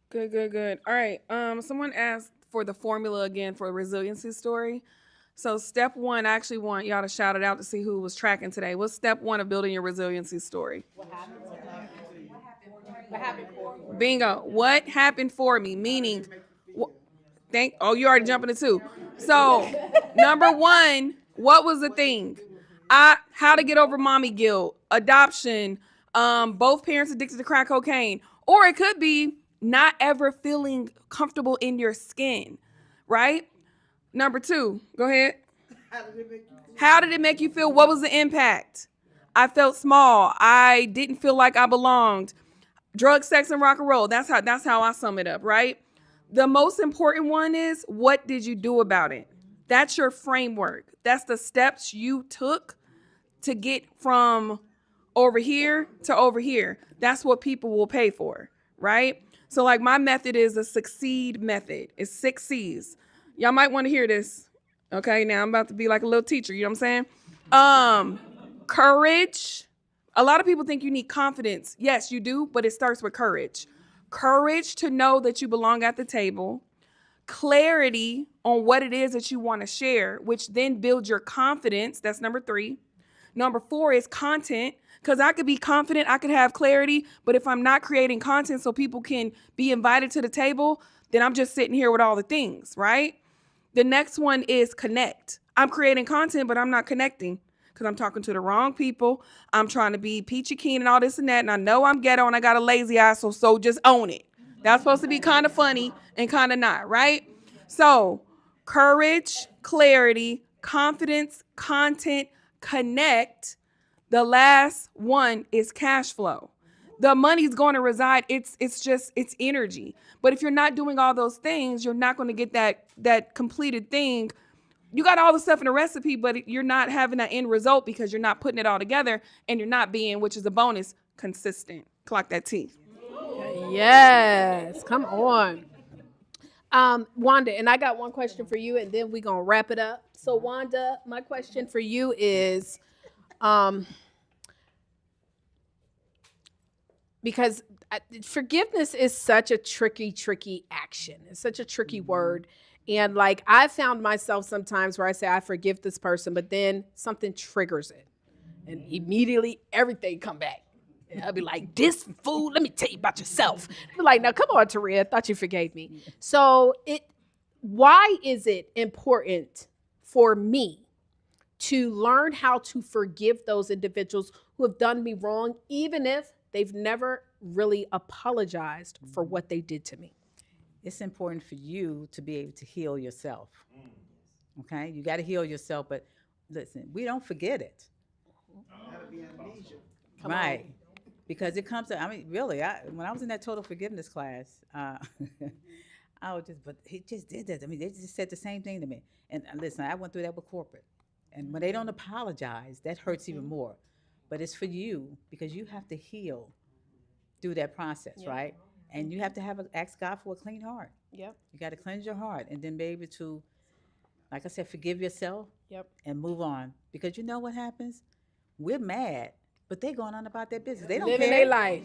Good. All right. Someone asked for the formula again for a resiliency story. So step 1, I actually want y'all to shout it out to see who was tracking today. What's step 1 of building your resiliency story? What happened for me? Bingo. What happened for me? Meaning, you already jumping to 2. So number 1, what was the thing? How to get over mommy guilt, adoption, both parents addicted to crack cocaine, or it could be not ever feeling comfortable in your skin, right? Number 2, go ahead. How did it make you feel? What was the impact? I felt small. I didn't feel like I belonged. Drugs, sex, and rock and roll. That's how I sum it up, right? The most important one is, what did you do about it? That's your framework. That's the steps you took to get from over here to over here. That's what people will pay for, right? So like my method is a succeed method. It's 6 C's. Y'all might want to hear this. Okay, now I'm about to be like a little teacher, you know what I'm saying? Courage. A lot of people think you need confidence. Yes, you do, but it starts with courage. Courage to know that you belong at the table. Clarity on what it is that you want to share, which then builds your confidence. That's number 3. Number 4 is content, because I could be confident, I could have clarity, but if I'm not creating content so people can be invited to the table, then I'm just sitting here with all the things, right? The next one is connect. I'm creating content, but I'm not connecting because I'm talking to the wrong people. I'm trying to be peachy keen and all this and that, and I know I'm ghetto and I got a lazy eye, so just own it. That's supposed to be kind of funny and kind of not, right? So courage, clarity, confidence, content, connect. The last one is cash flow. The money's going to reside. It's energy. But if you're not doing all those things, you're not going to get that completed thing. You got all the stuff in the recipe, but you're not having that end result because you're not putting it all together, and you're not being, which is a bonus, consistent. Clock that T. Yes, come on. Wanda, and I got one question for you, and then we're going to wrap it up. So, Wanda, my question for you is, because forgiveness is such a tricky action. It's such a tricky word. And like, I found myself sometimes where I say, I forgive this person, but then something triggers it. And immediately everything come back. And I'll be like, this fool, let me tell you about yourself. I'll be like, now come on, Taria, I thought you forgave me. So why is it important for me to learn how to forgive those individuals who have done me wrong, even if they've never really apologized for what they did to me? It's important for you to be able to heal yourself. Okay? You got to heal yourself, but listen, we don't forget it. Right. Because it comes to, I mean, really, when I was in that total forgiveness class, I was just, but he just did that. I mean, they just said the same thing to me. And listen, I went through that with corporate. And when they don't apologize, that hurts even more. But it's for you because you have to heal through that process, right? And you have to ask God for a clean heart. Yep. You got to cleanse your heart and then be able to, like I said, forgive yourself. Yep. And move on. Because you know what happens? We're mad, but they're going on about their business. They don't Living care. their life.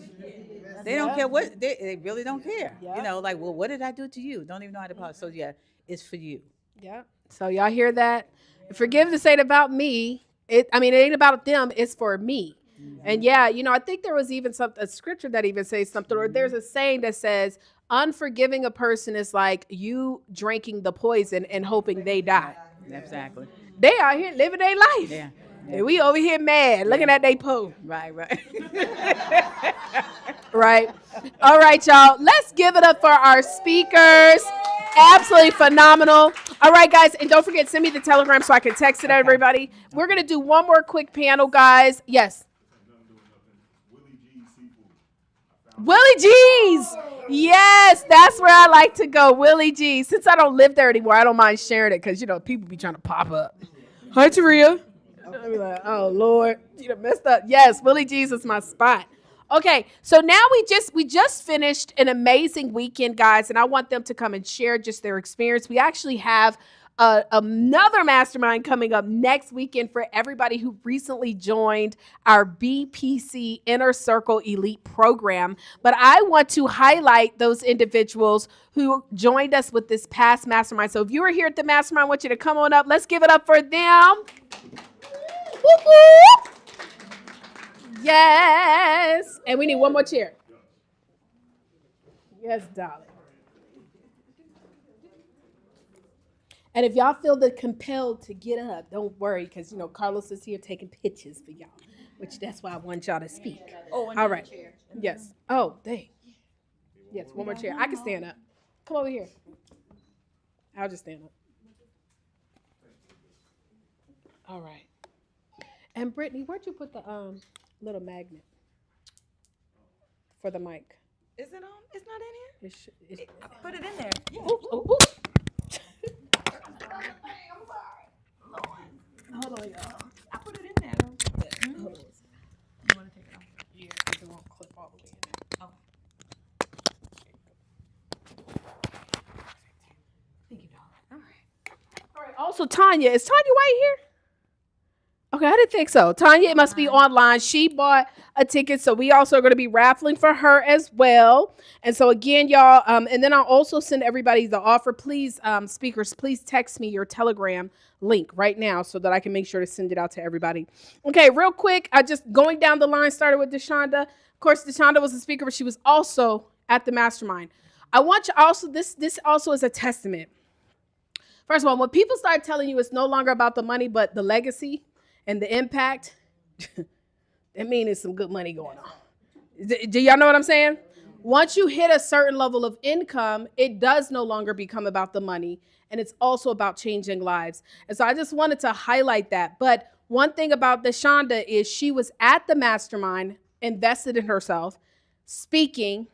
They don't care what, they really don't care. Yep. You know, like, well, what did I do to you? Don't even know how to apologize. So yeah, it's for you. Yep. So y'all hear that? Forgiveness ain't about me. It ain't about them. It's for me. And yeah, I think there was even a scripture that even says something, or there's a saying that says, unforgiving a person is like you drinking the poison and hoping they die. Exactly. They out here living their life. Yeah. And we over here mad, looking at they poo. Right. Right. All right, y'all. Let's give it up for our speakers. Absolutely phenomenal. All right, guys. And don't forget, send me the telegram so I can text it to everybody. We're going to do one more quick panel, guys. Yes. Willie G's. Yes, that's where I like to go. Willie G's. Since I don't live there anymore, I don't mind sharing it because, people be trying to pop up. Hi, Taria. I'll be like, oh, Lord, you done messed up. Yes, Willie G's is my spot. Okay, so now we just finished an amazing weekend, guys, and I want them to come and share just their experience. We actually have another mastermind coming up next weekend for everybody who recently joined our BPC Inner Circle Elite program. But I want to highlight those individuals who joined us with this past mastermind. So if you were here at the mastermind, I want you to come on up. Let's give it up for them. Whoop, whoop. Yes. And we need one more chair. Yes, darling. And if y'all feel compelled to get up, don't worry, because, Carlos is here taking pictures for y'all, which that's why I want y'all to speak. Oh, all right. Chair. Yes. Oh, dang. Yes, one more chair. I can stand up. Come over here. I'll just stand up. All right. And Brittany, where'd you put the little magnet for the mic? Is it on? It's not in here? I put it in there. Yeah. Oops, oops. Hold on, y'all. I put it in there. Hold on. You want to take it off? Yeah, it won't clip all the way in there. Oh. Thank you, darling. All right. All right. Also, Tanya, is Tanya White here? Okay, I didn't think so. Tanya, it must be online. She bought a ticket, so we also are going to be raffling for her as well. And so again, y'all, and then I'll also send everybody the offer. Please, speakers, please text me your Telegram link right now so that I can make sure to send it out to everybody. Okay, real quick, I just going down the line, started with Deshonda. Of course, Deshonda was a speaker, but she was also at the mastermind. I want you also, this also is a testament. First of all, when people start telling you it's no longer about the money, but the legacy and the impact, that means there's some good money going on. Do y'all know what I'm saying? Once you hit a certain level of income, it does no longer become about the money, and it's also about changing lives. And so I just wanted to highlight that. But one thing about Deshonda is she was at the mastermind, invested in herself, speaking,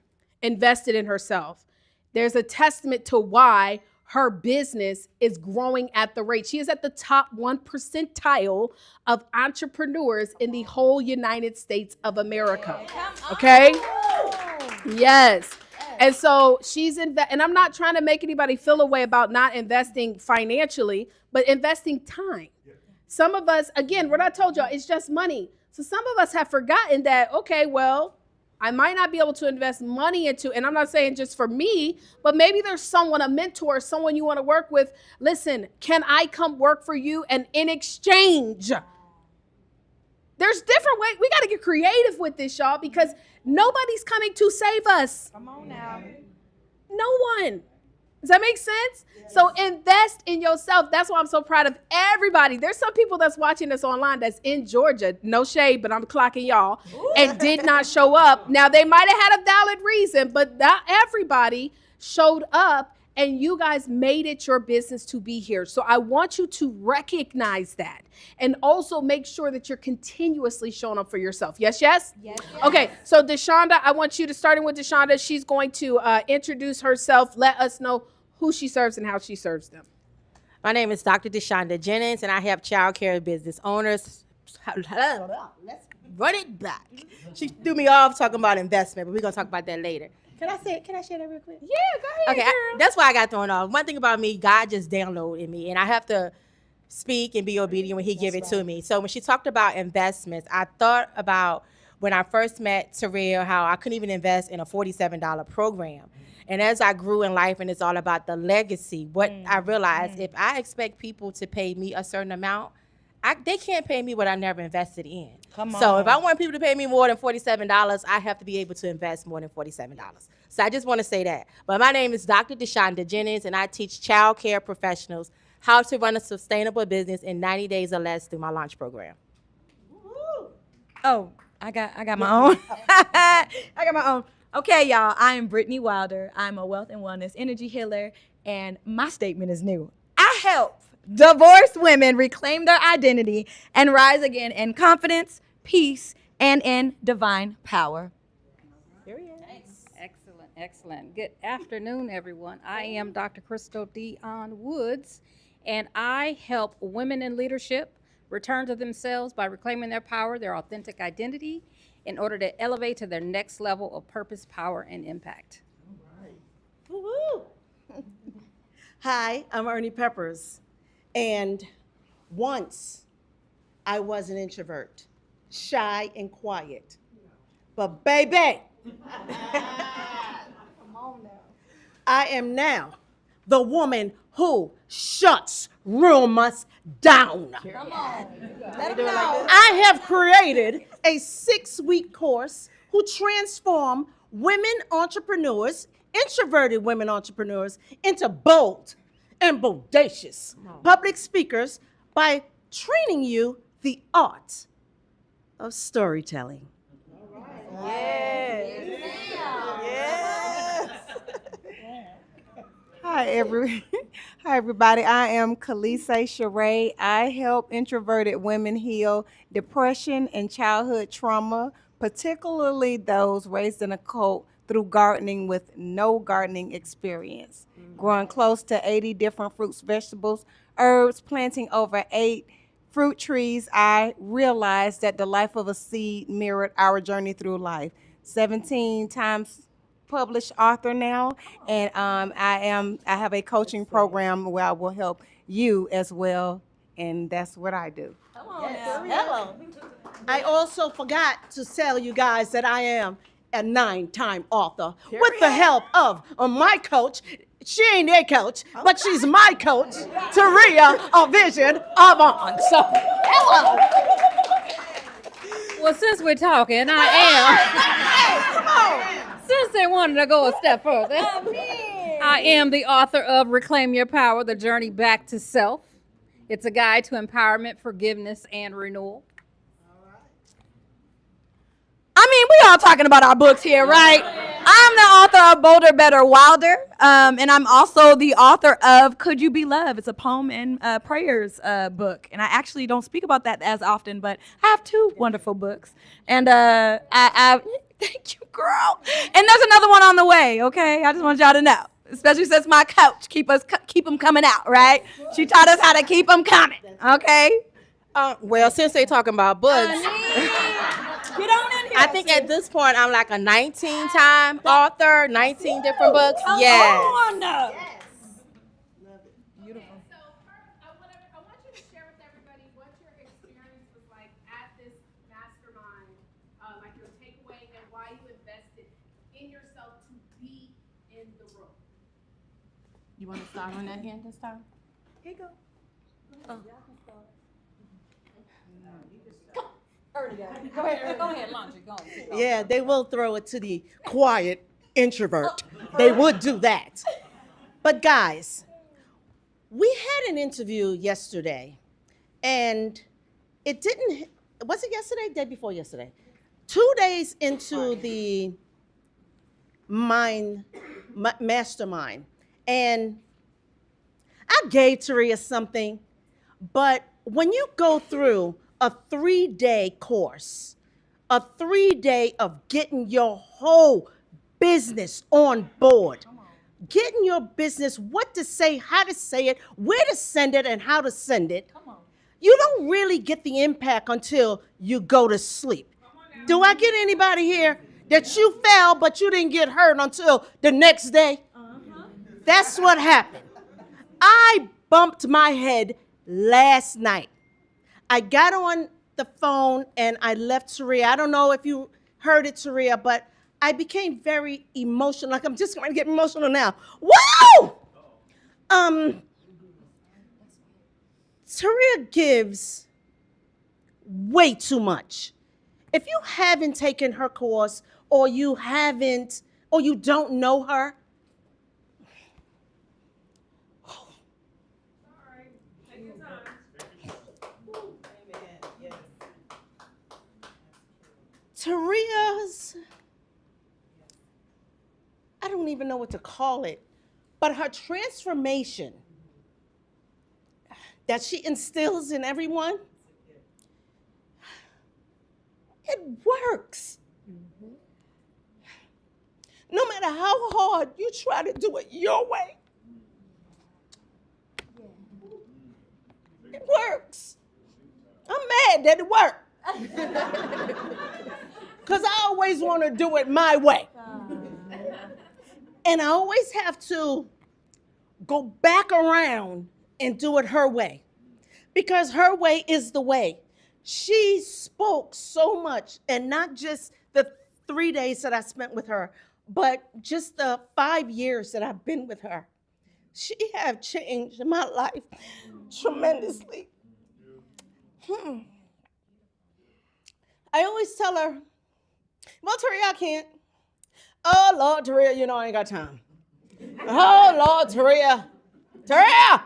invested in herself. There's a testament to why her business is growing at the rate. She is at the top 1 percentile of entrepreneurs in the whole United States of America. Okay? Yes. And so she's and I'm not trying to make anybody feel a way about not investing financially, but investing time. Some of us, again, what I told y'all, it's just money. So some of us have forgotten that, okay, well, I might not be able to invest money into, and I'm not saying just for me, but maybe there's someone, a mentor, someone you want to work with. Listen, can I come work for you? And in exchange, there's different ways. We got to get creative with this, y'all, because nobody's coming to save us. Come on now. No one. Does that make sense? So invest in yourself. That's why I'm so proud of everybody. There's some people that's watching this online that's in Georgia. No shade, but I'm clocking y'all. And did not show up. Now, they might have had a valid reason, but not everybody showed up, and you guys made it your business to be here. So I want you to recognize that and also make sure that you're continuously showing up for yourself. Yes, yes? Yes. Okay, so Deshonda, I want you to, starting with Deshonda, she's going to introduce herself, let us know who she serves and how she serves them. My name is Dr. Deshonda Jennings, and I help child care business owners. Let's run it back. She threw me off talking about investment, but we're going to talk about that later. Can I share that real quick? Yeah, go ahead. Okay, that's why I got thrown off. One thing about me, God just downloaded me, and I have to speak and be obedient when he give it to me. So when she talked about investments, I thought about when I first met Terrell, how I couldn't even invest in a $47 program. And as I grew in life, and it's all about the legacy, what I realized, if I expect people to pay me a certain amount, they can't pay me what I never invested in. So if I want people to pay me more than $47, I have to be able to invest more than $47. So I just want to say that. But my name is Dr. Deshonda Jennings, and I teach child care professionals how to run a sustainable business in 90 days or less through my launch program. Oh, I got my own. I got my own. Okay, y'all, I am Brittany Wilder. I'm a wealth and wellness energy healer, and my statement is new. I help divorced women reclaim their identity and rise again in confidence, peace, and in divine power. Excellent, excellent. Good afternoon, everyone. I am Dr. Crystal Dion Woods, and I help women in leadership return to themselves by reclaiming their power, their authentic identity, in order to elevate to their next level of purpose, power, and impact. Hi, I'm Ernie Peppers, and once I was an introvert, shy and quiet, but baby, I am now the woman who shuts rumors down. I have created a 6-week course who transform women entrepreneurs, introverted women entrepreneurs, into bold and bodacious public speakers by training you the art of storytelling. Yes. Hi everybody. I am Khaleesi Sheree. I help introverted women heal depression and childhood trauma, particularly those raised in a cult through gardening with no gardening experience. Growing close to 80 different fruits, vegetables, herbs, planting over 8 fruit trees, I realized that the life of a seed mirrored our journey through life. 17 times published author now, and I have a coaching program where I will help you as well, and that's what I do. Hello. I also forgot to tell you guys that I am a 9-time author with the help of my coach. She ain't a coach, but she's my coach, Taria, a vision of on. So, hello. Well, since we're talking, I am. Since they wanted to go a step further, I am the author of Reclaim Your Power, The Journey Back to Self. It's a guide to empowerment, forgiveness, and renewal. I mean, we all talking about our books here, right? I'm the author of Bolder, Better, Wilder, and I'm also the author of Could You Be Love? It's a poem and prayers book, and I actually don't speak about that as often, but I have 2 wonderful books, and I thank you, girl. And there's another one on the way. Okay, I just want y'all to know, especially since my coach keep them coming out, right? She taught us how to keep them coming. Okay. Well, since they talking about books, Get on in here. I think at this point I'm like a 19-time author, 19 different books. Yes. Beautiful. So first, I want you to share with everybody what your experience was like at this mastermind, like your takeaway and why you invested in yourself to be in the room. You want to start on that end this time? Here you go. Go ahead, Laundry. Go ahead. Yeah, they will throw it to the quiet introvert. They would do that. But guys, we had an interview yesterday, and it didn't, was it yesterday? Day before yesterday. 2 days into the mastermind, and I gave Taria something, but when you go through a 3-day course, a 3-day of getting your whole business on board, getting your business, what to say, how to say it, where to send it, and how to send it, you don't really get the impact until you go to sleep. Do I get anybody here that you fell, but you didn't get hurt until the next day? That's what happened. I bumped my head last night. I got on the phone and I left Taria. I don't know if you heard it, Taria, but I became very emotional. Like, I'm just going to get emotional now. Woo! Taria gives way too much. If you haven't taken her course, or you don't know her, Taria's, I don't even know what to call it, but her transformation that she instills in everyone, it works. No matter how hard you try to do it your way, it works. I'm mad that it worked. Because I always want to do it my way. And I always have to go back around and do it her way. Because her way is the way. She spoke so much, and not just the 3 days that I spent with her, but just the 5 years that I've been with her. She have changed my life tremendously. I always tell her, well, Taria, I can't. Oh, Lord, Taria, you know I ain't got time. Oh, Lord, Taria. Taria!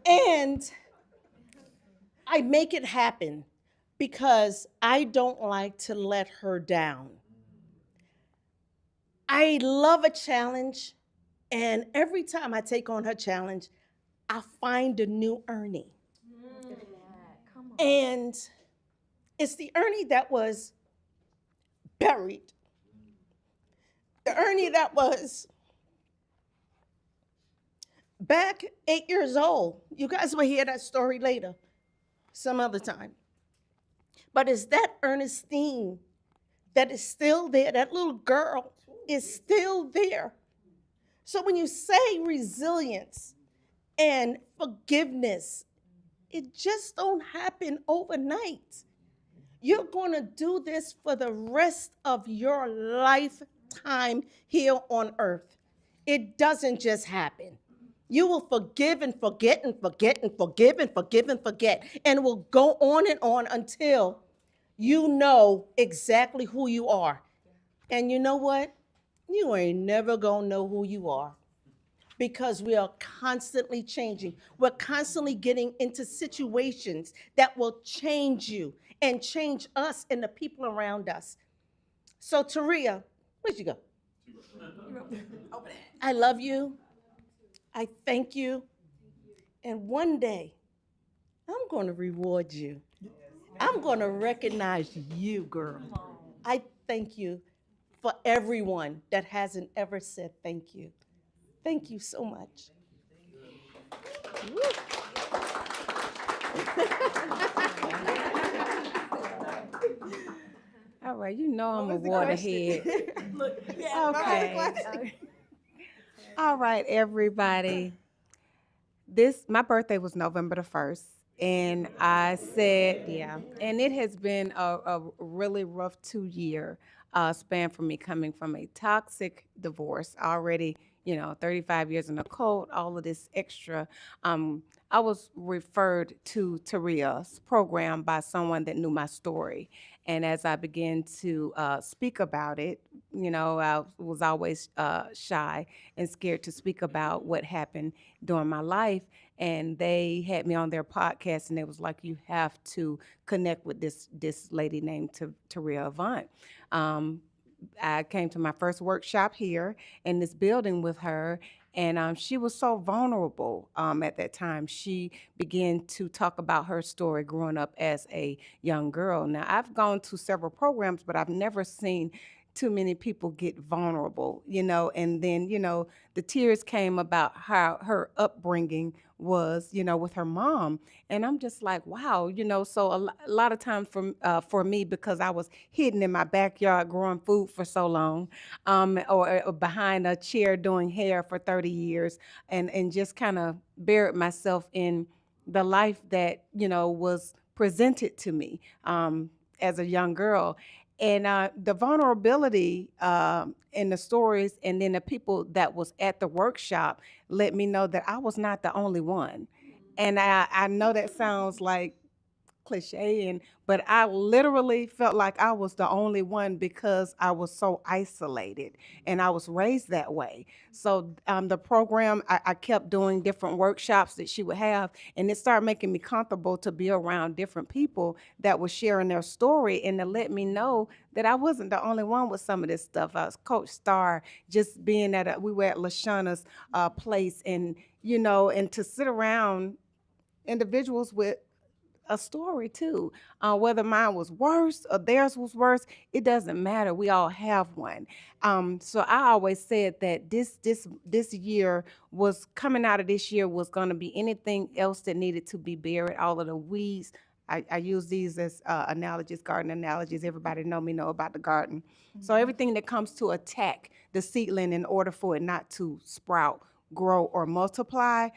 And I make it happen because I don't like to let her down. I love a challenge, And every time I take on her challenge, I find a new Ernie. And it's the Ernie that was buried, the Ernie that was back 8 years old. You guys will hear that story later, some other time. But it's that Ernestine that is still there. That little girl is still there. So when you say resilience and forgiveness, it just don't happen overnight. You're going to do this for the rest of your lifetime here on earth. It doesn't just happen. You will forgive and forget and forget and forgive and forgive and forget. And it will go on and on until you know exactly who you are. And you know what? You ain't never going to know who you are because we are constantly changing. We're constantly getting into situations that will change you and change us and the people around us. So, Taria, where'd you go? I love you. I thank you. And one day, I'm going to reward you. I'm going to recognize you, girl. I thank you for everyone that hasn't ever said thank you. Thank you so much. All right, you know I'm a waterhead. Okay. All right, everybody. My birthday was November the 1st. And I said, yeah, and it has been a really rough 2 year span for me coming from a toxic divorce already, 35 years in a cult, all of this extra. I was referred to Taria's program by someone that knew my story. And as I began to speak about it, I was always shy and scared to speak about what happened during my life. And they had me on their podcast, and they was like, "You have to connect with this lady named Taria Avant." Um, I came to my first workshop here in this building with her, and she was so vulnerable at that time. She began to talk about her story growing up as a young girl. Now, I've gone to several programs, but I've never seen too many people get vulnerable, and then, the tears came about how her upbringing was, with her mom. And I'm just like, wow, so a lot of times for me, because I was hidden in my backyard growing food for so long, or behind a chair doing hair for 30 years, and just kind of buried myself in the life that, was presented to me as a young girl. And the vulnerability in the stories, and then the people that was at the workshop let me know that I was not the only one. And I know that sounds like cliche, but I literally felt like I was the only one because I was so isolated, and I was raised that way. So the program, I kept doing different workshops that she would have, and it started making me comfortable to be around different people that were sharing their story, and to let me know that I wasn't the only one with some of this stuff. I was Coach Star, just being we were at LaShawna's place, and and to sit around individuals with a story too. Whether mine was worse or theirs was worse, it doesn't matter. We all have one. So I always said that this year was coming out of this year was going to be anything else that needed to be buried, all of the weeds. I use these as analogies, garden analogies. Everybody know about the garden. So everything that comes to attack the seedling in order for it not to sprout, grow, or multiply.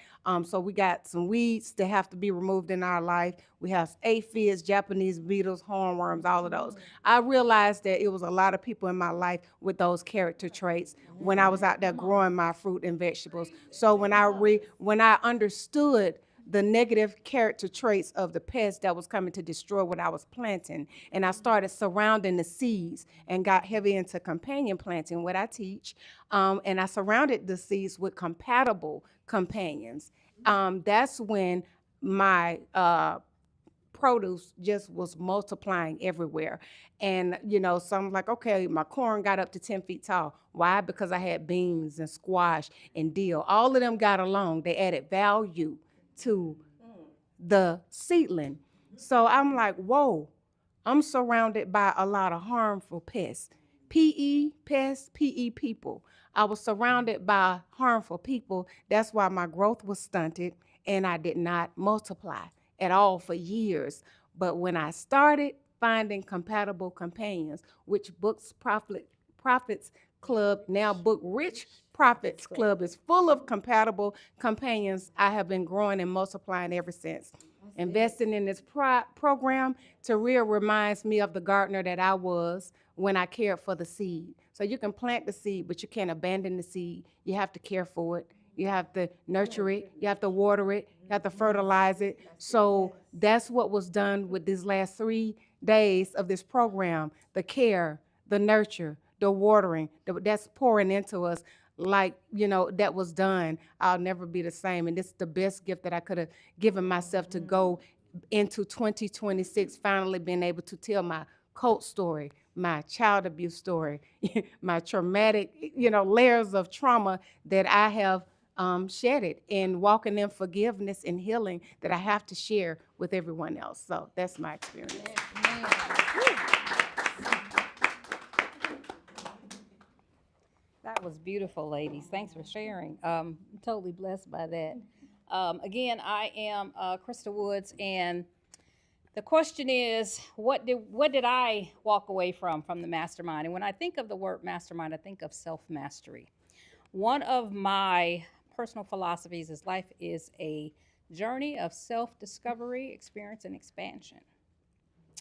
So we got some weeds that have to be removed in our life. We have aphids, Japanese beetles, hornworms, all of those. I realized that it was a lot of people in my life with those character traits when I was out there growing my fruit and vegetables. So when I understood the negative character traits of the pest that was coming to destroy what I was planting, and I started surrounding the seeds and got heavy into companion planting, what I teach, and I surrounded the seeds with compatible companions. That's when my produce just was multiplying everywhere. And, so I'm like, okay, my corn got up to 10 feet tall. Why? Because I had beans and squash and dill. All of them got along. They added value to the seedling. So I'm like, whoa, I'm surrounded by a lot of harmful pests. Pests, PE people. I was surrounded by harmful people. That's why my growth was stunted and I did not multiply at all for years. But when I started finding compatible companions, which Books Prophets Club, now Book Rich Prophets Club, is full of compatible companions, I have been growing and multiplying ever since. Investing in this program, Taria reminds me of the gardener that I was when I cared for the seed. So you can plant the seed, but you can't abandon the seed. You have to care for it. You have to nurture it. You have to water it. You have to fertilize it. So that's what was done with these last 3 days of this program: the care, the nurture, the watering, that's pouring into us. Like, that was done. I'll never be the same. And this is the best gift that I could have given myself, to go into 2026, finally being able to tell my cult story, my child abuse story, my traumatic, layers of trauma that I have shedded, and walking in forgiveness and healing that I have to share with everyone else. So that's my experience. That was beautiful, ladies. Thanks for sharing. I'm totally blessed by that. Again, I am Krista Woods, and the question is, what did I walk away from the mastermind? And when I think of the word mastermind, I think of self-mastery. One of my personal philosophies is life is a journey of self-discovery, experience, and expansion.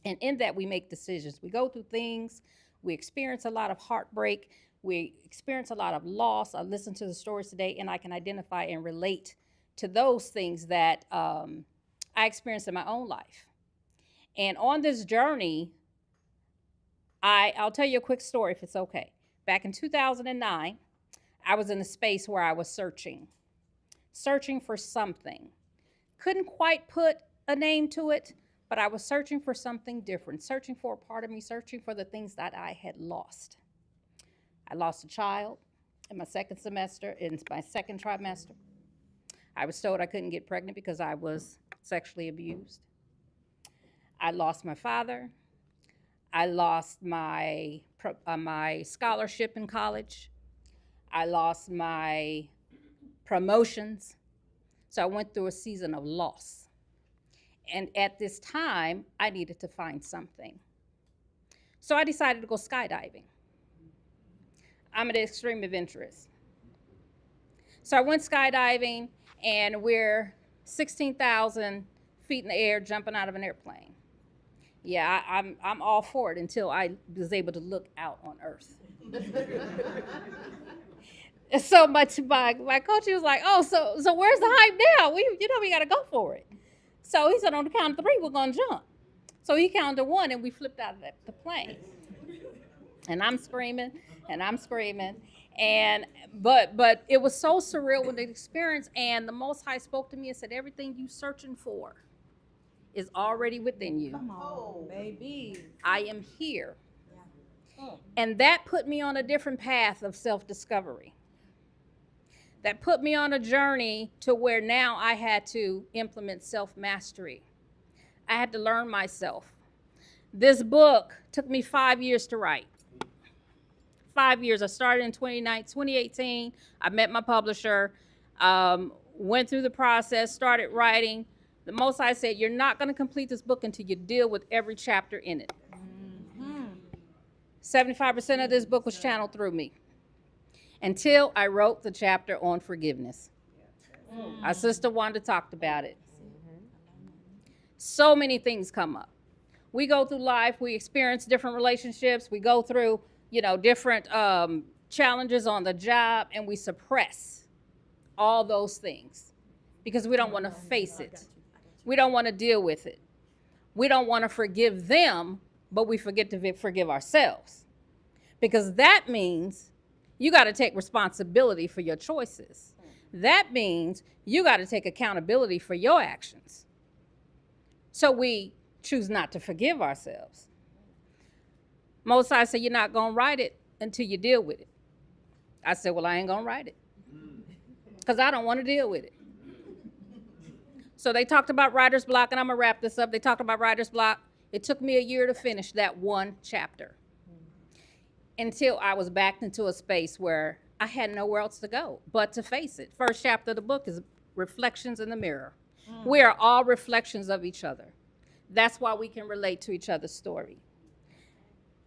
And in that, we make decisions. We go through things. We experience a lot of heartbreak. We experience a lot of loss. I listened to the stories today, and I can identify and relate to those things that I experienced in my own life. And on this journey, I'll tell you a quick story if it's okay. Back in 2009, I was in a space where I was searching for something. Couldn't quite put a name to it, but I was searching for something different, searching for a part of me, searching for the things that I had lost. I lost a child in my second semester, in my second trimester. I was told I couldn't get pregnant because I was sexually abused. I lost my father. I lost my scholarship in college. I lost my promotions. So I went through a season of loss. And at this time, I needed to find something. So I decided to go skydiving. I'm an extreme adventurous. So I went skydiving, and we're 16,000 feet in the air jumping out of an airplane. Yeah, I'm all for it until I was able to look out on Earth. So my coach, he was like, oh, so where's the hype now? We got to go for it. So he said, on the count of 3, we're going to jump. So he counted 1, and we flipped out of the plane. And I'm screaming, but it was so surreal with the experience, and the Most High spoke to me and said, everything you searching for is already within you. Come on, baby. I am here. Yeah. And that put me on a different path of self-discovery. That put me on a journey to where now I had to implement self-mastery. I had to learn myself. This book took me 5 years to write. 5 years. I started in 2018. I met my publisher, went through the process, started writing. The Most High said, you're not going to complete this book until you deal with every chapter in it. 75% of this book was channeled through me until I wrote the chapter on forgiveness. Our sister Wanda talked about it. So many things come up. We go through life. We experience different relationships. We go through, different challenges on the job, and we suppress all those things because we don't want to face it. We don't want to deal with it. We don't want to forgive them, but we forget to forgive ourselves, because that means you got to take responsibility for your choices. That means you got to take accountability for your actions. So we choose not to forgive ourselves. Most I said, you're not going to write it until you deal with it. I said, well, I ain't going to write it because I don't want to deal with it. So they talked about writer's block, and I'm going to wrap this up. They talked about writer's block. It took me a year to finish that one chapter until I was backed into a space where I had nowhere else to go but to face it. First chapter of the book is reflections in the mirror. We are all reflections of each other. That's why we can relate to each other's story.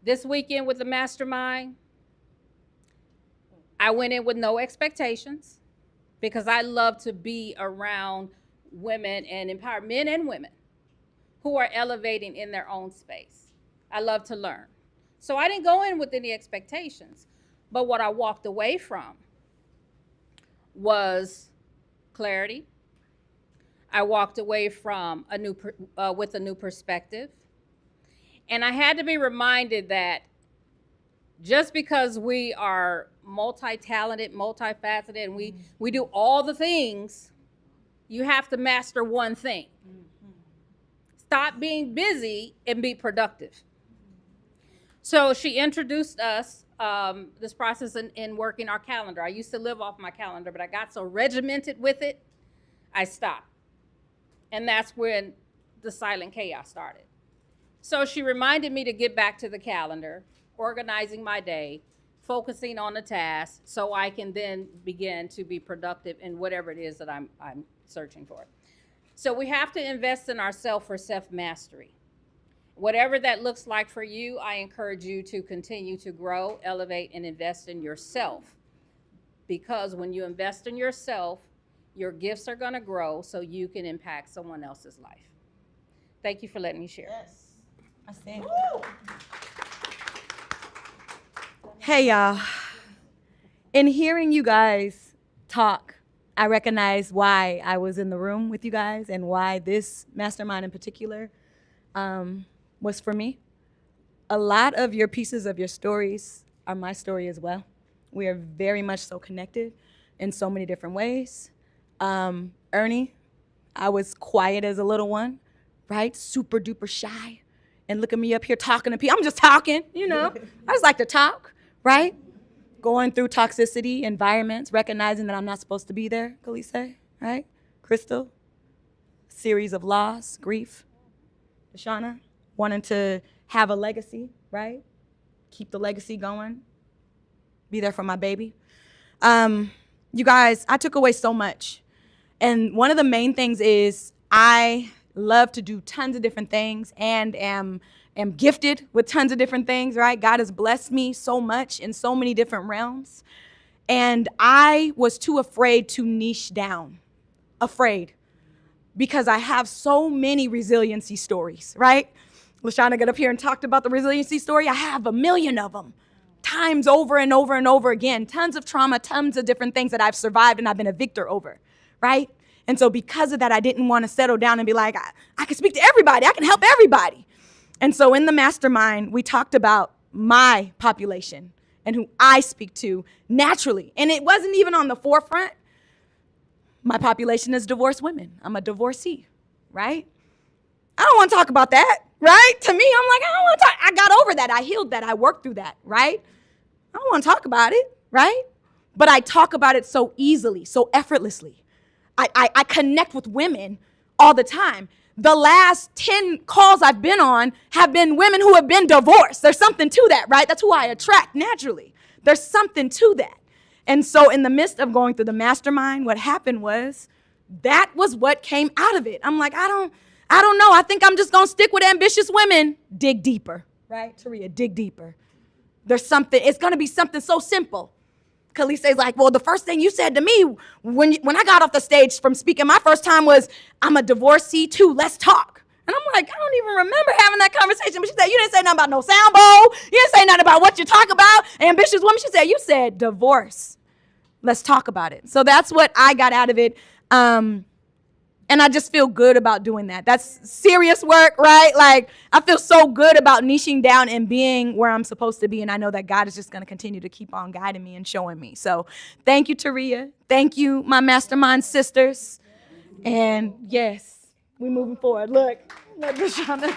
This weekend with the mastermind, I went in with no expectations because I love to be around women and empower men and women who are elevating in their own space. I love to learn. So I didn't go in with any expectations, but what I walked away from was clarity. I walked away from with a new perspective. And I had to be reminded that just because we are multi-talented, multifaceted, and we do all the things, you have to master one thing. Stop being busy and be productive. So she introduced us this process in working our calendar. I used to live off my calendar, but I got so regimented with it, I stopped. And that's when the silent chaos started. So she reminded me to get back to the calendar, organizing my day, focusing on the task so I can then begin to be productive in whatever it is that I'm searching for. So we have to invest in ourselves for self-mastery. Whatever that looks like for you, I encourage you to continue to grow, elevate, and invest in yourself. Because when you invest in yourself, your gifts are going to grow so you can impact someone else's life. Thank you for letting me share. Yes. I stand. Hey, y'all. In hearing you guys talk, I recognize why I was in the room with you guys and why this mastermind in particular was for me. A lot of your pieces of your stories are my story as well. We are very much so connected in so many different ways. Ernie, I was quiet as a little one, right? Super duper shy. And look at me up here talking to people. I'm just talking, you know. I just like to talk, right? Going through toxicity environments, recognizing that I'm not supposed to be there, Khaleesi, right? Crystal, series of loss, grief. Deshauna, wanting to have a legacy, right? Keep the legacy going. Be there for my baby. You guys, I took away so much. And one of the main things is I love to do tons of different things and am gifted with tons of different things, right? God has blessed me so much in so many different realms. And I was too afraid to niche down. Afraid. Because I have so many resiliency stories, right? LaShawna got up here and talked about the resiliency story. I have a million of them. Times over and over and over again. Tons of trauma, tons of different things that I've survived and I've been a victor over, right? And so because of that, I didn't want to settle down and be like, I can speak to everybody. I can help everybody. And so in the mastermind, we talked about my population and who I speak to naturally. And it wasn't even on the forefront. My population is divorced women. I'm a divorcee, right? I don't want to talk about that, right? To me, I'm like, I don't want to talk. I got over that. I healed that. I worked through that, right? I don't want to talk about it, right? But I talk about it so easily, so effortlessly. I connect with women all the time. The last 10 calls I've been on have been women who have been divorced. There's something to that, right? That's who I attract naturally. There's something to that. And so in the midst of going through the mastermind, what happened was that was what came out of it. I'm like, I don't know. I think I'm just going to stick with ambitious women. Dig deeper, right? Taria, dig deeper. There's something, it's going to be something so simple. Khaleesi's like, well, the first thing you said to me when I got off the stage from speaking my first time was, I'm a divorcee too, let's talk. And I'm like, I don't even remember having that conversation. But she said, you didn't say nothing about no sound bowl. You didn't say nothing about what you talk about. Ambitious woman, she said, you said divorce. Let's talk about it. So that's what I got out of it. And I just feel good about doing that. That's serious work, right? Like, I feel so good about niching down and being where I'm supposed to be. And I know that God is just going to continue to keep on guiding me and showing me. So thank you, Taria. Thank you, my mastermind sisters. And yes, we're moving forward. Look. Let Deshauna.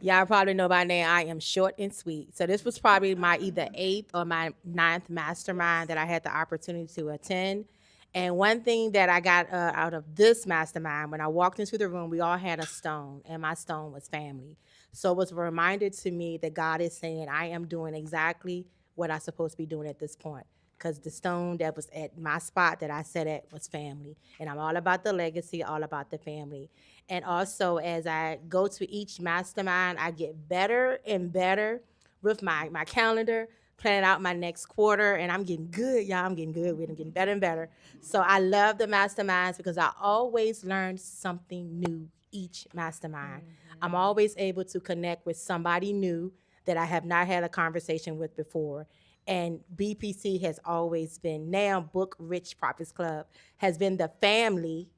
Y'all probably know by now I am short and sweet. So this was probably my either 8th or my 9th mastermind that I had the opportunity to attend. And one thing that I got out of this mastermind, when I walked into the room, we all had a stone, and my stone was family. So it was a reminder to me that God is saying I am doing exactly what I'm supposed to be doing at this point. Because the stone that was at my spot that I sat at was family. And I'm all about the legacy, all about the family. And also, as I go to each mastermind, I get better and better with my calendar, planning out my next quarter. And I'm getting good, y'all. I'm getting good with it. I'm getting better and better. So I love the masterminds because I always learn something new each mastermind. I'm always able to connect with somebody new that I have not had a conversation with before. And BPC has always been, now Book Rich Prophets Club, has been the family,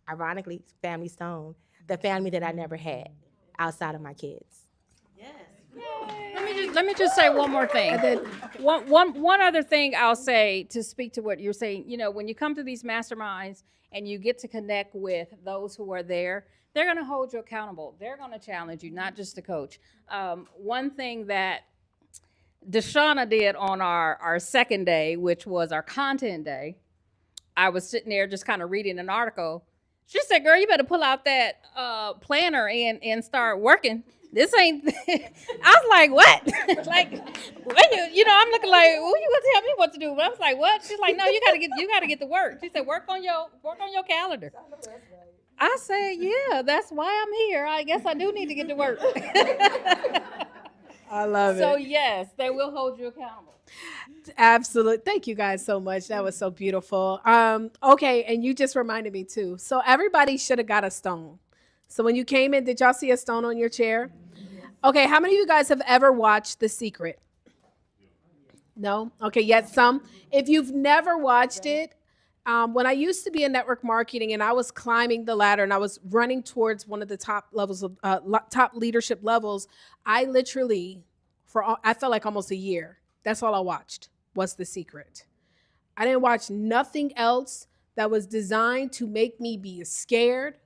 ironically, Family Stone, the family that I never had outside of my kids. Let me just say one more thing. One other thing I'll say to speak to what you're saying. You know, when you come to these masterminds and you get to connect with those who are there, they're going to hold you accountable. They're going to challenge you, not just the coach. One thing that Deshauna did on our second day, which was our content day, I was sitting there just kind of reading an article. She said, girl, you better pull out that planner and start working. This ain't, I was like, what? Like, you know, I'm looking like, oh, you gonna tell me what to do? But I was like, what? She's like, no, you gotta get to work. She said, work on your calendar. I said, yeah, that's why I'm here. I guess I do need to get to work. I love it. So yes, they will hold you accountable. Absolutely. Thank you guys so much. That was so beautiful. Okay, and you just reminded me too. So everybody should have got a stone. So when you came in, did y'all see a stone on your chair? Okay, how many of you guys have ever watched The Secret? No? Okay, yet some. If you've never watched it, when I used to be in network marketing and I was climbing the ladder and I was running towards one of the top levels of top leadership levels, I literally, I felt like almost a year, that's all I watched was The Secret. I didn't watch nothing else that was designed to make me be scared,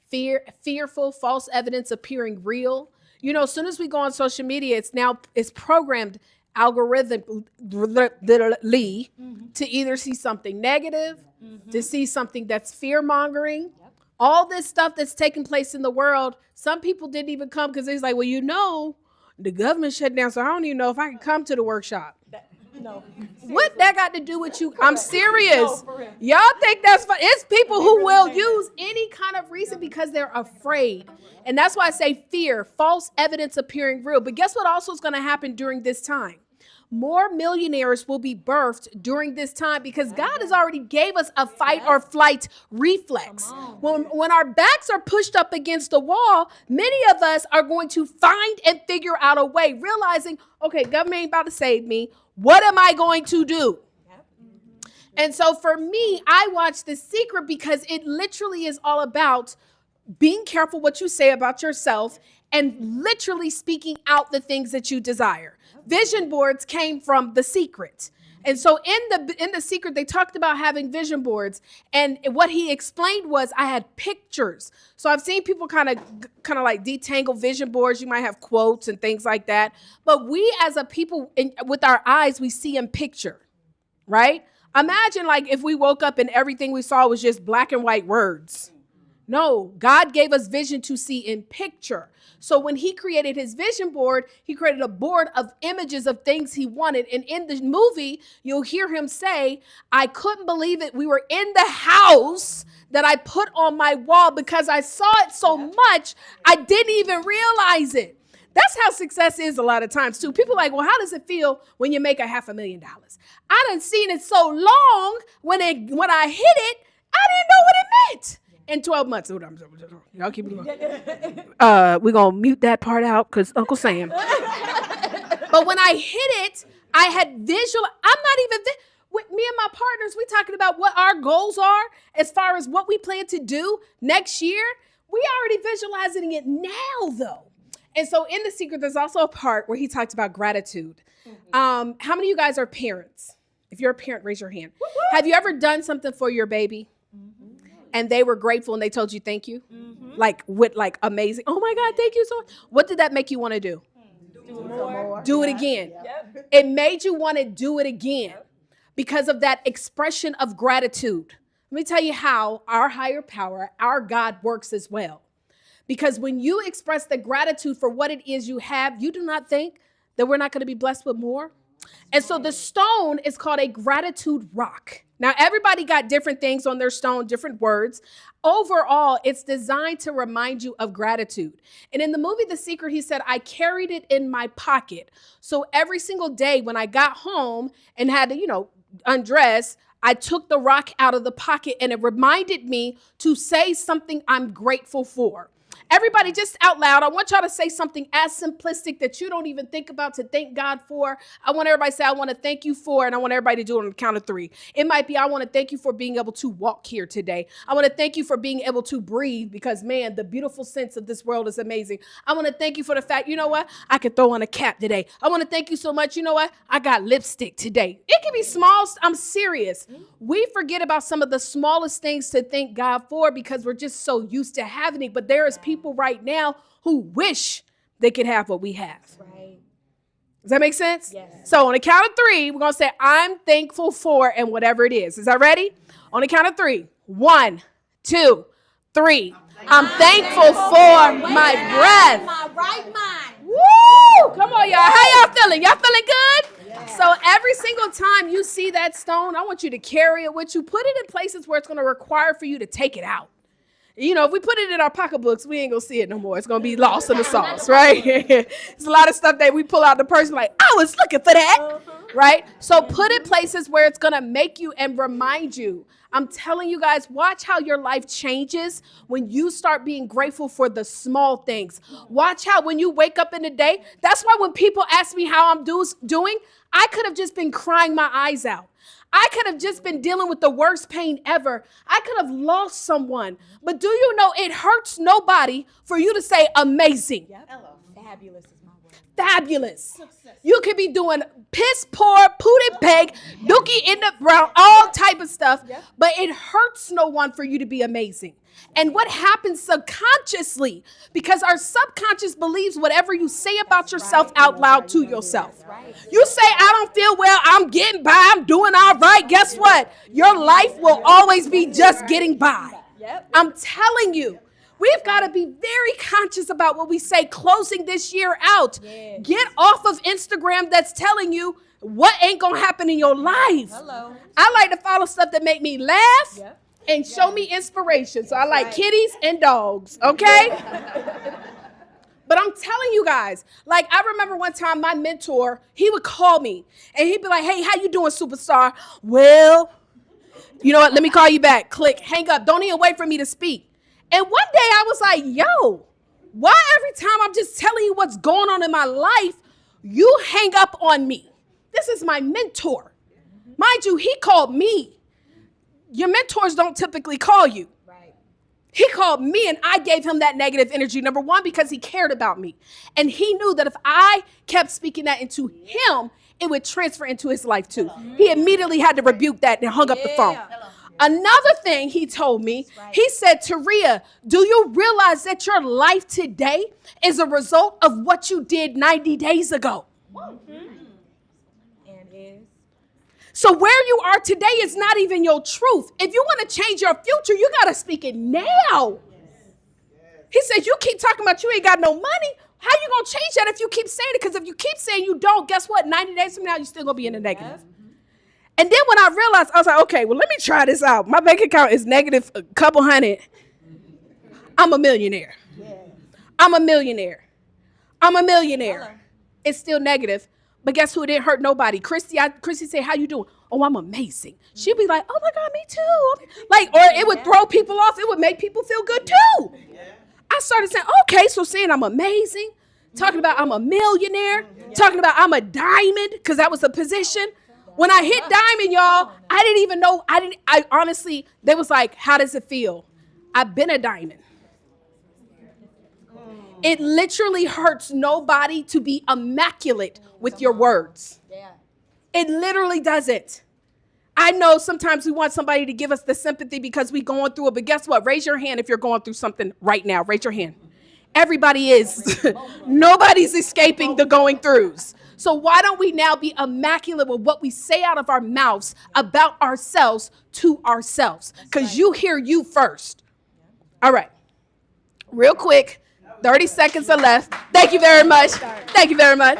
fearful, false evidence appearing real. You know, as soon as we go on social media, it's programmed algorithmically to either see something negative, to see something that's fear-mongering. All this stuff that's taking place in the world, some people didn't even come because it's like, well, you know, the government shut down, so I don't even know if I can come to the workshop. No. What that got to do with you? I'm serious. Y'all think that's fun? It's people who will use any kind of reason because they're afraid. And that's why I say fear, false evidence appearing real. But guess what also is going to happen during this time? More millionaires will be birthed during this time because God has already gave us a fight or flight reflex. When our backs are pushed up against the wall, many of us are going to find and figure out a way, realizing, okay, government ain't about to save me. What am I going to do? And so for me, I watch The Secret because it literally is all about being careful what you say about yourself and literally speaking out the things that you desire. Vision boards came from The Secret. And so in the Secret, they talked about having vision boards. And what he explained was I had pictures. So I've seen people kind of like detangle vision boards. You might have quotes and things like that. But we as a people, with our eyes, we see in picture, right? Imagine like if we woke up and everything we saw was just black and white words. No, God gave us vision to see in picture. So when he created his vision board, he created a board of images of things he wanted. And in the movie, you'll hear him say, I couldn't believe it. We were in the house that I put on my wall because I saw it so much, I didn't even realize it. That's how success is a lot of times too. People are like, well, how does it feel when you make $500,000? I done seen it so long when I hit it, I didn't know what it meant. In 12 months. Y'all keep it going. We're going to mute that part out because Uncle Sam. But when I hit it, I had visual. I'm not even, with me and my partners, we talking about what our goals are as far as what we plan to do next year. We already visualizing it now though. And so in The Secret, there's also a part where he talks about gratitude. How many of you guys are parents? If you're a parent, raise your hand. Have you ever done something for your baby? and they were grateful and they told you thank you? Like with like amazing. Oh my God, thank you so much. What did that make you want to do? Do it again. It made you want to do it again because of that expression of gratitude. Let me tell you how our higher power, our God, works as well. Because when you express the gratitude for what it is you have, you do not think that we're not going to be blessed with more. And so the stone is called a gratitude rock. Now, everybody got different things on their stone, different words. Overall, it's designed to remind you of gratitude. And in the movie The Secret, he said, I carried it in my pocket. So every single day when I got home and had to, undress, I took the rock out of the pocket and it reminded me to say something I'm grateful for. Everybody, just out loud, I want y'all to say something as simplistic that you don't even think about to thank God for. I want everybody to say, I want to thank you for, and I want everybody to do it on the count of 3. It might be, I want to thank you for being able to walk here today. I want to thank you for being able to breathe because, man, the beautiful sense of this world is amazing. I want to thank you for the fact, you know what? I could throw on a cap today. I want to thank you so much. You know what? I got lipstick today. It can be small. I'm serious. We forget about some of the smallest things to thank God for because we're just so used to having it. But there is people right now who wish they could have what we have. Right. Does that make sense? Yes. So on the count of 3, we're going to say, I'm thankful for, and whatever it is. Is that ready? On the count of 3. 1, 2, 3. I'm thankful for my breath. My right mind. Woo! Come on, y'all. How y'all feeling? Y'all feeling good? Yeah. So every single time you see that stone, I want you to carry it with you. Put it in places where it's going to require for you to take it out. If we put it in our pocketbooks, we ain't going to see it no more. It's going to be lost in the sauce, right? There's a lot of stuff that we pull out the person like, I was looking for that, right? So put it places where it's going to make you and remind you. I'm telling you guys, watch how your life changes when you start being grateful for the small things. Watch how when you wake up in the day, that's why when people ask me how I'm doing, I could have just been crying my eyes out. I could have just been dealing with the worst pain ever. I could have lost someone. But do you know it hurts nobody for you to say amazing? Yep. Fabulous is my word. Fabulous. You could be doing piss poor, poot and peg, dookie in the brown, all type of stuff. Yep. But it hurts no one for you to be amazing. And what happens subconsciously, because our subconscious believes whatever you say about yourself out loud to yourself. You say, I don't feel well, I'm getting by, I'm doing all right. Guess what? Your life will always be just getting by. I'm telling you. We've got to be very conscious about what we say closing this year out. Yes. Get off of Instagram that's telling you what ain't going to happen in your life. Hello. I like to follow stuff that make me laugh and show me inspiration. So I like kitties and dogs, okay? But I'm telling you guys, like I remember one time my mentor, he would call me and he'd be like, hey, how you doing, superstar? Well, you know what? Let me call you back. Click, hang up. Don't even wait for me to speak. And one day I was like, yo, why every time I'm just telling you what's going on in my life, you hang up on me? This is my mentor. Mind you, he called me. Your mentors don't typically call you. Right. He called me and I gave him that negative energy. Number one, because he cared about me. And he knew that if I kept speaking that into him, it would transfer into his life too. He immediately had to rebuke that and hung up the phone. Another thing he told me, he said, Taria, do you realize that your life today is a result of what you did 90 days ago? And is. So where you are today is not even your truth. If you want to change your future, you got to speak it now. He said, you keep talking about you ain't got no money. How you going to change that if you keep saying it? Because if you keep saying you don't, guess what? 90 days from now, you're still going to be in the negative. And then when I realized, I was like, okay, well, let me try this out. My bank account is negative a couple hundred. I'm a millionaire. I'm a millionaire. I'm a millionaire. Hello. It's still negative. But guess who? It didn't hurt nobody. Christy said, how you doing? Oh, I'm amazing. She'd be like, oh my God, me too. Like, or it would throw people off. It would make people feel good too. I started saying, okay, so saying I'm amazing, talking about I'm a millionaire, talking about I'm a diamond, because that was a position. When I hit diamond, y'all, I didn't even know. I honestly, they was like, how does it feel? I've been a diamond. It literally hurts nobody to be immaculate with your words. It literally doesn't. I know sometimes we want somebody to give us the sympathy because we going through it, but guess what? Raise your hand if you're going through something right now. Raise your hand. Everybody is. Nobody's escaping the going throughs. So why don't we now be immaculate with what we say out of our mouths about ourselves to ourselves? Because you hear you first. All right. Real quick, 30 seconds or less. Thank you very much. Thank you very much.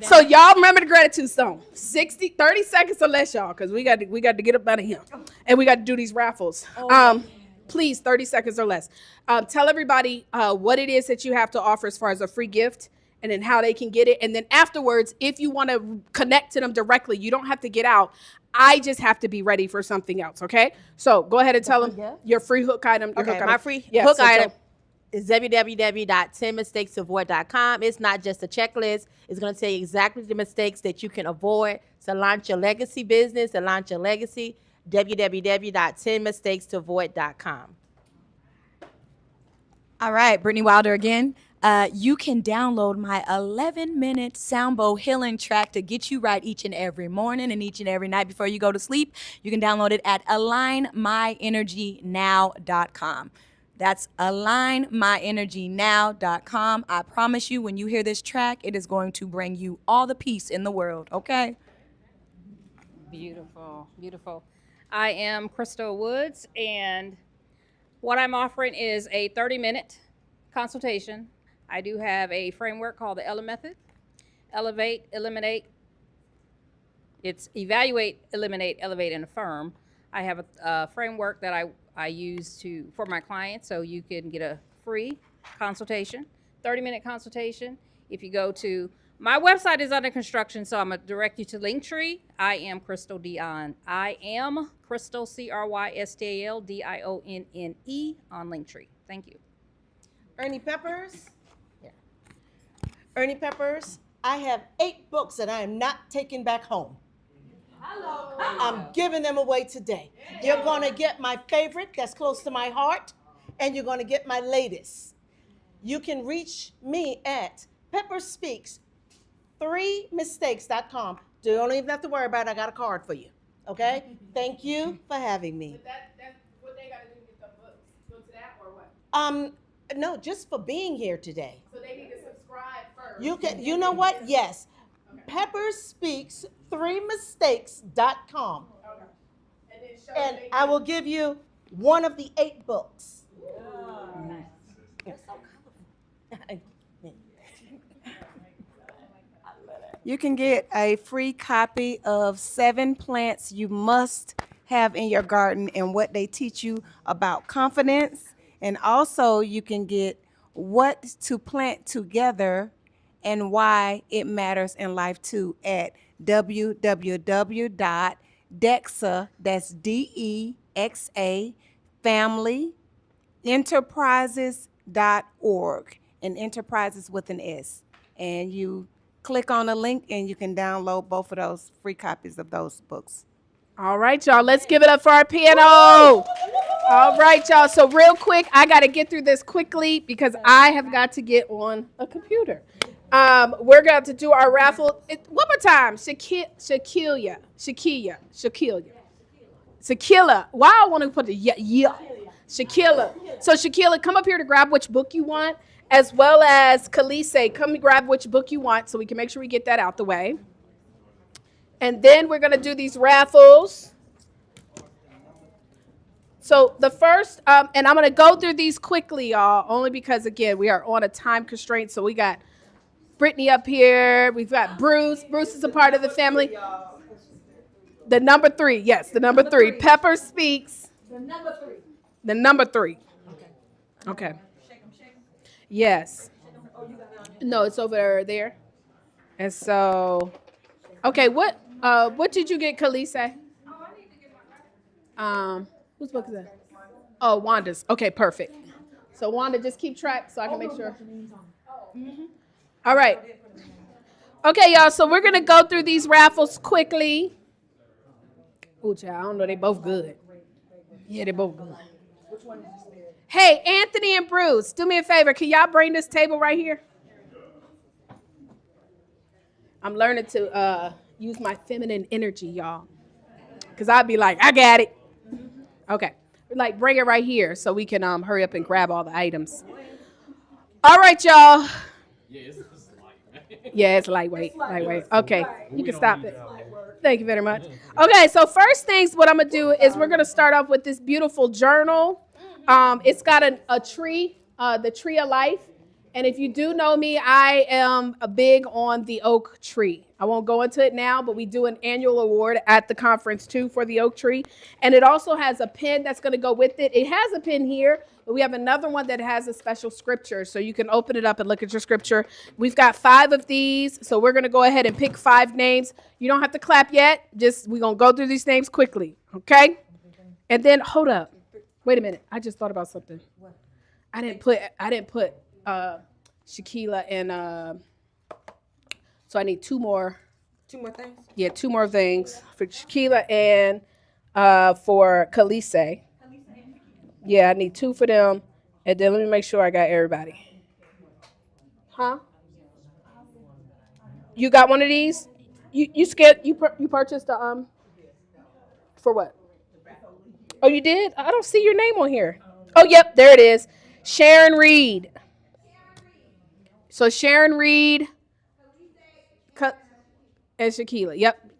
So y'all remember the gratitude song. 30 seconds or less, y'all, because we got to get up out of here. And we got to do these raffles. Please, 30 seconds or less. Tell everybody what it is that you have to offer as far as a free gift and then how they can get it. And then afterwards, if you want to connect to them directly, you don't have to get out. I just have to be ready for something else, okay? So go ahead and tell them your free hook item. My free hook item is www.10mistakesavoid.com. It's not just a checklist. It's going to tell you exactly the mistakes that you can avoid to launch your legacy business, to launch your legacy. www.10mistakesavoid.com. All right, Brittany Wilder again. You can download my 11-minute sound bowl healing track to get you right each and every morning and each and every night before you go to sleep. You can download it at alignmyenergynow.com. That's alignmyenergynow.com. I promise you, when you hear this track, it is going to bring you all the peace in the world, okay? Beautiful, beautiful. I am Crystal Woods, and what I'm offering is a 30-minute consultation. I do have a framework called the ELA method. Elevate, eliminate. It's evaluate, eliminate, elevate, and affirm. I have a framework that I use for my clients, so you can get a free consultation, 30-minute consultation. If you go to my website is under construction, so I'm going to direct you to Linktree. I am Crystal Dion. I am Crystal, CrystalDione on Linktree. Thank you. Ernie Peppers. Yeah. Ernie Peppers, I have 8 books that I am not taking back home. Hello. I'm giving them away today. You're going to get my favorite that's close to my heart, and you're going to get my latest. You can reach me at pepperspeaks3mistakes.com. You don't even have to worry about it. I got a card for you. Okay? Thank you for having me. That's what they got to do to get the books. Go to that or what? No, just for being here today. So they need to subscribe first. You know what? Yes. Okay. Pepperspeaks3mistakes.com. Okay. And I will give you one of the 8 books. Oh, nice. That's so colorful. You can get a free copy of 7 plants you must have in your garden and what they teach you about confidence. And also you can get what to plant together and why it matters in life too at www.dexa, that's DEXA, familyenterprises.org, and enterprises with an S. And you click on the link and you can download both of those free copies of those books. All right, y'all, let's give it up for our piano. All right, y'all. So real quick, I got to get through this quickly because I have got to get on a computer. We're going to do our raffle. One more time. Shaquilla. Why I want to put the yeah. Shaquilla. So Shaquilla, come up here to grab which book you want, as well as Khaleesi, come grab which book you want so we can make sure we get that out the way. And then we're going to do these raffles. So the first, and I'm going to go through these quickly, y'all, only because, again, we are on a time constraint. So we got Brittany up here. We've got Bruce. Bruce is a part of the family. The number 3. Yes, the number 3. Pepper Speaks. The number 3. The number 3. Okay. Yes. No, it's over there. And so, okay, what did you get, Khaleesi? Whose book is that? Oh, Wanda's. Okay, perfect. So Wanda, just keep track so I can make sure. All right. Okay, y'all, so we're going to go through these raffles quickly. Ooh, child, I don't know, they both good. Yeah, they both good. Hey, Anthony and Bruce, do me a favor. Can y'all bring this table right here? I'm learning to use my feminine energy, y'all. Because I'd be like, I got it. Okay. Like, bring it right here so we can hurry up and grab all the items. All right, y'all. Yeah, it's lightweight. Lightweight. Okay, you can stop it. Thank you very much. Okay, so first things, what I'm gonna do is we're gonna start off with this beautiful journal. It's got a tree, the tree of life. And if you do know me, I am a big on the oak tree. I won't go into it now, but we do an annual award at the conference too for the oak tree. And it also has a pin that's going to go with it. It has a pin here, but we have another one that has a special scripture. So you can open it up and look at your scripture. We've got 5 of these. So we're going to go ahead and pick 5 names. You don't have to clap yet. We're going to go through these names quickly. Okay. And then hold up. Wait a minute. I just thought about something. What? I didn't put Shaquila and so I need 2 more. 2 more things? Yeah, 2 more things for Shaquila and for Khaleesi. Yeah, I need 2 for them. And then let me make sure I got everybody. Huh? You got one of these? You scared you purchased the for what? Oh, you did? I don't see your name on here. Oh, yep, there it is. Sharon Reed. So Sharon Reed and Shaquila. Yep.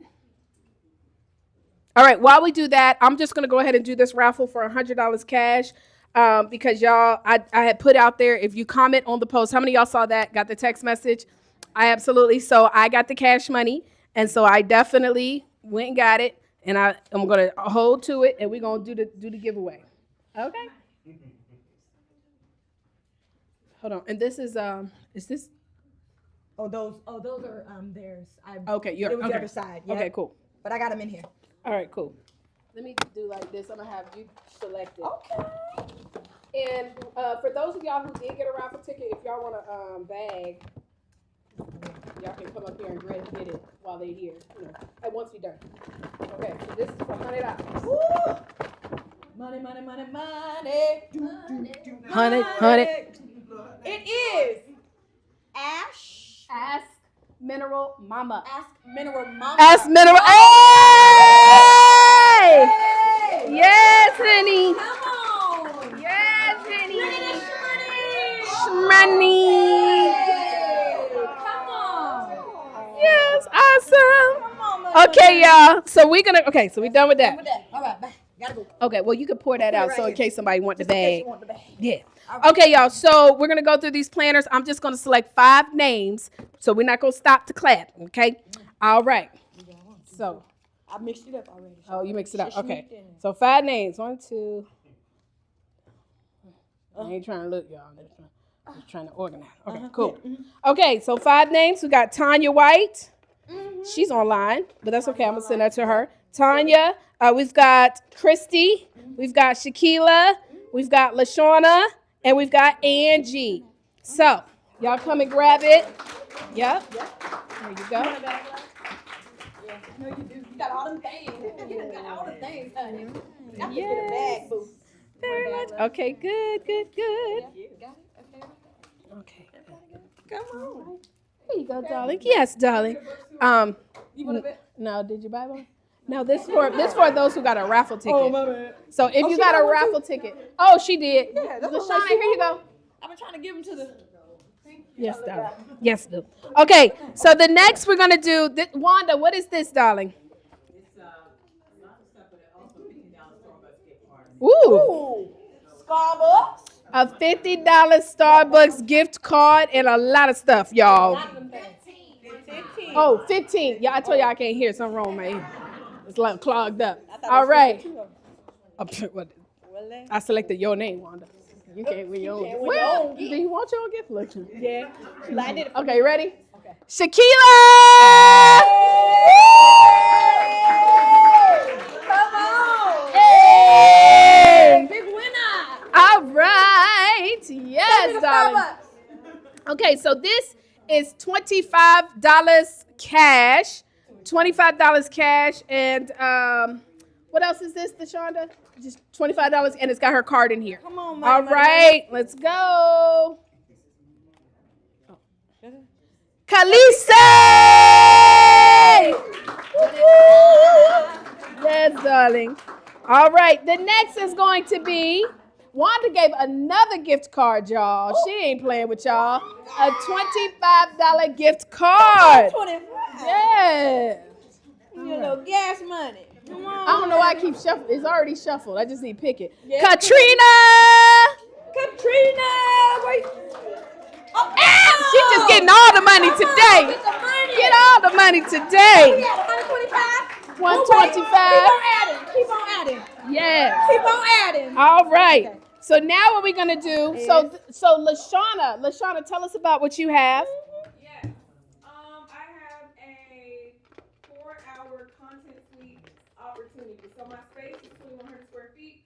All right. While we do that, I'm just going to go ahead and do this raffle for $100 cash because y'all, I had put out there, if you comment on the post, how many of y'all saw that, got the text message? I absolutely. So I got the cash money. And so I definitely went and got it. And I'm going to hold to it and we're going to do the giveaway. Okay. Hold on. And this is this? Oh, those are theirs. Okay, you're it was okay. the other side. Yep. Okay, cool. But I got them in here. All right, cool. Let me do like this. I'm gonna have you select it. Okay. And for those of y'all who did get a raffle ticket, if y'all want a bag, y'all can come up here and get it while they're here. You know, and once we're done. Okay, so this is for $100. Woo! Money. Honey. It is Ask Mineral Mama. Ask Mineral Mama. Ask Mineral. Hey! Yes, honey. Come on. Yes, honey. Money. Come on. Yes, awesome. Come on, okay, y'all. So we're done with that. All right, bye. Gotta go. Okay, well, you can pour that out so in case somebody want the bag. Want the bag. Yeah. Okay, y'all. So we're going to go through these planners. I'm just going to select 5 names. So we're not going to stop to clap. Okay. All right. So. I mixed it up already. Oh, you mixed it up. Okay. So 5 names. 1, 2. I ain't trying to look, y'all. I'm just trying to organize. Okay, cool. Okay, so 5 names. We got Tanya White. She's online, but that's okay. I'm going to send that to her. Tanya. We've got Christy. We've got Shaquila. We've got LaShawna. And we've got Angie. So, y'all come and grab it. Yep. There you go. No, you do. You got all them things. You got all the things, honey. You got to get a bag, boo. Very much. Okay, good. Okay. Come on. There you go, darling. Yes, darling. You want a bit? No, did you buy one? No, this for those who got a raffle ticket. Oh, my bad. So if you got a raffle ticket. Oh, she did. Yeah, that's what LaShawna, here you go. I've been trying to give them to the... Yes, darling. Yes, Bill. Okay, so the next we're going to do, Wanda, what is this, darling? Ooh. Starbucks. A $50 Starbucks gift card and a lot of stuff, y'all. 15. Oh, 15. Yeah, I told you I can't hear. Something wrong with my ear. It's like clogged up. All right. I selected your name, Wanda. You can't win your own. Well, do you want your own gift selection? Yeah. I did it. Okay, you ready? Okay. Shaquila! Come on. Hey! Big winner. All right. Yes, darling. Okay, so this is $25 cash. $25 cash. And what else is this, DeShonda? Just $25, and it's got her card in here. Come on, all right, let's go. Khaleesi! Yes, darling. All right. The next is going to be Wanda gave another gift card, y'all. She ain't playing with y'all. A $25 gift card. 25. Yeah. Your little gas money. Come on. I don't know why I keep shuffling. It's already shuffled. I just need to pick it. Yeah. Katrina! Katrina. Wait. Oh, She just getting all the money today. Get all the money today. 125. 125. Keep on adding. Yes. Keep on adding. All right. Okay. So now what we're gonna do? So Lashana, tell us about what you have. Yes. I have a 4-hour content suite opportunity. So my space is 2,100 square feet.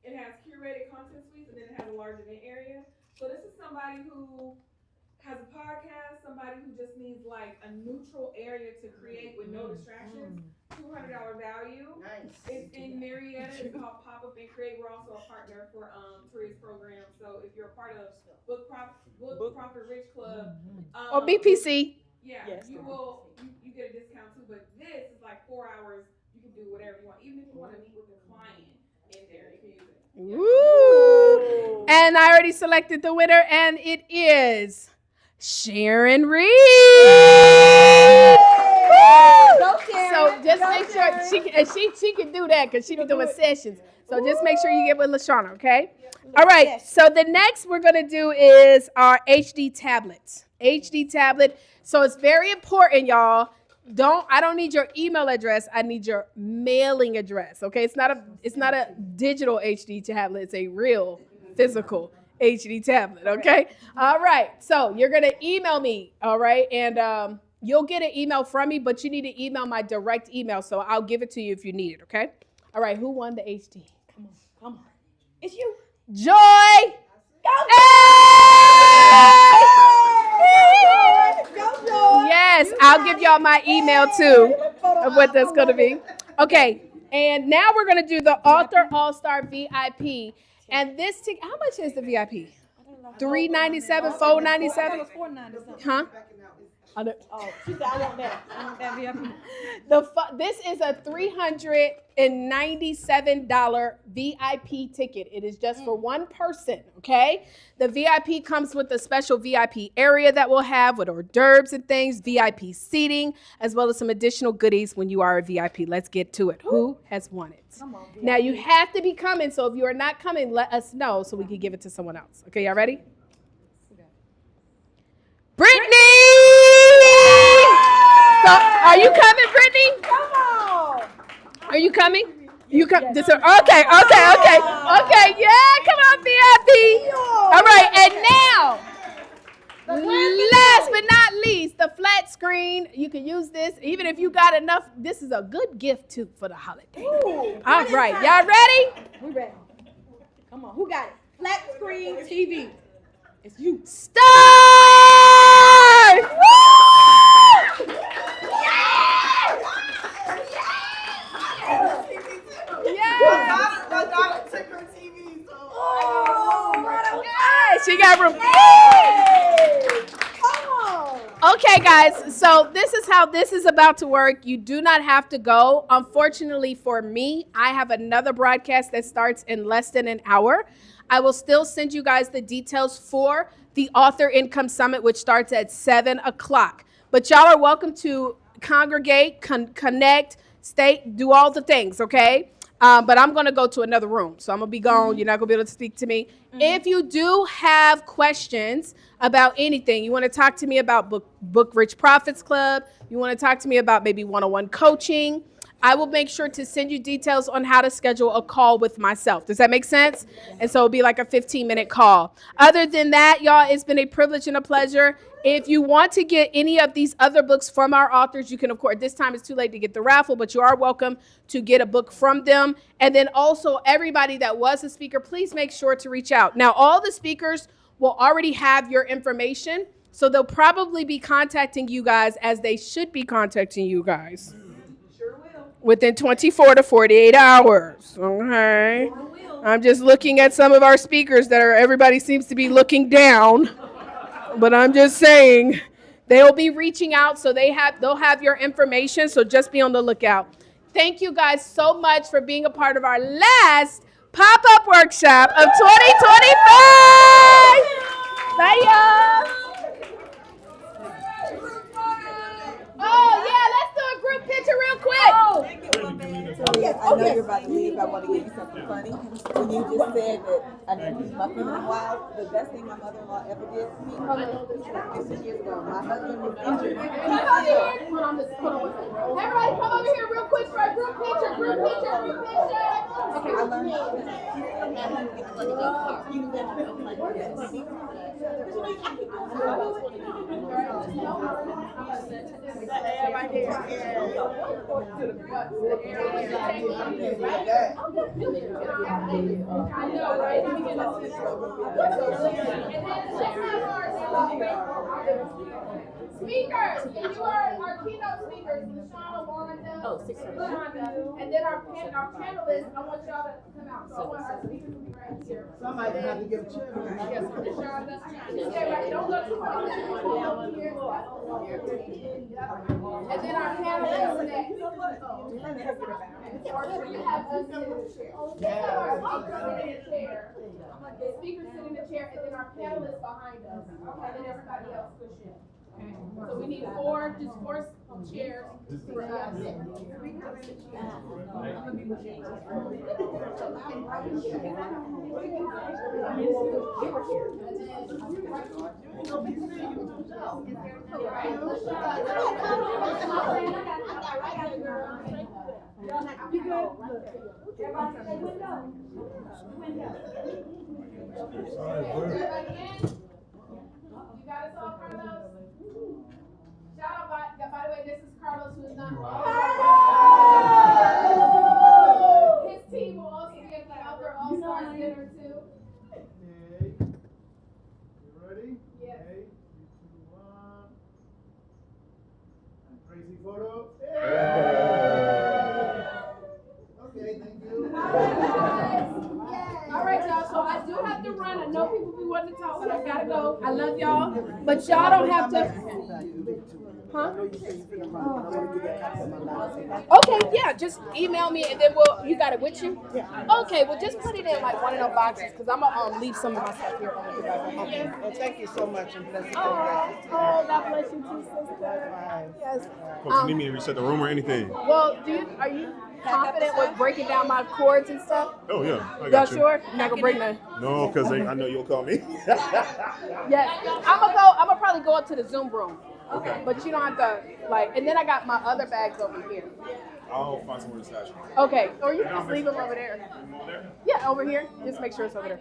It has curated content suites, and then it has a large event area. So this is somebody who has a podcast, somebody who just needs like a neutral area to create with no distractions. $200 value. Nice. It's in Marietta. It's called Popup and Create. We're also a partner for Taria's program. So if you're a part of Book Profit Rich Club Or BPC. Yeah, yes, you get a discount too. But this is like 4 hours. You can do whatever you want, even if you want to meet with a client in there. You can use it. Ooh. And I already selected the winner, and it is Sharon Reed. Go, Sharon. So just make sure she can do that because she be doing sessions. So just make sure you get with Lashana, okay? All right. So the next we're gonna do is our HD tablet. HD tablet. So it's very important, y'all. I don't need your email address. I need your mailing address. Okay. It's not a digital HD tablet. It's a real physical HD tablet. Okay. All right. So you're going to email me. All right. And you'll get an email from me, but you need to email my direct email. So I'll give it to you if you need it. Okay. All right. Who won the HD? Come on. It's you. Joy. Go, Yes, I'll give y'all my email too of what that's going to be. Okay, and now we're going to do the Author All-Star VIP. And this ticket, how much is the VIP? $397, $497? Huh? She said, I want that. I want that VIP. This is a $397 VIP ticket. It is just for one person, okay? The VIP comes with a special VIP area that we'll have with hors d'oeuvres and things, VIP seating, as well as some additional goodies when you are a VIP. Let's get to it. Who has won it? Come on, now, you have to be coming, so if you are not coming, let us know so we can give it to someone else. Okay, y'all ready? Brittany! So, are you coming, Brittany? Come on. Are you coming? You come. Okay. Yeah, come on, VIP. All right, and now, last but not least, the flat screen. You can use this even if you got enough. This is a good gift too for the holiday. All right, y'all ready? We ready. Come on, who got it? Flat screen TV. It's you. Start! Woo! She got room. Okay, guys, so this is how this is about to work. You do not have to go. Unfortunately for me, I have another broadcast that starts in less than an hour. I will still send you guys the details for the Author Income Summit, which starts at 7 o'clock. But y'all are welcome to congregate, connect, stay, do all the things, okay? But I'm going to go to another room, so I'm going to be gone. You're not going to be able to speak to me. If you do have questions about anything, you want to talk to me about Book Rich Profits Club, you want to talk to me about maybe one-on-one coaching, I will make sure to send you details on how to schedule a call with myself. Does that make sense? And so it'll be like a 15-minute call. Other than that, y'all, it's been a privilege and a pleasure. If you want to get any of these other books from our authors, you can, of course, this time it's too late to get the raffle, but you are welcome to get a book from them. And then also everybody that was a speaker, please make sure to reach out. Now, all the speakers will already have your information, so they'll probably be contacting you guys as they should be contacting you guys. Within 24 to 48 hours, okay? I'm just looking at some of our speakers everybody seems to be looking down, but I'm just saying they'll be reaching out, so they'll have your information, so just be on the lookout. Thank you guys so much for being a part of our last pop-up workshop of 2025. Bye, y'all. Oh, yeah, let's do a group picture real quick. Yes, I know you're about to leave. I want to give you something funny. When you just said that I didn't use my feminine wild, the best thing my mother-in-law ever did for me, 15 years ago, my husband was injured. Everybody come over here real quick for a group picture. Group picture. Okay, I learned how to you can like this. Right there. I know, right? Speakers, and you are our keynote speakers, Lashana, Wanda, Lashonda, and then our panelists, I want y'all to come out. So I want our speakers to be right here. Somebody have to give a check. Yes, Lashonda. Stay right, don't look too far. And then our panelists next. Or should you have us sit in the chair? Let's have our speakers sit in the chair. The speakers sit in the chair, and then our panelists behind us. Okay, then everybody else push in. Okay. So we need four chairs for us. You got us all, Carlos? Shout out, by the way, this is Carlos, who is not his team will also be at the Outdoor All-Stars dinner, too. Okay. You ready? Yes. Okay. 3, 2, 1. And crazy photo. Okay, thank you. All right, y'all. So I do have to run. I know people be wanting to talk, but I gotta go. I love y'all, but y'all don't have to. Huh? Okay, yeah. Just email me and then you got it with you? Yeah. Okay, well just put it in like one of those boxes because I'm gonna leave some of my stuff here. Okay. And thank you so much and bless you. Oh, God bless you too, sister. Yes. Coach, you need me to reset the room or anything? Well, are you confident with breaking down my chords and stuff? Oh yeah, I Y'all got you. sure? You're not gonna break none? No, because I know you'll call me. Yes. I'm gonna probably go up to the Zoom room. Okay. But you don't have to and then I got my other bags over here. I'll find somewhere to stash them. Okay, or you can just leave them over there. Yeah, over here. Just make sure it's over there.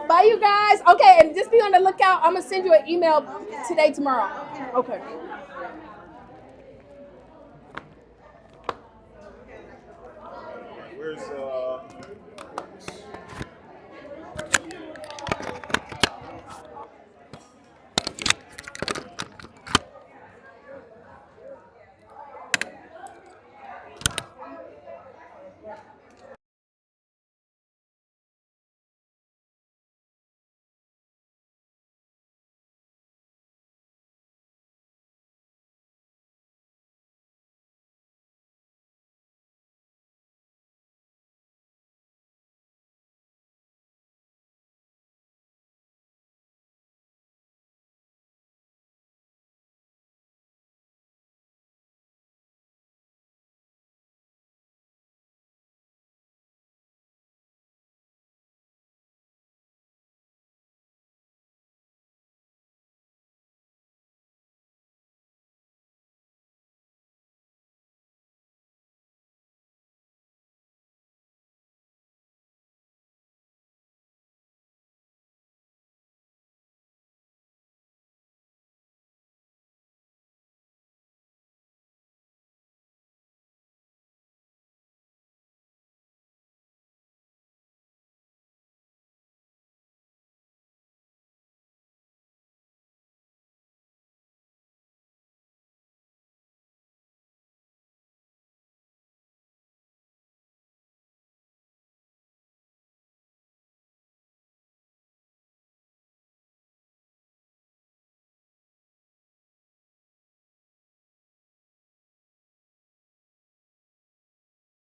Bye, you guys. Okay, and just be on the lookout. I'm gonna send you an email today, tomorrow. Okay. Where's